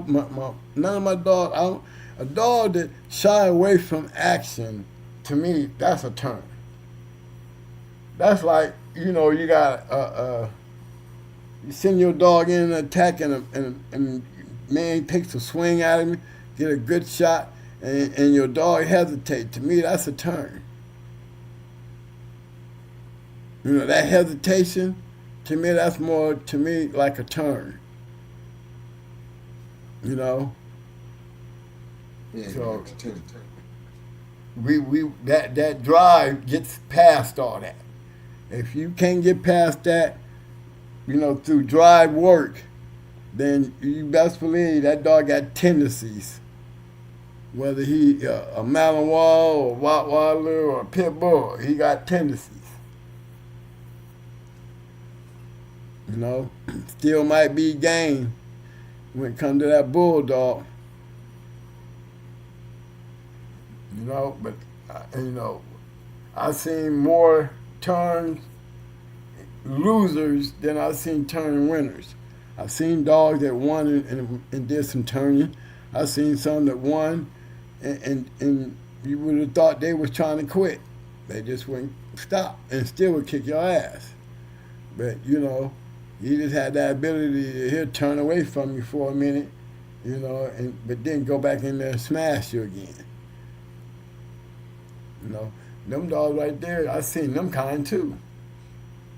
None of my dogs. A dog that shy away from action, to me, that's a turn. That's like you got you send your dog in an attack and man takes a swing at him, get a good shot. And your dog hesitates. To me, that's a turn. That hesitation, to me, that's more, like a turn. Yeah, so that drive gets past all that. If you can't get past that, through drive work, then you best believe that dog got tendencies. Whether he a Malinois or Rottweiler or a Pit Bull, he got tendencies. Still might be game when it comes to that bulldog. But I've seen more turns losers than I've seen turn winners. I've seen dogs that won and did some turning. I've seen some that won and you would have thought they was trying to quit. They just wouldn't stop and still would kick your ass. But, you just had that ability to he'll turn away from you for a minute, but then go back in there and smash you again. Them dogs right there, I've seen them kind too.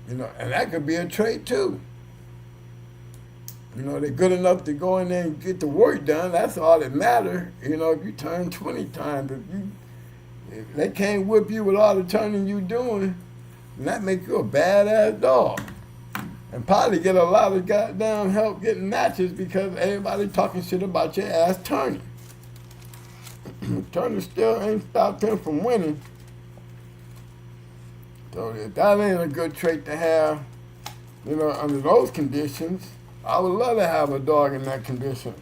And that could be a trait too. They're good enough to go in there and get the work done. That's all that matters. If you turn 20 times, if they can't whip you with all the turning you doing, then that makes you a badass dog. And probably get a lot of goddamn help getting matches because everybody talking shit about your ass turning. Turning still ain't stopped him from winning. So if that ain't a good trait to have, under those conditions, I would love to have a dog in that condition.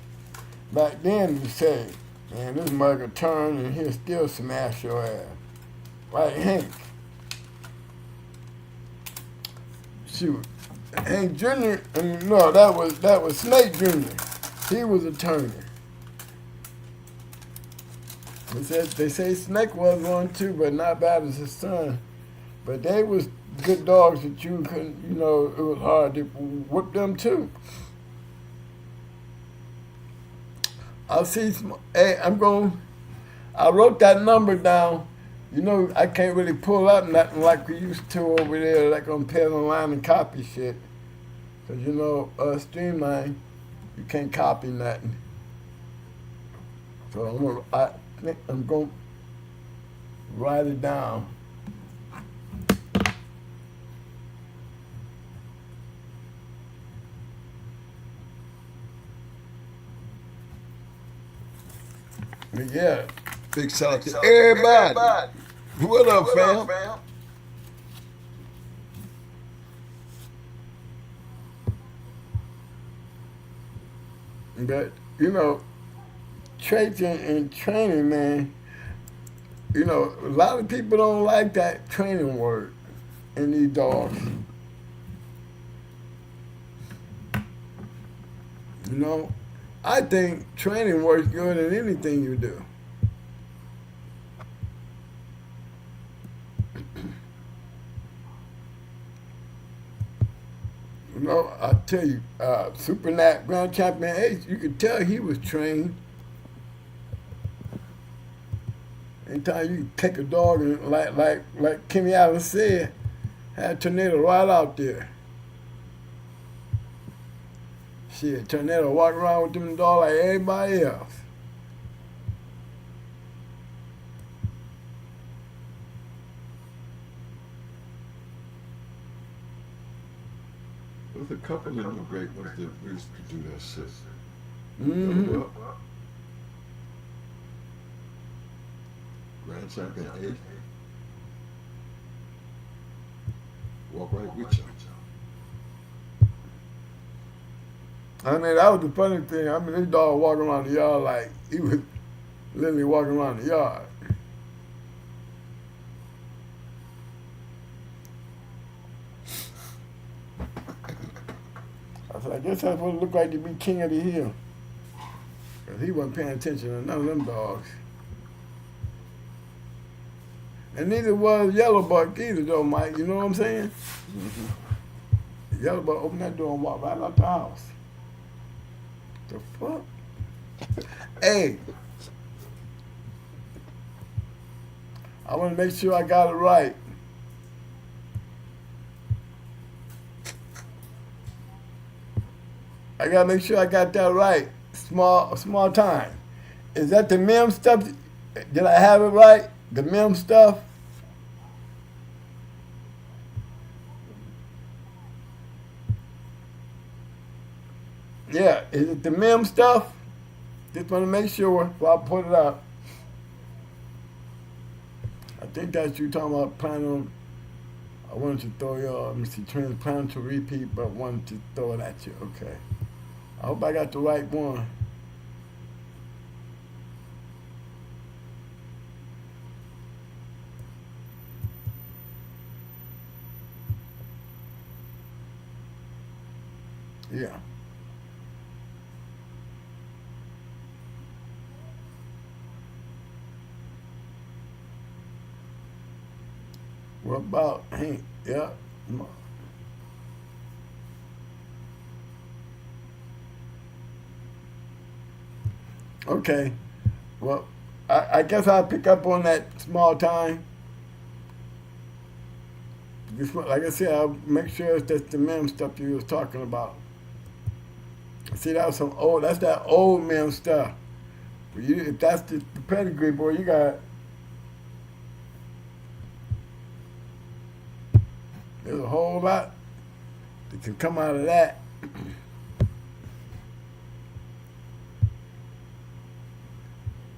Back then, you say, And this mugger turn and he'll still smash your ass. Right, Hank? Shoot. Hank Jr., no, that was Snake Jr. He was a turner. They say Snake was one too, but not bad as his son. But they was good dogs that you couldn't, it was hard to whip them too. Hey, I wrote that number down. I can't really pull up nothing like we used to over there, like on Pen Online and copy shit. Because, Streamline, you can't copy nothing. So I'm going to write it down. But yeah. Big shout out to everybody. What up, fam? But, traits and training, man, a lot of people don't like that training word in these dogs. I think training works good in anything you do. I tell you, Super Nat Grand Champion Ace, you could tell he was trained. Anytime you take a dog and like Kimmy Allen said, had a tornado right out there. Shit, tornado walk around with them dog like everybody else. There's a couple of them great ones that used to do that shit. Mm-hmm. Grand Champion 8. Walk right with you. That was the funny thing. This dog walking around the yard like he was literally walking around the yard. I said, I guess that's what it looked like to be king of the hill. Because he wasn't paying attention to none of them dogs. And neither was Yellow Buck either, though, Mike. You know what I'm saying? Mm-hmm. Yellow Buck opened that door and walked right out the house. The fuck? Hey. I want to make sure I got it right. I got to make sure I got that right. Small time. Is that the MIM stuff? Did I have it right? The MIM stuff? Yeah, is it the MIM stuff? Just want to make sure before I put it up. I think that's you talking about planning on. I wanted to throw your, let me see, plan to repeat, but wanted to throw it at you. Okay. I hope I got the right one. Yeah. What about Hank? Yeah. Okay. Well, I guess I'll pick up on that small time. Just, like I said, I'll make sure that's the MIM stuff you was talking about. See, that was that's that old MIM stuff. But if that's the pedigree, boy, you got. There's a whole lot that can come out of that.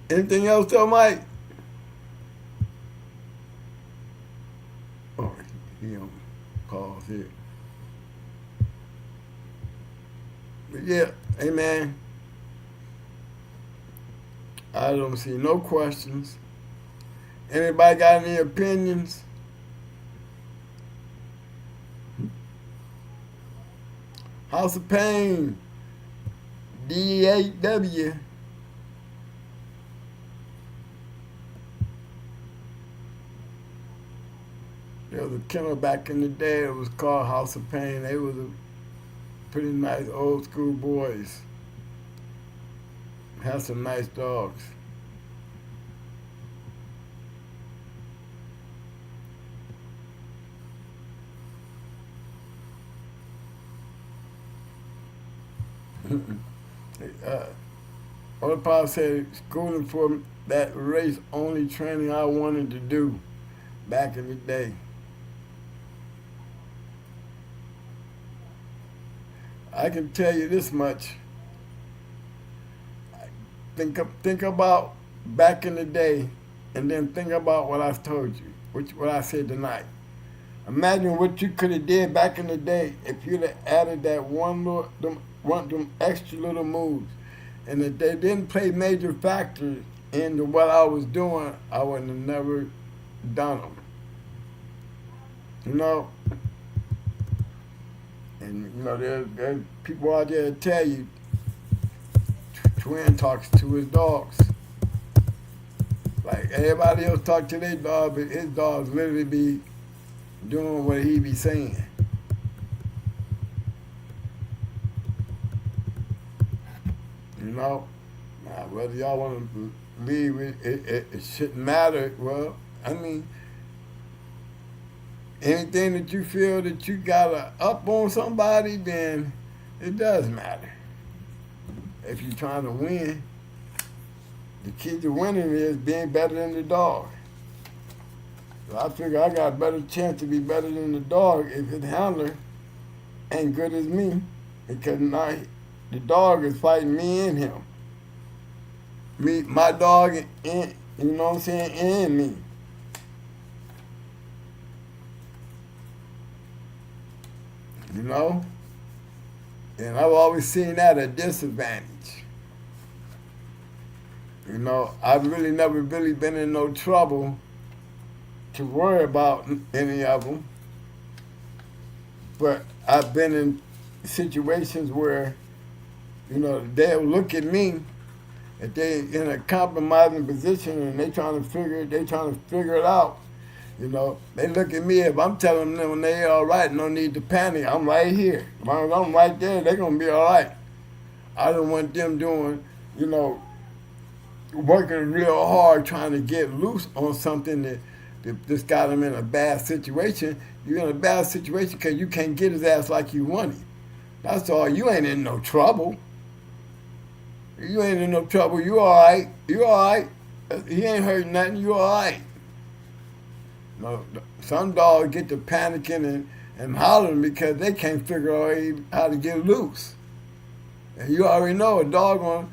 Anything else though, Mike? Oh, he on calls here. But yeah, hey man. I don't see no questions. Anybody got any opinions? House of Pain, DAW. There was a kennel back in the day. It was called House of Pain. They was a pretty nice old school boys. Had some nice dogs. Other part said schooling for that race only training I wanted to do back in the day. I can tell you this much. Think about back in the day, and then think about what I've told you, what I said tonight. Imagine what you could have did back in the day if you'd have added that them extra little moves, and if they didn't play major factors into what I was doing, I would have never done them. You know. And you know, there's people out there that tell you Twin talks to his dogs. Like everybody else talk to their dog, but his dogs literally be doing what he be saying. You know? Now, whether y'all want to believe it shouldn't matter. Well, I mean, anything that you feel that you gotta up on somebody, then it does matter. If you're trying to win, the key to winning is being better than the dog. So I figure I got a better chance to be better than the dog if his handler ain't good as me, because now the dog is fighting me and him. My dog and, you know what I'm saying, and me. You know? And I've always seen that a disadvantage. You know, I've really never really been in no trouble to worry about any of them. But I've been in situations where, you know, they'll look at me if they in a compromising position and they trying to figure it out. You know, they look at me, if I'm telling them when they all right, no need to panic, I'm right here. As long as I'm right there, they're going to be all right. I don't want them doing, you know, working real hard trying to get loose on something that just got them in a bad situation. You're in a bad situation because you can't get his ass like you want him. That's all. You ain't in no trouble. You ain't in no trouble. You all right. You all right. He ain't hurting nothing. You all right. No, some dogs get to panicking and hollering because they can't figure out how to get loose. And you already know a dog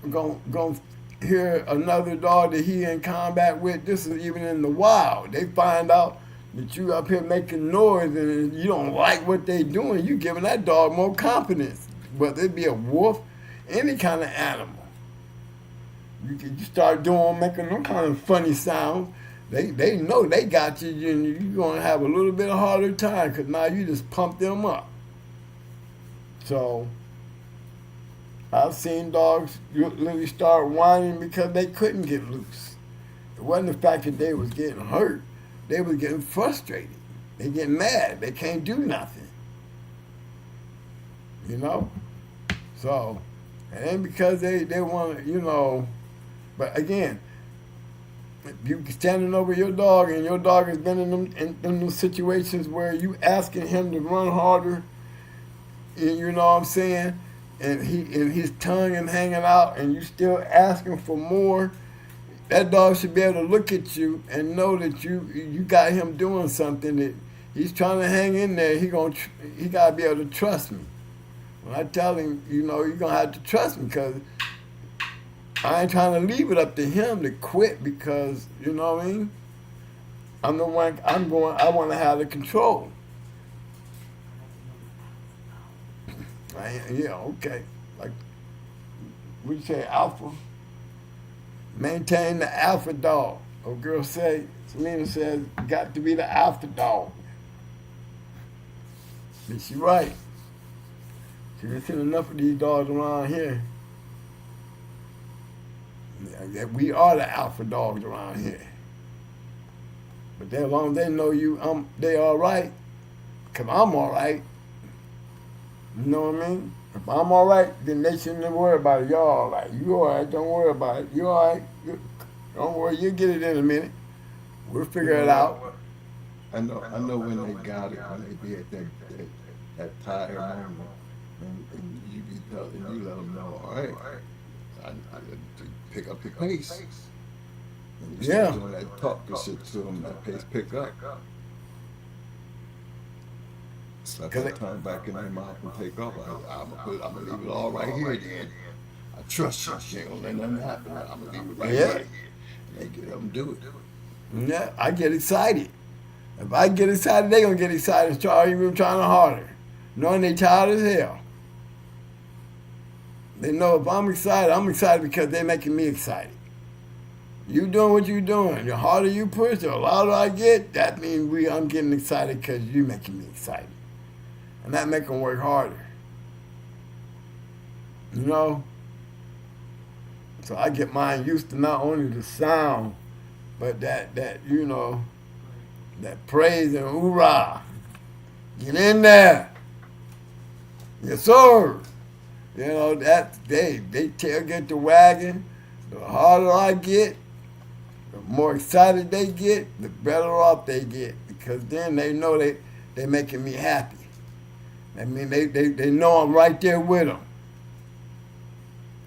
gonna hear another dog that he in combat with. This is even in the wild. They find out that you up here making noise and you don't like what they doing. You giving that dog more confidence. Whether it be a wolf, any kind of animal. You start making them kind of funny sounds. They know they got you, and you're going to have a little bit of harder time because now you just pump them up. So I've seen dogs literally start whining because they couldn't get loose. It wasn't the fact that they was getting hurt. They was getting frustrated. They get mad. They can't do nothing. You know? So, it ain't because they want to, you know, but again, you standing over your dog and your dog has been in those situations where you asking him to run harder, and you know what I'm saying, and his tongue is hanging out and you still asking for more, that dog should be able to look at you and know that you got him doing something that he's trying to hang in there. He got to be able to trust me. When I tell him, you know, you're going to have to trust me because I ain't trying to leave it up to him to quit because, you know what I mean? I want to have the control. Yeah, okay. Like, we say alpha. Maintain the alpha dog. Oh, girl say, Selena says, got to be the alpha dog. And she right. She's seen enough of these dogs around here. That we are the alpha dogs around here. But as long as they know you, they all right. Cause I'm all right. You know what I mean? If I'm all right, then they shouldn't worry about it. Y'all all right. You all right. Don't worry about it. You all right. Don't worry. You'll get it in a minute. We'll figure it out. I know when they got it, when they be at that tire moment, and you be telling you let them know, all right, I pick up the pace. And you start doing that talking shit to them, that pace pick up. Slap that tongue back in their mouth and take off. I'm gonna leave it all right here then. I trust you. You ain't gonna let nothing happen. I'm gonna leave it right here. And they get up and do it. Yeah, I get excited. If I get excited, they gonna get excited and start even trying harder. Knowing they tired as hell. They know if I'm excited because they're making me excited. You doing what you doing. The harder you push, the louder I get, that means I'm getting excited because you making me excited. And that make them work harder. You know? So I get mine used to not only the sound, but that you know, that praise and hoorah. Get in there. Yes, sir. You know, that they tailgate the wagon. The harder I get, the more excited they get, the better off they get. Because then they know they making me happy. I mean, they know I'm right there with them.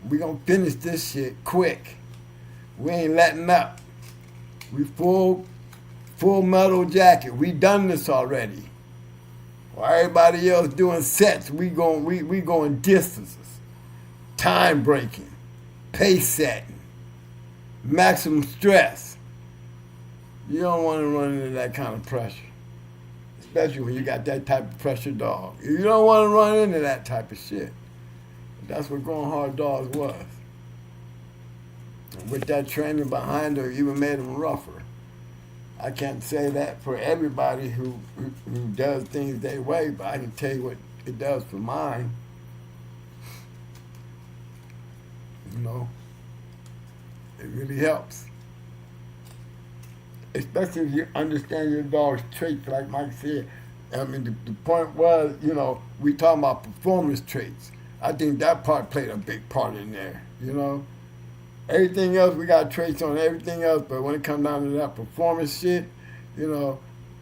We gonna finish this shit quick. We ain't letting up. We full metal jacket. We done this already. While everybody else doing sets, we going distances. Time breaking. Pace setting. Maximum stress. You don't want to run into that kind of pressure. Especially when you got that type of pressure dog. You don't want to run into that type of shit. That's what Going Hard Dogs was. And with that training behind her, even made them rougher. I can't say that for everybody who does things their way, but I can tell you what it does for mine. You know, it really helps. Especially if you understand your dog's traits, like Mike said. I mean, the point was, you know, we talking about performance traits. I think that part played a big part in there, you know. Everything else, we got traits on everything else, but when it comes down to that performance shit, you know,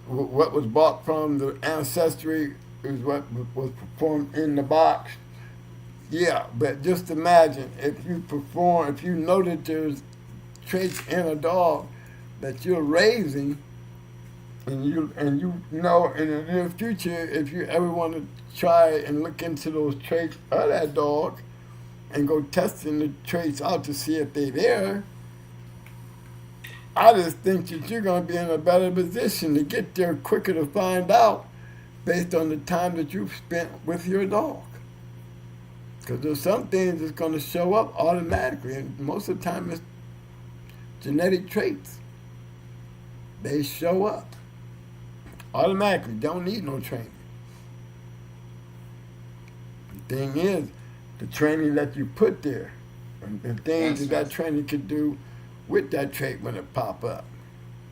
what was bought from the ancestry is what was performed in the box. Yeah, but just imagine if you know that there's traits in a dog that you're raising, and you know in the near future, if you ever want to try and look into those traits of that dog and go testing the traits out to see if they're there, I just think that you're going to be in a better position to get there quicker to find out based on the time that you've spent with your dog. Because there's some things that's going to show up automatically, and most of the time it's genetic traits. They show up automatically, don't need no training. The thing is, the training that you put there, and the things that training could do with that trait when it pop up.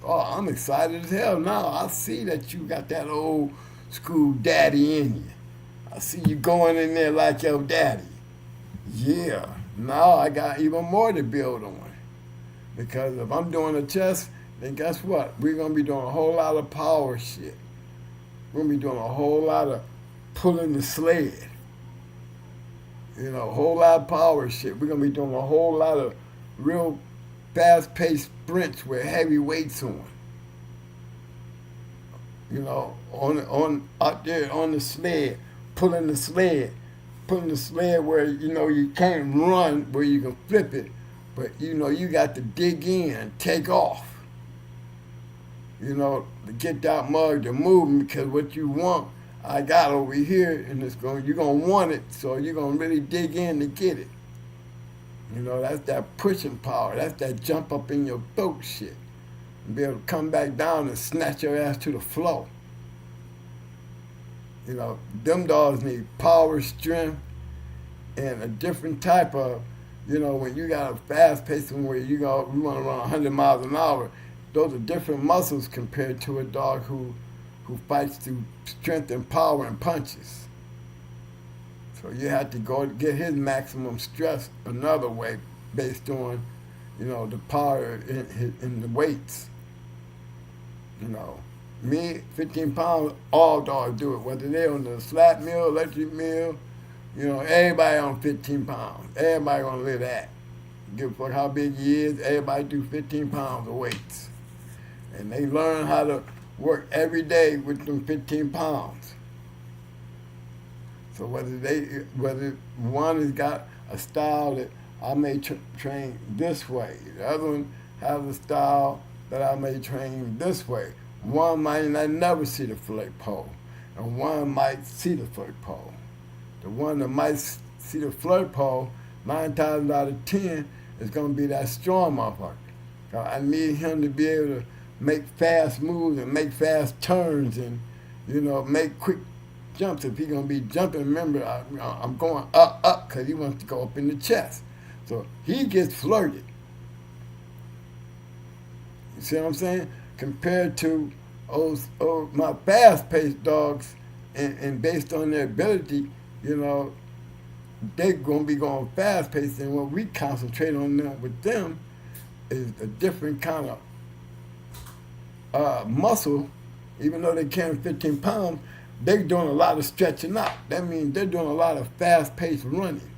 Oh, I'm excited as hell now. I see that you got that old school daddy in you. I see you going in there like your daddy. Yeah, now I got even more to build on. Because if I'm doing a chest, then guess what? We're going to be doing a whole lot of power shit. We're going to be doing a whole lot of pulling the sled. You know, a whole lot of power shit. We're going to be doing a whole lot of real fast-paced sprints with heavy weights on. You know, on out there on the sled, pulling the sled where, you know, you can't run where you can flip it, but, you know, you got to dig in and take off. You know, to get that mug to move, because what you want, I got over here, and you're going to want it, so you're going to really dig in to get it. You know, that's that pushing power. That's that jump up in your throat shit. And be able to come back down and snatch your ass to the floor. You know, them dogs need power, strength, and a different type of, you know, when you got a fast pace where you want to run 100 miles an hour, those are different muscles compared to a dog who fights through strength and power and punches. So you have to go get his maximum stress another way based on, you know, the power in the weights. You know, me, 15 pounds, all dogs do it, whether they're on the flat mill, electric mill, you know, everybody on 15 pounds. Everybody gonna live that. Give a fuck how big he is, everybody do 15 pounds of weights. And they learn how to work every day with them 15 pounds. So whether one has got a style that I may train this way, the other one has a style that I may train this way. One might not never see the flirt pole, and one might see the flirt pole. The one that might see the flirt pole, 9 times out of 10, is going to be that strong motherfucker. I need him to be able to make fast moves and make fast turns and, you know, make quick jumps. If he's going to be jumping, remember, I'm going up, because he wants to go up in the chest. So he gets flirted. You see what I'm saying? Compared to my fast-paced dogs, and based on their ability, you know, they're going to be going fast-paced, and what we concentrate on them, with them is a different kind of muscle. Even though they carry 15 pounds, they're doing a lot of stretching out. That means they're doing a lot of fast-paced running.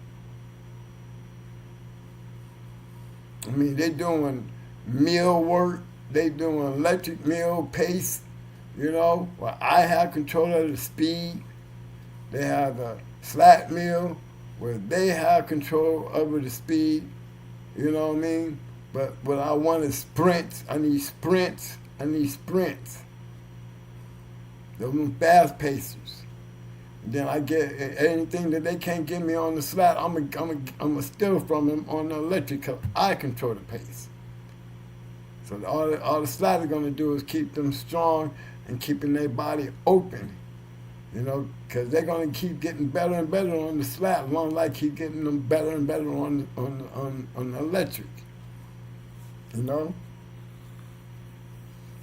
I mean, they're doing mill work, they doing electric mill pace, you know. Well, I have control of the speed. They have the flat mill where they have control over the speed, you know what I mean? But what I want is sprints. I need sprints. Those are fast pacers. Then I get anything that they can't get me on the slat, I'm a steal from them on the electric, because I control the pace. So all the slat is going to do is keep them strong and keeping their body open, you know, because they're going to keep getting better and better on the slat, as long as I keep getting them better and better on the electric, you know.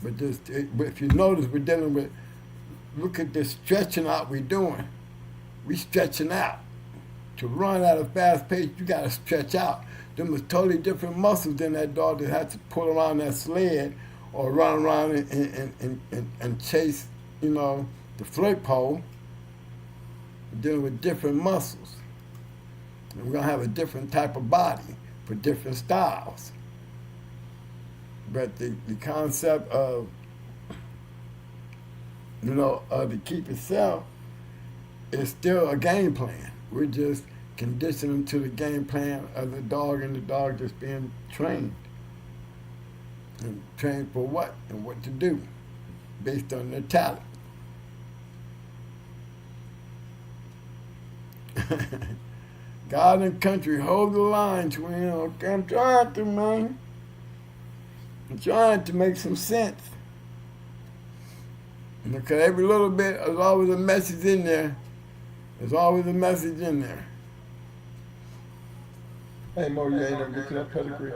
But if you notice, we're dealing with, look at the stretching out we're doing. We stretching out. To run at a fast pace, you got to stretch out. Them is totally different muscles than that dog that has to pull around that sled or run around and chase, you know, the flirt pole. We're dealing with different muscles. And we're going to have a different type of body for different styles. But the concept of, you know, to keep itself is still a game plan. We're just conditioning to the game plan of the dog, and the dog just being trained. And trained for what and what to do based on their talent. God and country, hold the line, twin. Okay, I'm trying to, man. I'm trying to make some sense. Because every little bit, there's always a message in there. There's always a message in there. Hey, Mo, you ain't gonna get to that pedigree?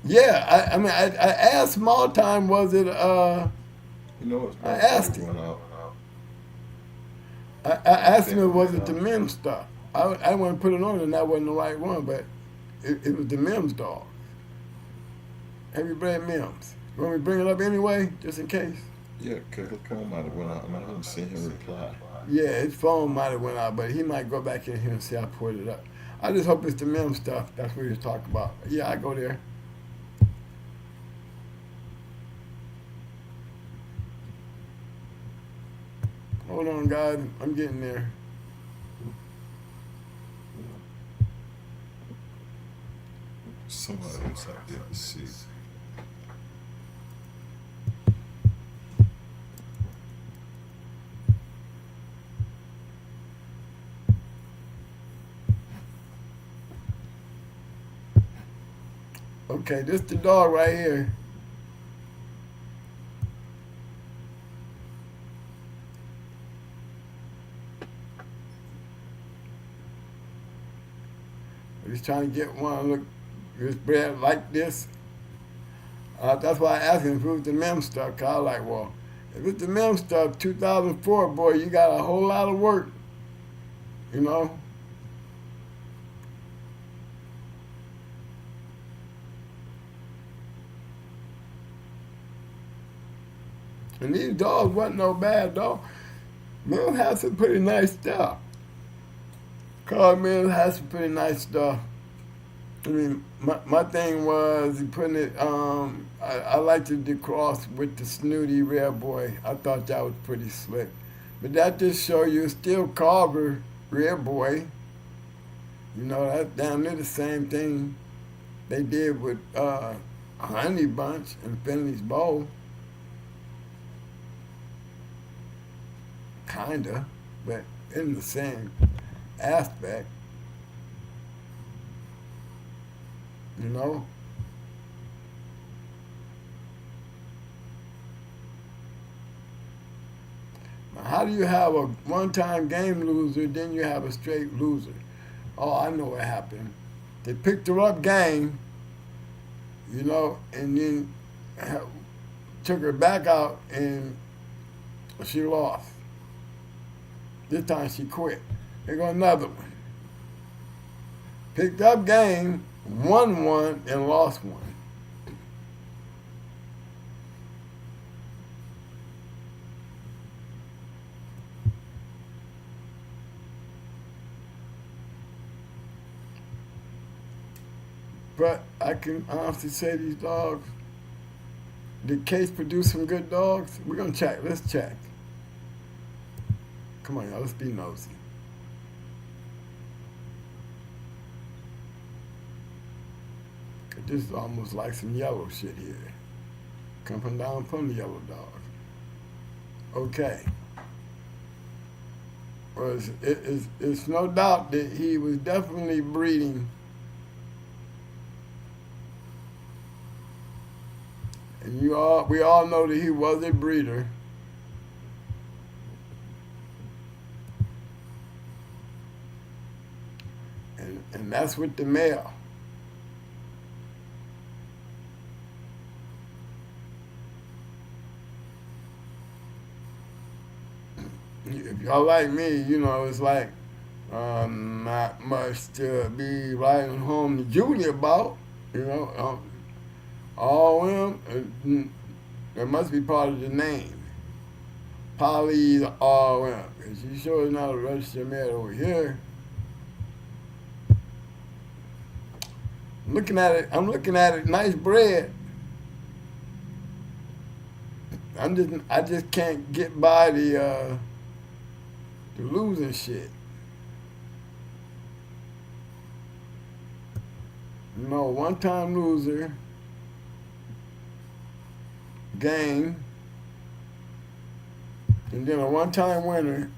Yeah, I mean, I asked small time, was it, You know, it's I asked him. I asked him, was it the Mims stuff? I want to put it on, and that wasn't the right one, but it was the Mims dog. Heavy bred Mims. You want me to bring it up anyway, just in case? Yeah, because the phone might have went out. I didn't see him reply. Yeah, his phone might have went out, but he might go back in here and see I put it up. I just hope it's the Mim stuff. That's what he was talking about. Yeah, I go there. Hold on, guys. I'm getting there. Somebody was out there to see. Okay, this the dog right here. He's trying to get one look this bred like this. That's why I asked him if it was the mem stuff. Cause I was like, well, if it's the mem stuff, 2004, boy, you got a whole lot of work, you know. And these dogs wasn't no bad dog. Mem has some pretty nice stuff. Carl Mills has some pretty nice stuff. I mean, my thing was putting it. I liked the cross with the snooty red boy. I thought that was pretty slick. But that just show you still Carver red boy. You know, that's damn near the same thing they did with Honey Bunch and Finley's Bow. Kinda, but in the same aspect. You know? Now, how do you have a one-time game loser, then you have a straight loser? Oh, I know what happened. They picked her up game, you know, and then took her back out and she lost. This time she quit. There go another one. Picked up game, won one, and lost one. But I can honestly say these dogs, did Case produce some good dogs? We're going to check. Let's check. Come on, y'all. Let's be nosy. This is almost like some yellow shit here. Coming down from the yellow dog. Okay. Well, it's no doubt that he was definitely breeding. And we all know that he was a breeder. And that's with the male. If y'all like me, you know, it's like not much to be writing home to Julie about, you know. All them, that must be part of the name. Polly all them. Because she sure is not a registered male over here. I'm looking at it, nice bread. I just can't get by the losing shit. You know, one-time loser, game, and then a one-time winner,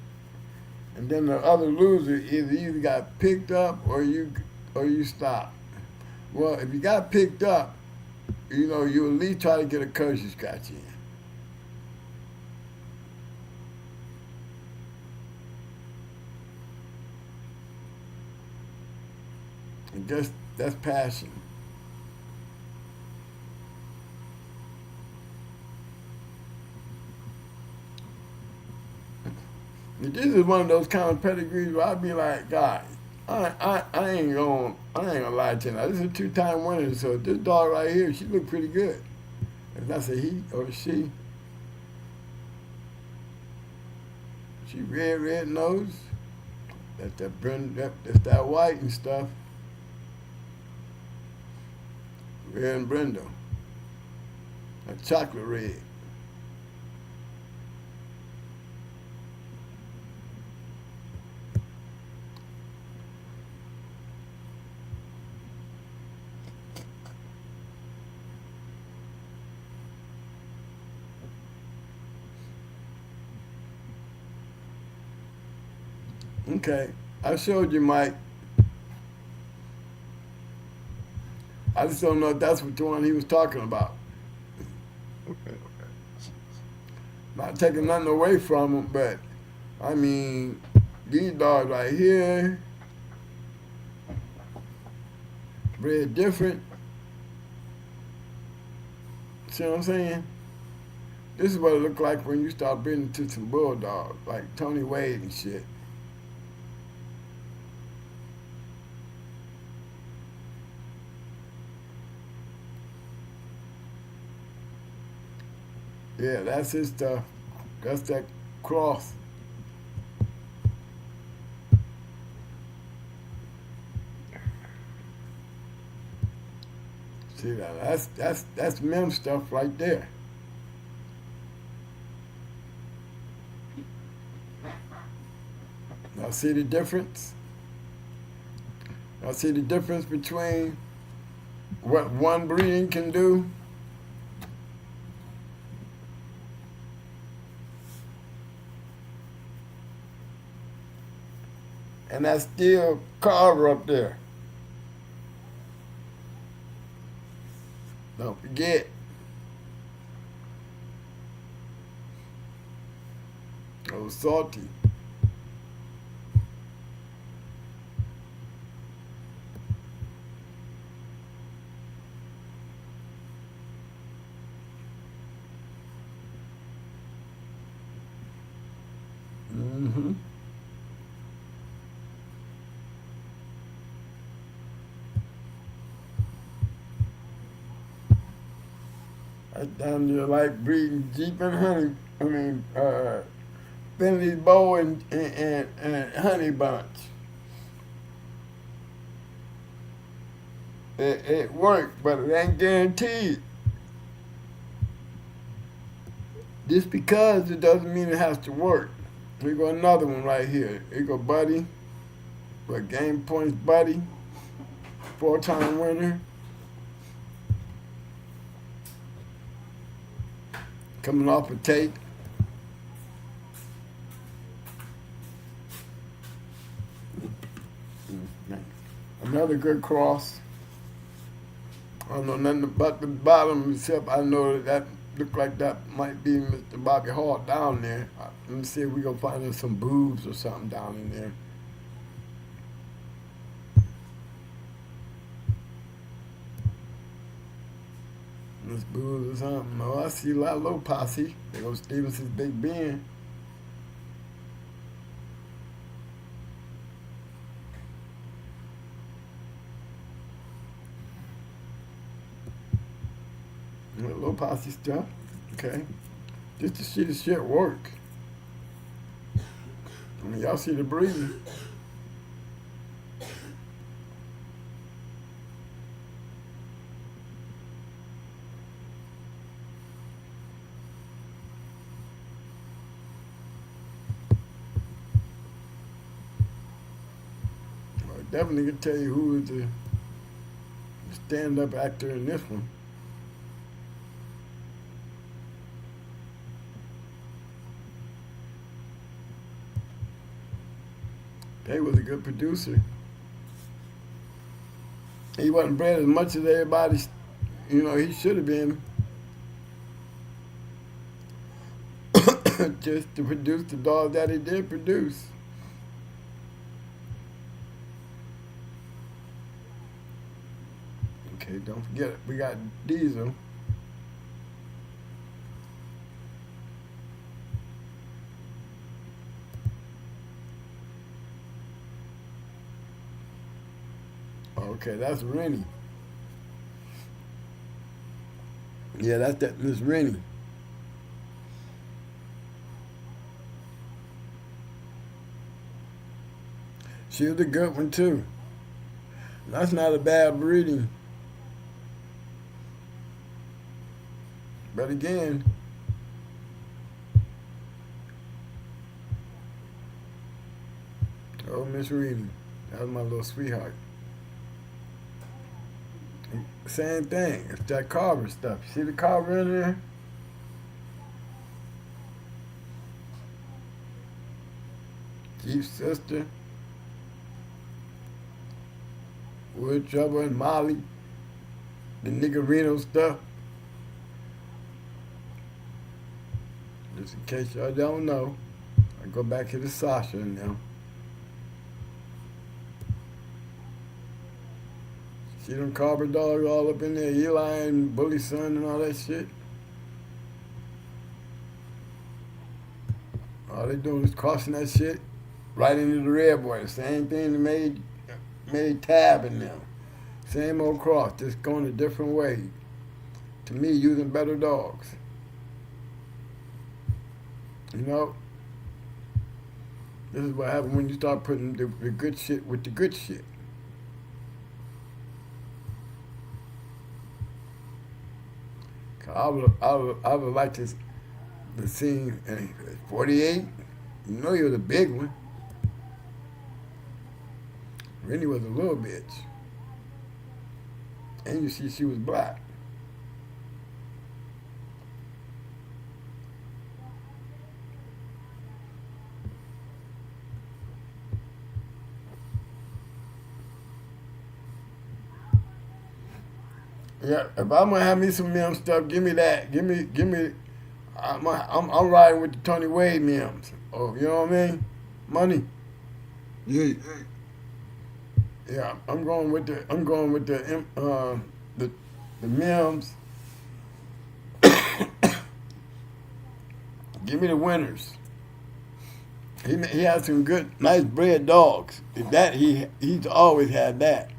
and then the other loser either got picked up or you stopped. Well, if you got picked up, you know, you at least try to get a curse scratch in. I guess that's passion. This is one of those kind of pedigrees where I'd be like, God, I ain't gonna lie to you. Now, this is a two-time winner, so this dog right here, she look pretty good. If that's a he or a she. She red nose. That's that white and stuff. Red and Brindle. That chocolate red. Okay, I showed you, Mike. I just don't know if that's what the one he was talking about. Okay. Not taking nothing away from him, but I mean, these dogs right here, bred different. See what I'm saying? This is what it looked like when you start breeding to some bulldogs, like Tony Wade and shit. Yeah, that's his stuff. That's that cross. See that? That's mem stuff right there. Now see the difference? Now see the difference between what one breeding can do? And that's still Carver up there. Don't forget. Oh, salty. Mm-hmm. I damn near like breeding Jeep and honey. I mean, Finley Bow and Honey Bunch. It worked, but it ain't guaranteed. Just because it doesn't mean it has to work. We got another one right here. Here go Buddy. What game points Buddy? 4-time winner. Coming off a tape. Another good cross. I don't know nothing about the bottom except I know that looked like that might be Mr. Bobby Hart down there. Let me see if we gonna find some boobs or something down in there. This boobs or something. Oh, I see a lot of little posse. There goes Stevenson's Big Ben. Little posse stuff. Okay. Just to see the shit work. I mean, y'all see the breathing. I definitely can tell you who is the stand-up actor in this one. He was a good producer. He wasn't bred as much as everybody, he should have been. Just to produce the dog that he did produce. Okay, don't forget it. We got Diesel. Okay, that's Rennie. Yeah, that's that Miss Rennie. She was a good one too. That's not a bad breeding. But again, oh, Miss Rennie. That was my little sweetheart. Same thing. It's that Carver stuff. See the Carver in there? Chief's sister. Wood Trouble and Molly. the niggerino stuff. Just in case y'all don't know, I go back to the Sasha now. See them carver dogs all up in there, Eli and Bully Son and all that shit. All they doing is crossing that shit right into the red boy. The same thing that made Tab in them. Same old cross, just going a different way. To me, using better dogs. You know? This is what happens when you start putting the good shit with the good shit. I would like to see 48. You know he was a big one. Rennie was a little bitch. And you see she was black. Yeah, if I'm gonna have me some Mims stuff, give me that. Give me. I'm riding with the Tony Wade Mims. Oh, you know what I mean? Money. Yeah. Yeah, I'm going with the Mims. Give me the winners. He has some good, nice bred dogs. That he's always had that.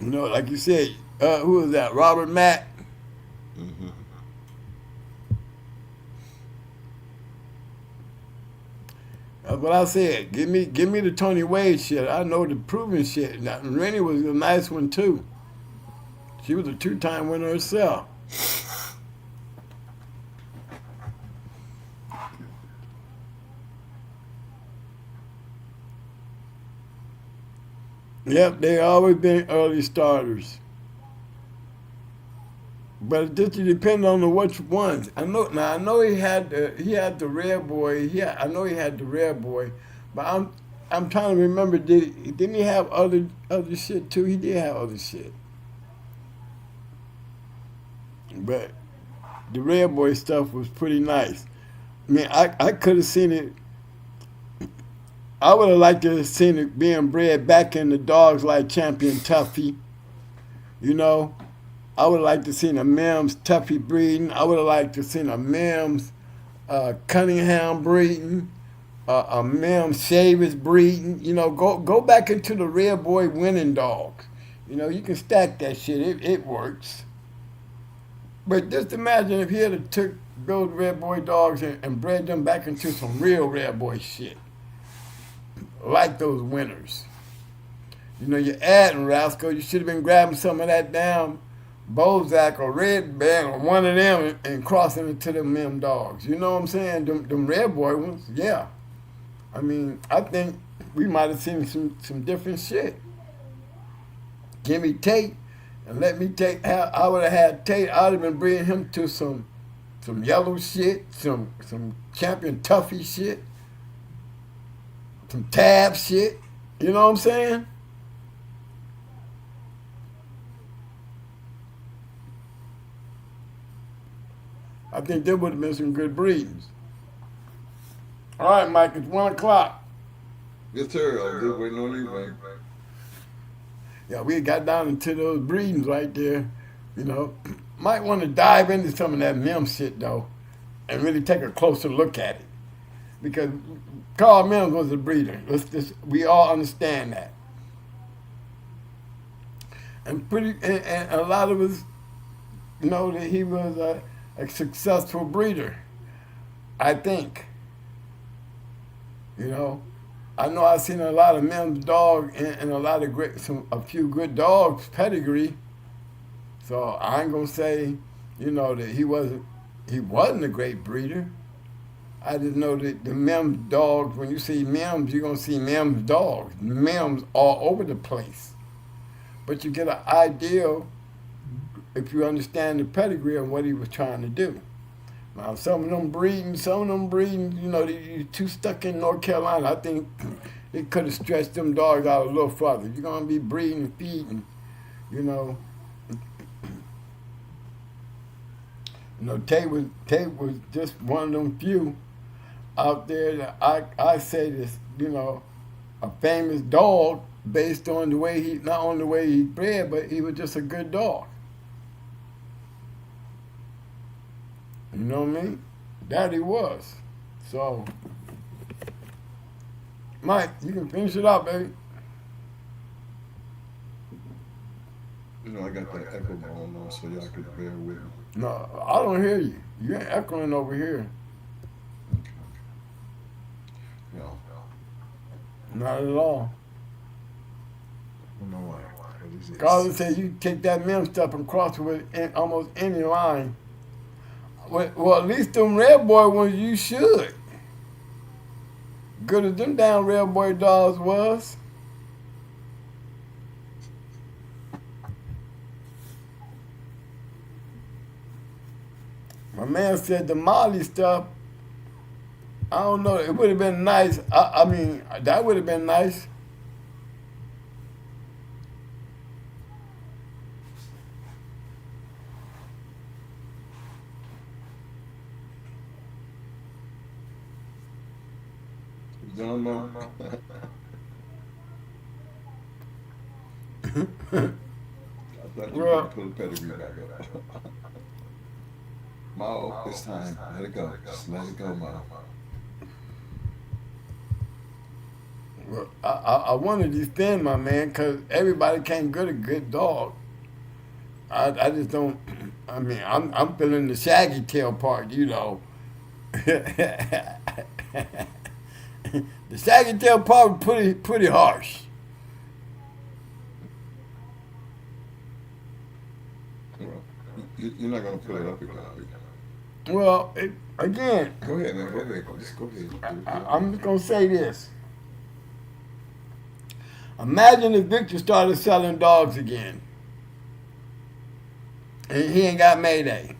You know, like you said, who was that? Robert Mack. Mm-hmm. That's what I said. Give me the Tony Wade shit. I know the proven shit. Now, Rennie was a nice one too. She was a 2-time winner herself. Yep, they always been early starters. But it just depends on the which ones. I know he had the red boy. I know he had the red boy, but I'm trying to remember. Didn't he have other shit too? He did have other shit. But the red boy stuff was pretty nice. I mean, I could have seen it. I would have liked to have seen it being bred back in the dogs like Champion Tuffy. You know, I would have liked to have seen a Mims Tuffy breeding. I would have liked to have seen a Mims Cunningham breeding, a Mims Shavers breeding. You know, go back into the red boy winning dogs. You know, you can stack that shit. It works. But just imagine if he had took those red boy dogs and bred them back into some real red boy shit. Like those winners. You know, you're adding Rascal. You should have been grabbing some of that damn Bozak or Red Bag or one of them and crossing it to them Mim dogs. You know what I'm saying? Them red boy ones, yeah. I mean, I think we might have seen some different shit. Give me Tate and let me take. I would have had Tate. I would have been bringing him to some yellow shit, some Champion Tuffy shit. Some Tab shit, you know what I'm saying? I think there would have been some good breedings. All right, Mike, it's 1 o'clock. Yes, sir. I'm just waiting on you, man. Yeah, we got down into those breedings right there. You know, might want to dive into some of that Mim shit though, and really take a closer look at it, because Carl Mims was a breeder. We all understand that. And a lot of us know that he was a successful breeder, I think. You know, I know I've seen a lot of Mims dogs and a lot of a few good dogs pedigree. So I ain't gonna say, you know, that he wasn't a great breeder. I just know that the Mims dogs, when you see Mims, you're going to see Mims dogs. Mims all over the place. But you get an idea if you understand the pedigree of what he was trying to do. Now, some of them breeding, you know, they too stuck in North Carolina. I think they could have stretched them dogs out a little further. You're going to be breeding and feeding, you know. You know, Tate was just one of them few out there that I say this, you know, a famous dog based on the way he, not on the way he bred, but he was just a good dog. You know what I mean? That he was. So, Mike, you can finish it up, baby. You know, I got that echo going on, so y'all could bear with me. No, I don't hear you. You ain't echoing over here. Okay. No. Not at all. I don't know why. Carter said you take that mem stuff and cross it with almost any line. Well, at least them red boy ones you should. Good as them down red boy dogs was. My man said the Molly stuff, I don't know, it would have been nice. I mean, that would have been nice. John, no. I thought you were going to pull the pedigree back up. Ma, it's time. Let it go. Just let it go, Ma. Well, I wanted to defend my man because everybody can't get a good dog. I just don't. I mean, I'm feeling the shaggy tail part, you know. The shaggy tail part was pretty harsh. Well, you're not going to pull it up again. Well, again. Go ahead, man. Go ahead. Just go ahead. I'm just going to say this. Imagine if Victor started selling dogs again. And he ain't got Mayday.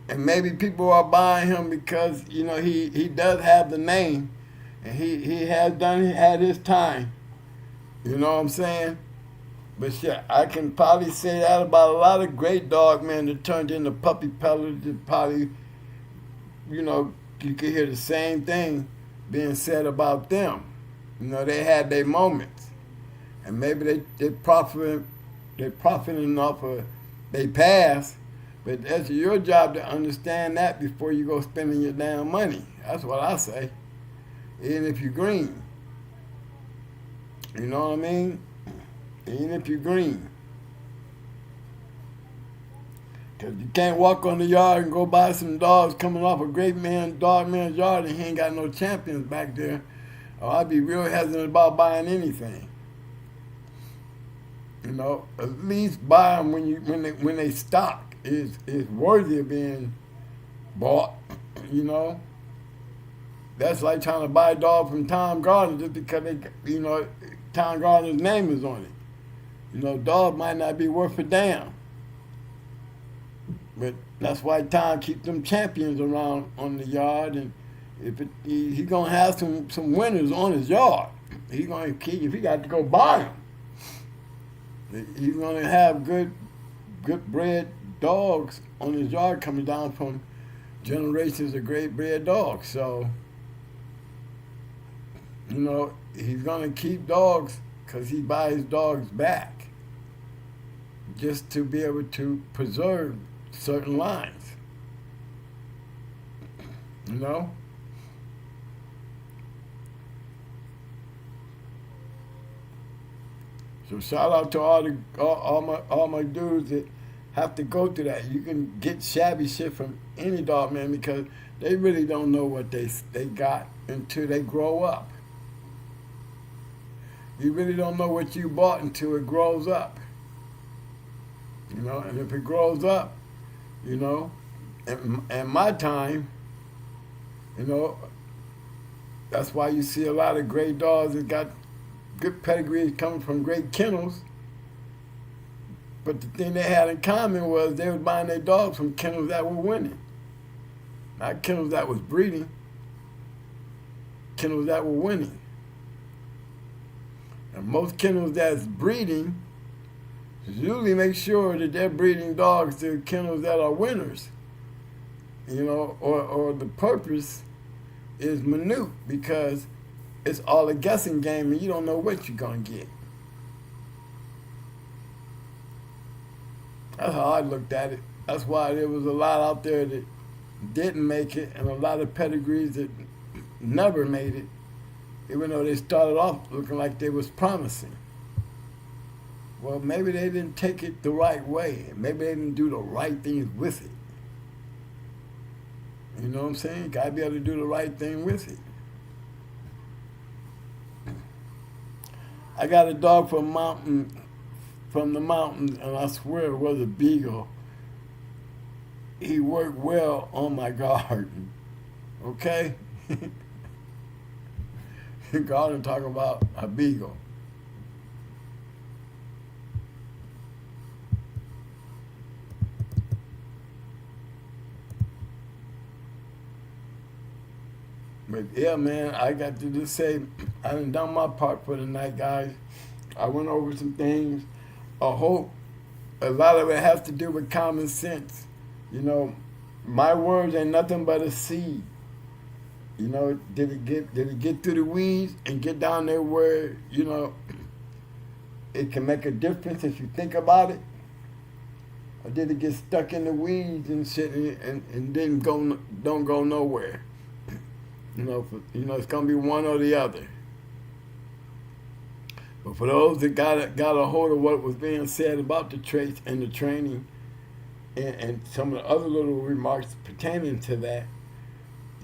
And maybe people are buying him because, you know, he does have the name. And he had his time. You know what I'm saying? But shit, I can probably say that about a lot of great dog men that turned into puppy peddlers that probably, you know, you could hear the same thing being said about them. You know, they had their moments. And maybe they profiting off of they past. But that's your job to understand that before you go spending your damn money. That's what I say. Even if you're green. You know what I mean? Even if you're green. Because you can't walk on the yard and go buy some dogs coming off a dog man's yard and he ain't got no champions back there. Or I'd be real hesitant about buying anything. You know, at least buy them when they stock is worthy of being bought. You know, that's like trying to buy a dog from Tom Gardner just because Tom Gardner's name is on it. You know, dog might not be worth a damn. But that's why Tom keeps them champions around on the yard, and he's gonna have some winners on his yard. He's gonna keep, if he got to go buy them, he's gonna have good bred dogs on his yard coming down from generations of great bred dogs. So, you know, he's gonna keep dogs because he buys dogs back just to be able to preserve certain lines. You know? So shout out to all my dudes that have to go through that. You can get shabby shit from any dog, man, because they really don't know what they got until they grow up. You really don't know what you bought until it grows up. You know, and if it grows up, you know, in my time, you know, that's why you see a lot of great dogs that got good pedigrees coming from great kennels, But the thing they had in common was they was buying their dogs from kennels that were winning. Not kennels that was breeding. Kennels that were winning. And most kennels that's breeding usually make sure that they're breeding dogs to kennels that are winners. You know, or the purpose is minute because it's all a guessing game and you don't know what you're going to get. That's how I looked at it. That's why there was a lot out there that didn't make it and a lot of pedigrees that never made it, even though they started off looking like they was promising. Well, maybe they didn't take it the right way. Maybe they didn't do the right things with it. You know what I'm saying? You gotta be able to do the right thing with it. I got a dog from the mountains, and I swear it was a beagle. He worked well on my garden. Okay? Garden talking about a beagle. But yeah, man, I got to just say, I done done my part for the night, guys. I went over some things. I hope a lot of it has to do with common sense. You know, my words ain't nothing but a seed. You know, did it get through the weeds and get down there where, you know, it can make a difference if you think about it? Or did it get stuck in the weeds and shit and don't go nowhere? You know, it's gonna be one or the other. But for those that got a hold of what was being said about the traits and the training, and some of the other little remarks pertaining to that,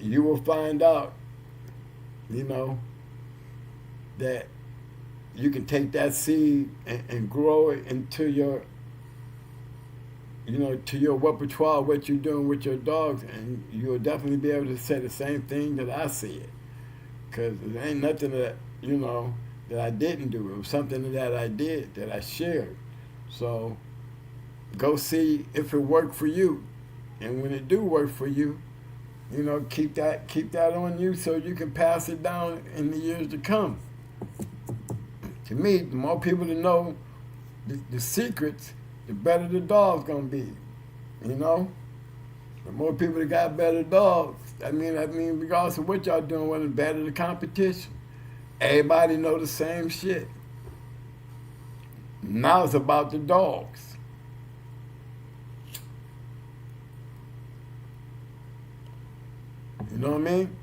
you will find out, you know, that you can take that seed and grow it into your, you know, to your repertoire, what you're doing with your dogs, and you'll definitely be able to say the same thing that I said. Because there ain't nothing that, you know, that I didn't do. It was something that I did, that I shared. So go see if it worked for you. And when it do work for you, you know, keep that on you so you can pass it down in the years to come. To me, the more people that know the secrets, the better the dog's gonna be, you know? The more people that got better dogs, I mean, regardless of what y'all doing, whether it's better the competition, everybody know the same shit. Now it's about the dogs. You know what I mean?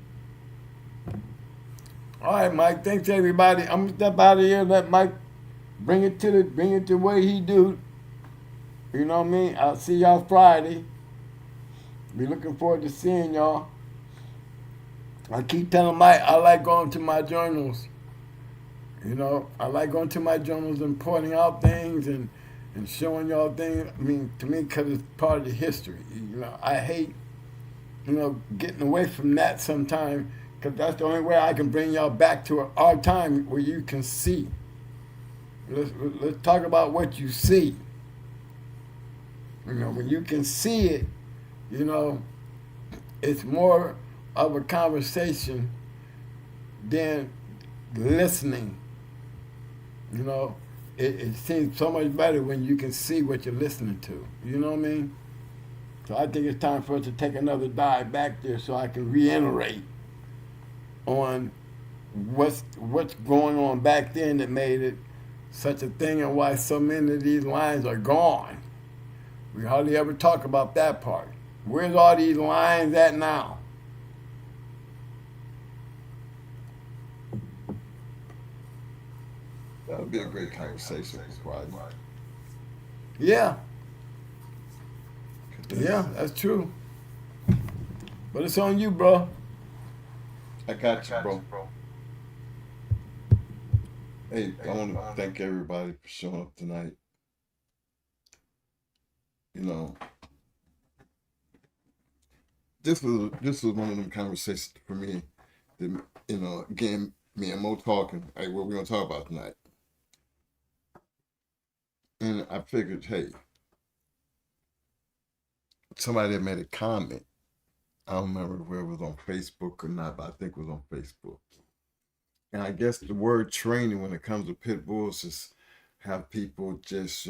All right, Mike. Thanks everybody. I'm gonna step out of here. Let Mike bring it to the way he do. You know what I mean? I'll see y'all Friday. Be looking forward to seeing y'all. I keep telling Mike I like going to my journals. You know, I like going to my journals and pointing out things and showing y'all things. I mean, to me, because it's part of the history. You know, I hate, you know, getting away from that sometimes because that's the only way I can bring y'all back to our time where you can see. Let's talk about what you see. You know, when you can see it, you know, it's more of a conversation than listening. You know, it seems so much better when you can see what you're listening to. You know what I mean? So I think it's time for us to take another dive back there so I can reiterate on what's going on back then that made it such a thing and why so many of these lines are gone. We hardly ever talk about that part. Where's all these lines at now? That would be a great conversation for Friday. Yeah. Yeah, that's true. But it's on you, bro. I got you, bro. Hey, I want to thank everybody for showing up tonight. You know, this was one of them conversations for me that, you know, again, me and Mo talking, hey, what we gonna talk about tonight? And I figured, hey, somebody had made a comment. I don't remember where it was on Facebook or not, but I think it was on Facebook. And I guess the word training when it comes to pit bulls is have people just,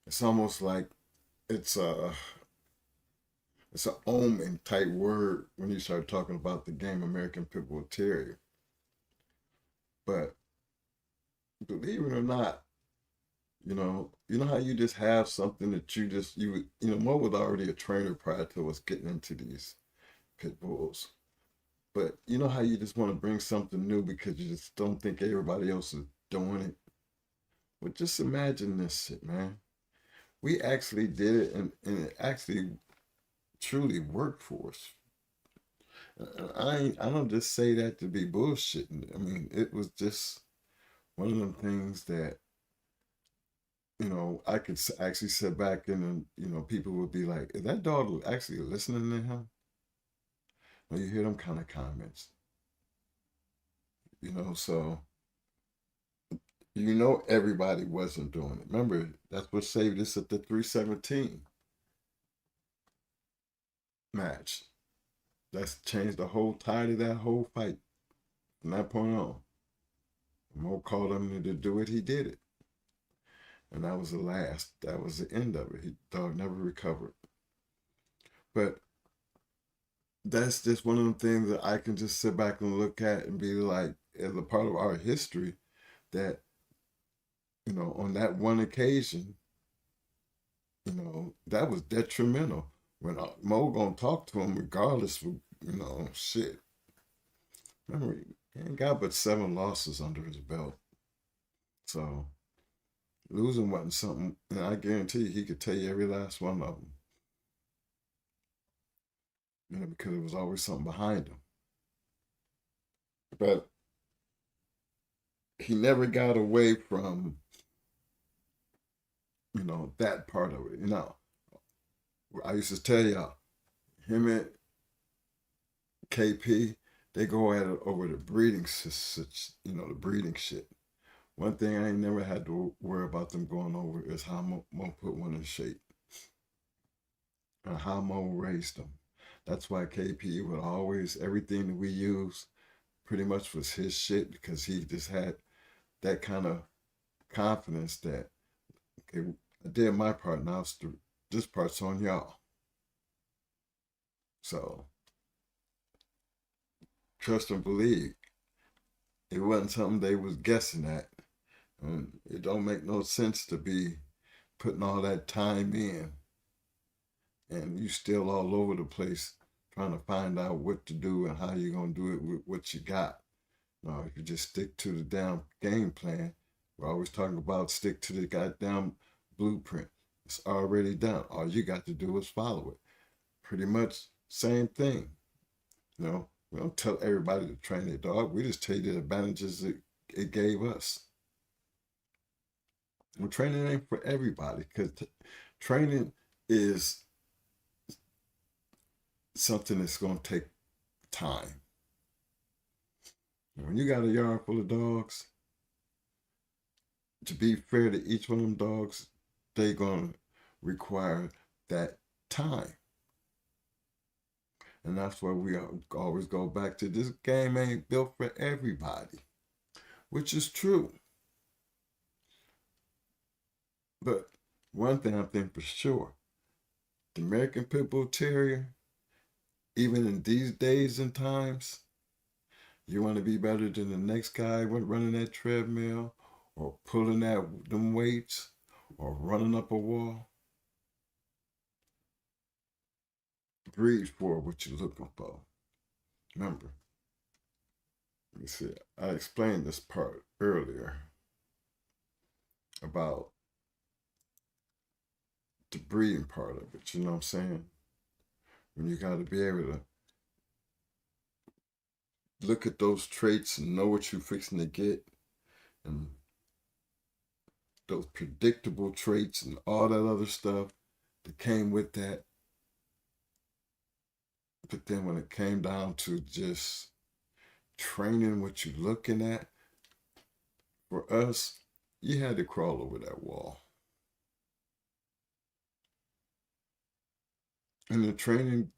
it's almost like it's an omen type word when you start talking about the game American Pit Bull Terrier. But believe it or not, you know how you just have something that Mo was already a trainer prior to us getting into these pit bulls. But you know how you just want to bring something new because you just don't think everybody else is doing it? Well, just imagine this shit, man. We actually did it, and it actually truly worked for us. I don't just say that to be bullshitting. I mean, it was just one of them things that, I could actually sit back and, people would be like, is that dog actually listening to him? Well, you hear them kind of comments, so everybody wasn't doing it. Remember, that's what saved us at the 317 match. That's changed the whole tide of that whole fight. From that point on, Mo called him to do it. He did it. And that was the last. That was the end of it. Dog never recovered. But that's just one of them things that I can just sit back and look at and be like, as a part of our history, that, on that one occasion, that was detrimental. When Mo gonna talk to him regardless of, shit. Remember, he ain't got but 7 losses under his belt. So losing wasn't something, and I guarantee you he could tell you every last one of them. Because there was always something behind him. But he never got away from, that part of it. I used to tell y'all, him and KP, they go at it over the breeding, the breeding shit. One thing I ain't never had to worry about them going over is how Mo put one in shape and how Mo raised them. That's why KP would always, everything that we use pretty much was his shit, because he just had that kind of confidence that, okay, I did my part, now this part's on y'all. So trust and believe, it wasn't something they was guessing at. And it don't make no sense to be putting all that time in and you still all over the place trying to find out what to do and how you're going to do it with what you got. No, if you just stick to the damn game plan, we're always talking about stick to the goddamn blueprint. It's already done. All you got to do is follow it. Pretty much same thing. We don't tell everybody to train their dog. We just tell you the advantages it gave us. Well, training ain't for everybody, because training is something that's going to take time. When you got a yard full of dogs, to be fair to each one of them dogs, they're going to require that time. And that's why we always go back to, this game ain't built for everybody, which is true. But one thing I think for sure, the American Pit Bull Terrier, even in these days and times, you want to be better than the next guy running that treadmill or pulling them weights or running up a wall. Breed for what you're looking for. Remember, let me see, I explained this part earlier about the breeding part of it, you know what I'm saying? When you got to be able to look at those traits and know what you're fixing to get, and those predictable traits and all that other stuff that came with that. But then when it came down to just training what you're looking at, for us, you had to crawl over that wall. And the training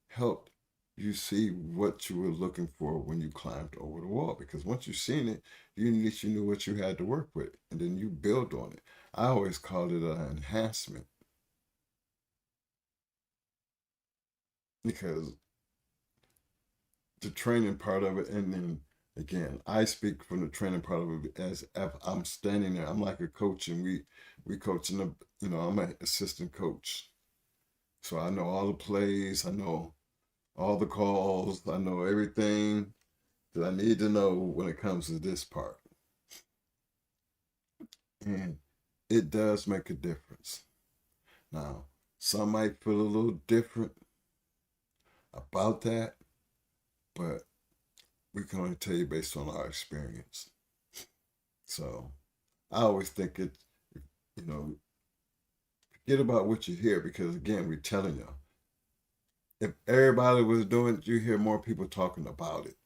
helped you see what you were looking for when you climbed over the wall. Because once you've seen it, at least you knew what you had to work with. And then you build on it. I always called it an enhancement. Because the training part of it, and then again, I speak from the training part of it as if I'm standing there. I'm like a coach, and we coaching the, I'm an assistant coach. So I know all the plays, I know all the calls, I know everything that I need to know when it comes to this part. And it does make a difference. Now, some might feel a little different about that, but we can only tell you based on our experience. So I always think forget about what you hear, because again, we're telling you, if everybody was doing it, you hear more people talking about it.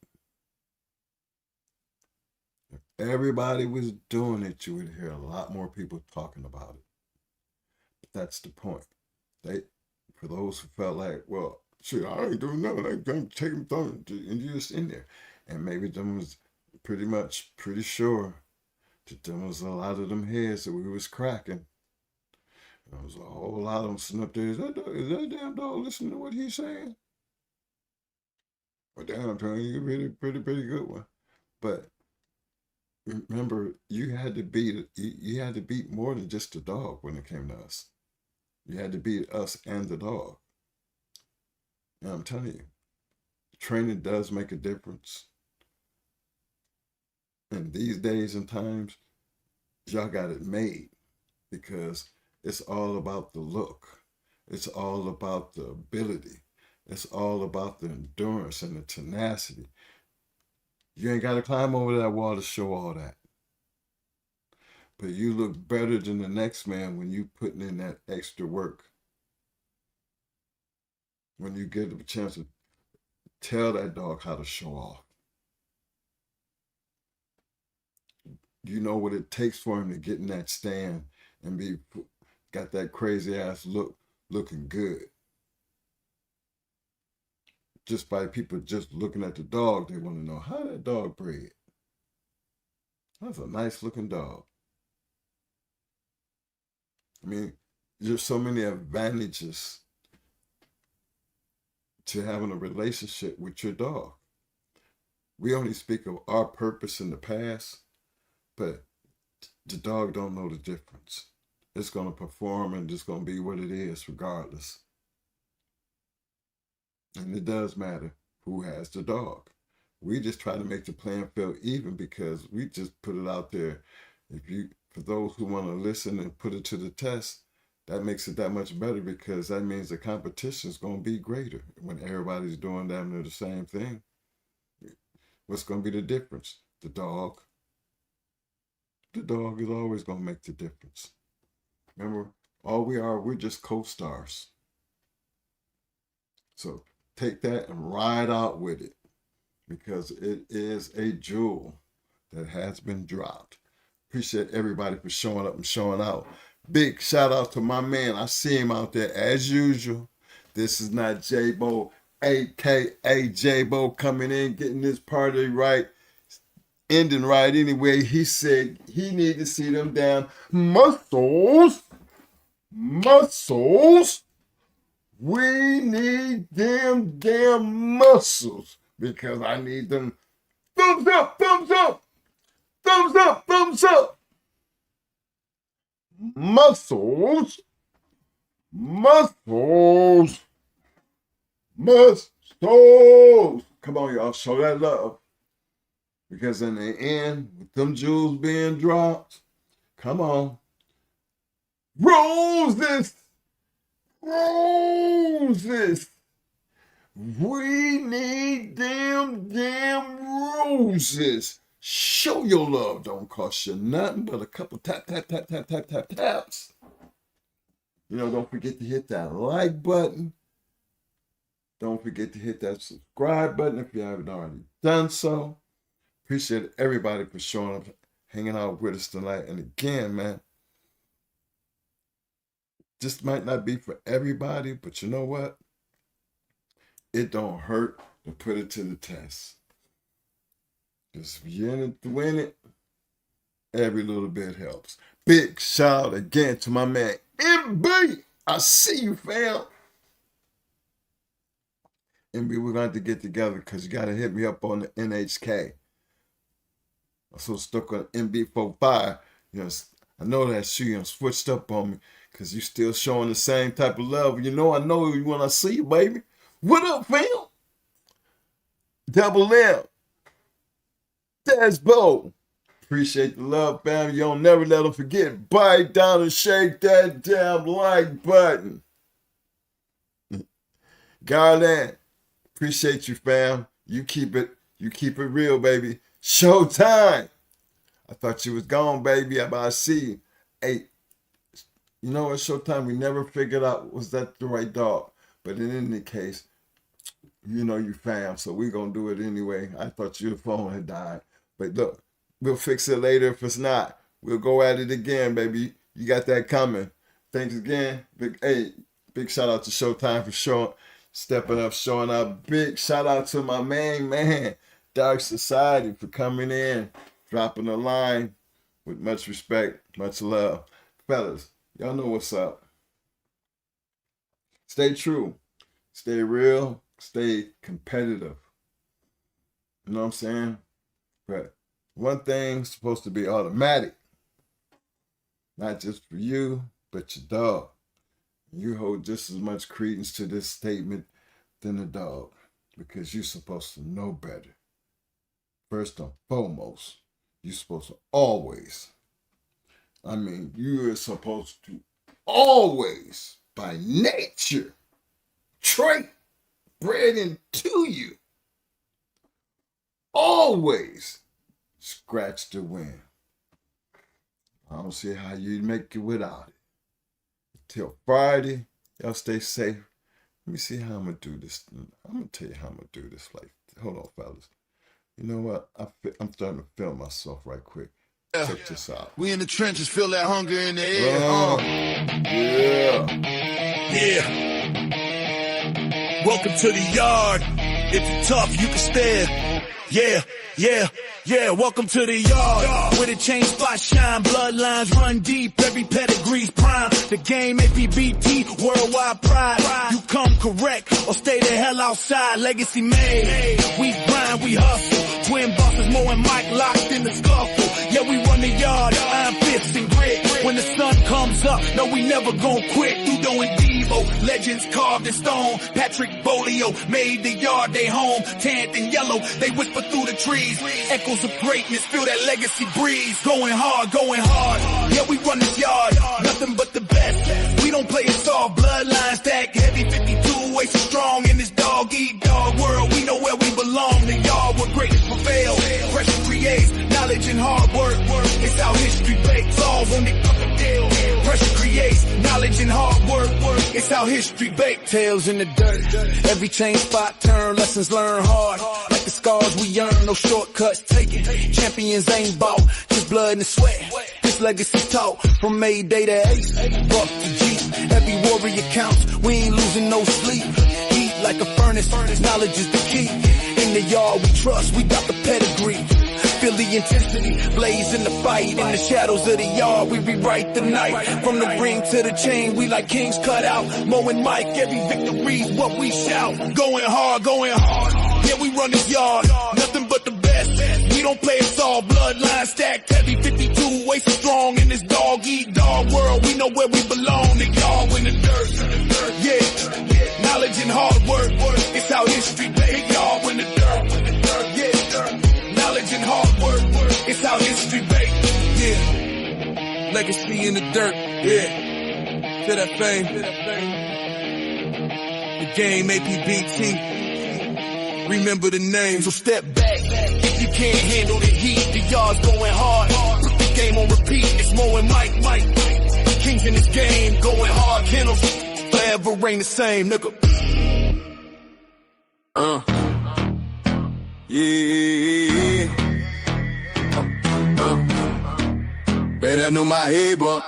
If everybody was doing it, you would hear a lot more people talking about it. But that's the point. For those who felt like, well, shit, I ain't doing nothing. I'm going to take them through, and you're just in there. And maybe them was pretty sure that there was a lot of them heads that we was cracking. There was a whole lot of them sitting up there. Is that damn dog listening to what he's saying? Well, damn, I'm telling you, you're pretty good one. But remember, you had to beat more than just the dog when it came to us. You had to beat us and the dog. And I'm telling you, training does make a difference. And these days and times, y'all got it made, because it's all about the look. It's all about the ability. It's all about the endurance and the tenacity. You ain't got to climb over that wall to show all that. But you look better than the next man when you putting in that extra work. When you get the chance to tell that dog how to show off. You know what it takes for him to get in that stand and got that crazy ass looking good. Just by people just looking at the dog, they want to know how that dog bred. That's a nice looking dog. I mean, there's so many advantages to having a relationship with your dog. We only speak of our purpose in the past, but the dog don't know the difference. It's going to perform and it's going to be what it is regardless. And it does matter who has the dog. We just try to make the playing field even, because we just put it out there. For those who want to listen and put it to the test, that makes it that much better, because that means the competition is going to be greater when everybody's doing damn near the same thing. What's going to be the difference? The dog. The dog is always going to make the difference. Remember, we're just co-stars. So take that and ride out with it, because it is a jewel that has been dropped. Appreciate everybody for showing up and showing out. Big shout out to my man. I see him out there as usual. This is not J-Bo, aka J-Bo, coming in, getting this party right, ending right anyway. He said he need to see them damn muscles. We need them damn muscles, because I need them. Thumbs up, thumbs up, thumbs up, thumbs up. Muscles. Come on, y'all, show that love. Because in the end, with them jewels being dropped, come on. Roses. We need them damn roses. Show your love. Don't cost you nothing but a couple taps. Don't forget to hit that like button. Don't forget to hit that subscribe button if you haven't already done so. Appreciate everybody for showing up, hanging out with us tonight. And again, man, This might not be for everybody, but you know what? It don't hurt to put it to the test. Because if you're in it to win it, every little bit helps. Big shout out again to my man MB. I see you, fam. MB, we're going to have to get together because you got to hit me up on the NHK. I'm so stuck on MB45. You know, I know that shoe switched up on me because you still showing the same type of love. You know you when I see you, baby. What up, fam? Double M. That's Bo. Appreciate the love, fam. You don't never let them forget. Bite down and shake that damn like button. Garland, appreciate you, fam. You keep it real, baby. Showtime. I thought you was gone, baby. I see you. Hey, you know what, Showtime? We never figured out was that the right dog. But in any case, you know you fam, so we gonna do it anyway. I thought your phone had died. But look, we'll fix it later if it's not. We'll go at it again, baby. You got that coming. Thanks again. Big shout out to Showtime for stepping up, showing up. Big shout out to my main man, Dark Society, for coming in, dropping a line with much respect, much love. Fellas, y'all know what's up. Stay true, stay real, stay competitive. You know what I'm saying? But one thing's supposed to be automatic. Not just for you, but your dog. You hold just as much credence to this statement than the dog, because you're supposed to know better. First and foremost, you're supposed to always, you're supposed to always, by nature, trait bred into you, always scratch the wind. I don't see how you make it without it. Till Friday, y'all stay safe. Let me see how I'm going to do this. I'm going to tell you how I'm going to do this. Hold on, fellas. You know what? I'm starting to film myself right quick. Check this out. We in the trenches, feel that hunger in the air. Yeah. Welcome to the yard. If you're tough, you can stare. Yeah, welcome to the yard. Where the chain spots shine, bloodlines run deep, every pedigree's prime. The game APBT, worldwide pride. You come correct or stay the hell outside, legacy made. We grind, we hustle. Twin bosses, Mo and Mike locked in the scuffle. Yeah, we run the yard, iron fists and grit. When the sun comes up, no, we never gon' quit. Udo and Devo, legends carved in stone. Patrick Bolio made the yard they home. Tanned and yellow, they whisper through the trees. Echoes of greatness, feel that legacy breeze. Going hard. Yeah, we run this yard, nothing but the best. We don't play it soft, bloodline stack heavy 52, way so strong in this dog-eat-dog world. We know where we belong, the yard where greatness prevails. Pressure creates knowledge and hard work. It's how history bakes, all on the fucking deal. Pressure creates knowledge and hard work. It's how history bakes. Tails in the dirt, every chain spot turn, lessons learned hard. Like the scars we earn, no shortcuts taken. Champions ain't bought, just blood and sweat. This legacy taught from Mayday to Ace, Buck to G. Every warrior counts, we ain't losing no sleep. Heat like a furnace, knowledge is the key. In the yard we trust, we got the pedigree. Feel the intensity, blaze in the fight. In the shadows of the yard, we rewrite the night. From the ring to the chain, we like kings cut out. Mo and Mike, every victory's what we shout. Going hard. Yeah, we run this yard, nothing but the best. We don't play it all, bloodline stacked heavy 52, way so strong in this dog-eat-dog world. We know where we belong, the yard in the dirt. Yeah, knowledge and hard work. It's how history bakes. Yard in the dirt. Yeah, knowledge and hard work. It's how history bakes. Yeah, legacy in the dirt. Yeah, to that fame. The game APBT. Remember the name, so step back. If you can't handle the heat, the yard's going hard. Put the game on repeat. It's Mo and Mike. Kings in this game, going hard. Kennels forever reign the same, nigga. Yeah. Better know my head, but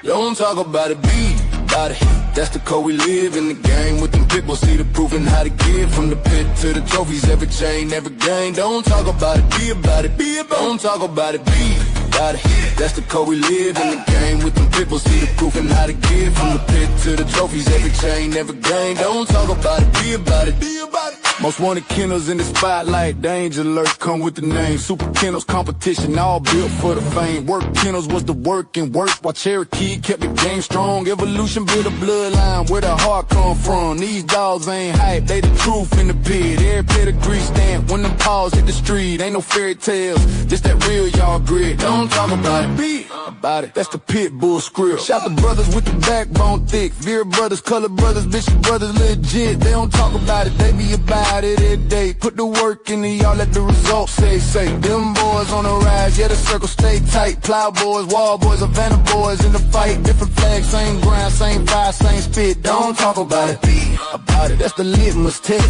Don't talk about it, be about it. That's the code we live in the game with them pit bulls. See the proof and how to give from the pit to the trophies. Every chain, every game. Don't talk about it, be about it, be about it. Don't talk about it, be about it. That's the code we live in the game with them pit bulls. See the proof and how to give from the pit to the trophies. Every chain, every game. Don't talk about it, be about it, be about it. Most wanted kennels in the spotlight, danger alert, come with the name. Super kennels competition, all built for the fame. Work kennels was the work and work, while Cherokee kept the game strong. Evolution built a bloodline, where the heart come from. These dogs ain't hype, they the truth in the pit. Every pedigree stamp, when them paws hit the street. Ain't no fairy tales, this that real y'all grit. Don't talk about it, be about it. That's the pit bull script. Shout the brothers with the backbone thick. Veer brothers, color brothers, Bishop brothers legit. They don't talk about it, they be about it every day. Put the work in and y'all let the results say. Them boys on the rise, yeah, the circle stay tight. Plow boys, wall boys, Havana boys in the fight. Different flags, same ground, same fire, same spit. Don't talk about it, be about it. That's the litmus test.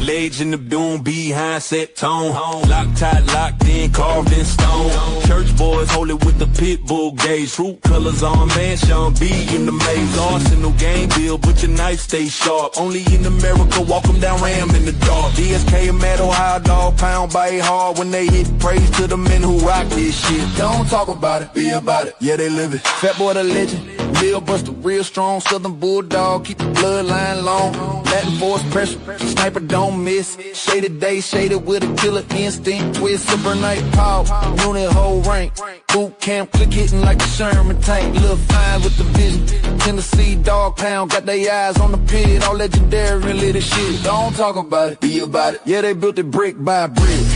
Legend of doom, behind set tone. Loctite, locked in, carved in stone. Church boys hold it with the pit bull gauge. Fruit colors on man, Sean B in the maze. Arsenal game bill, but your knife stay sharp. Only in America, walk them down Ram in the dark. DSK and Mad Ohio dog, pound by hard when they hit. Praise to the men who rock this shit. Don't talk about it, be about it. Yeah, they live it. Fat boy the legend, Bill Buster, real strong, Southern Bulldog, keep the bloodline long. Latin force pressure, sniper don't miss. Shaded day, shaded with a killer instinct. Twist, super night power, unit whole rank. Boot camp, click hitting like a Sherman tank. Little fine with the vision. Tennessee dog pound, got their eyes on the pit. All legendary, really the shit. Don't talk about it, be about it. Yeah, they built it brick by brick.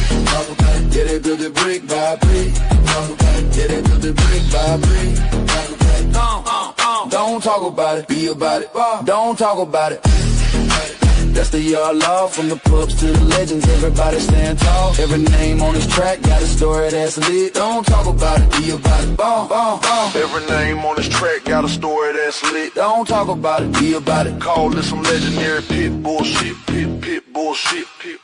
Yeah, they built it brick by brick. Yeah, they built it brick by brick. Don't talk about it, be about it. Don't talk about it. That's the yard law, from the pups to the legends. Everybody stand tall. Every name on this track got a story that's lit. Don't talk about it, be about it. Every name on this track got a story that's lit. Don't talk about it, be about it. Call this some legendary pit bullshit, pit bullshit, pit.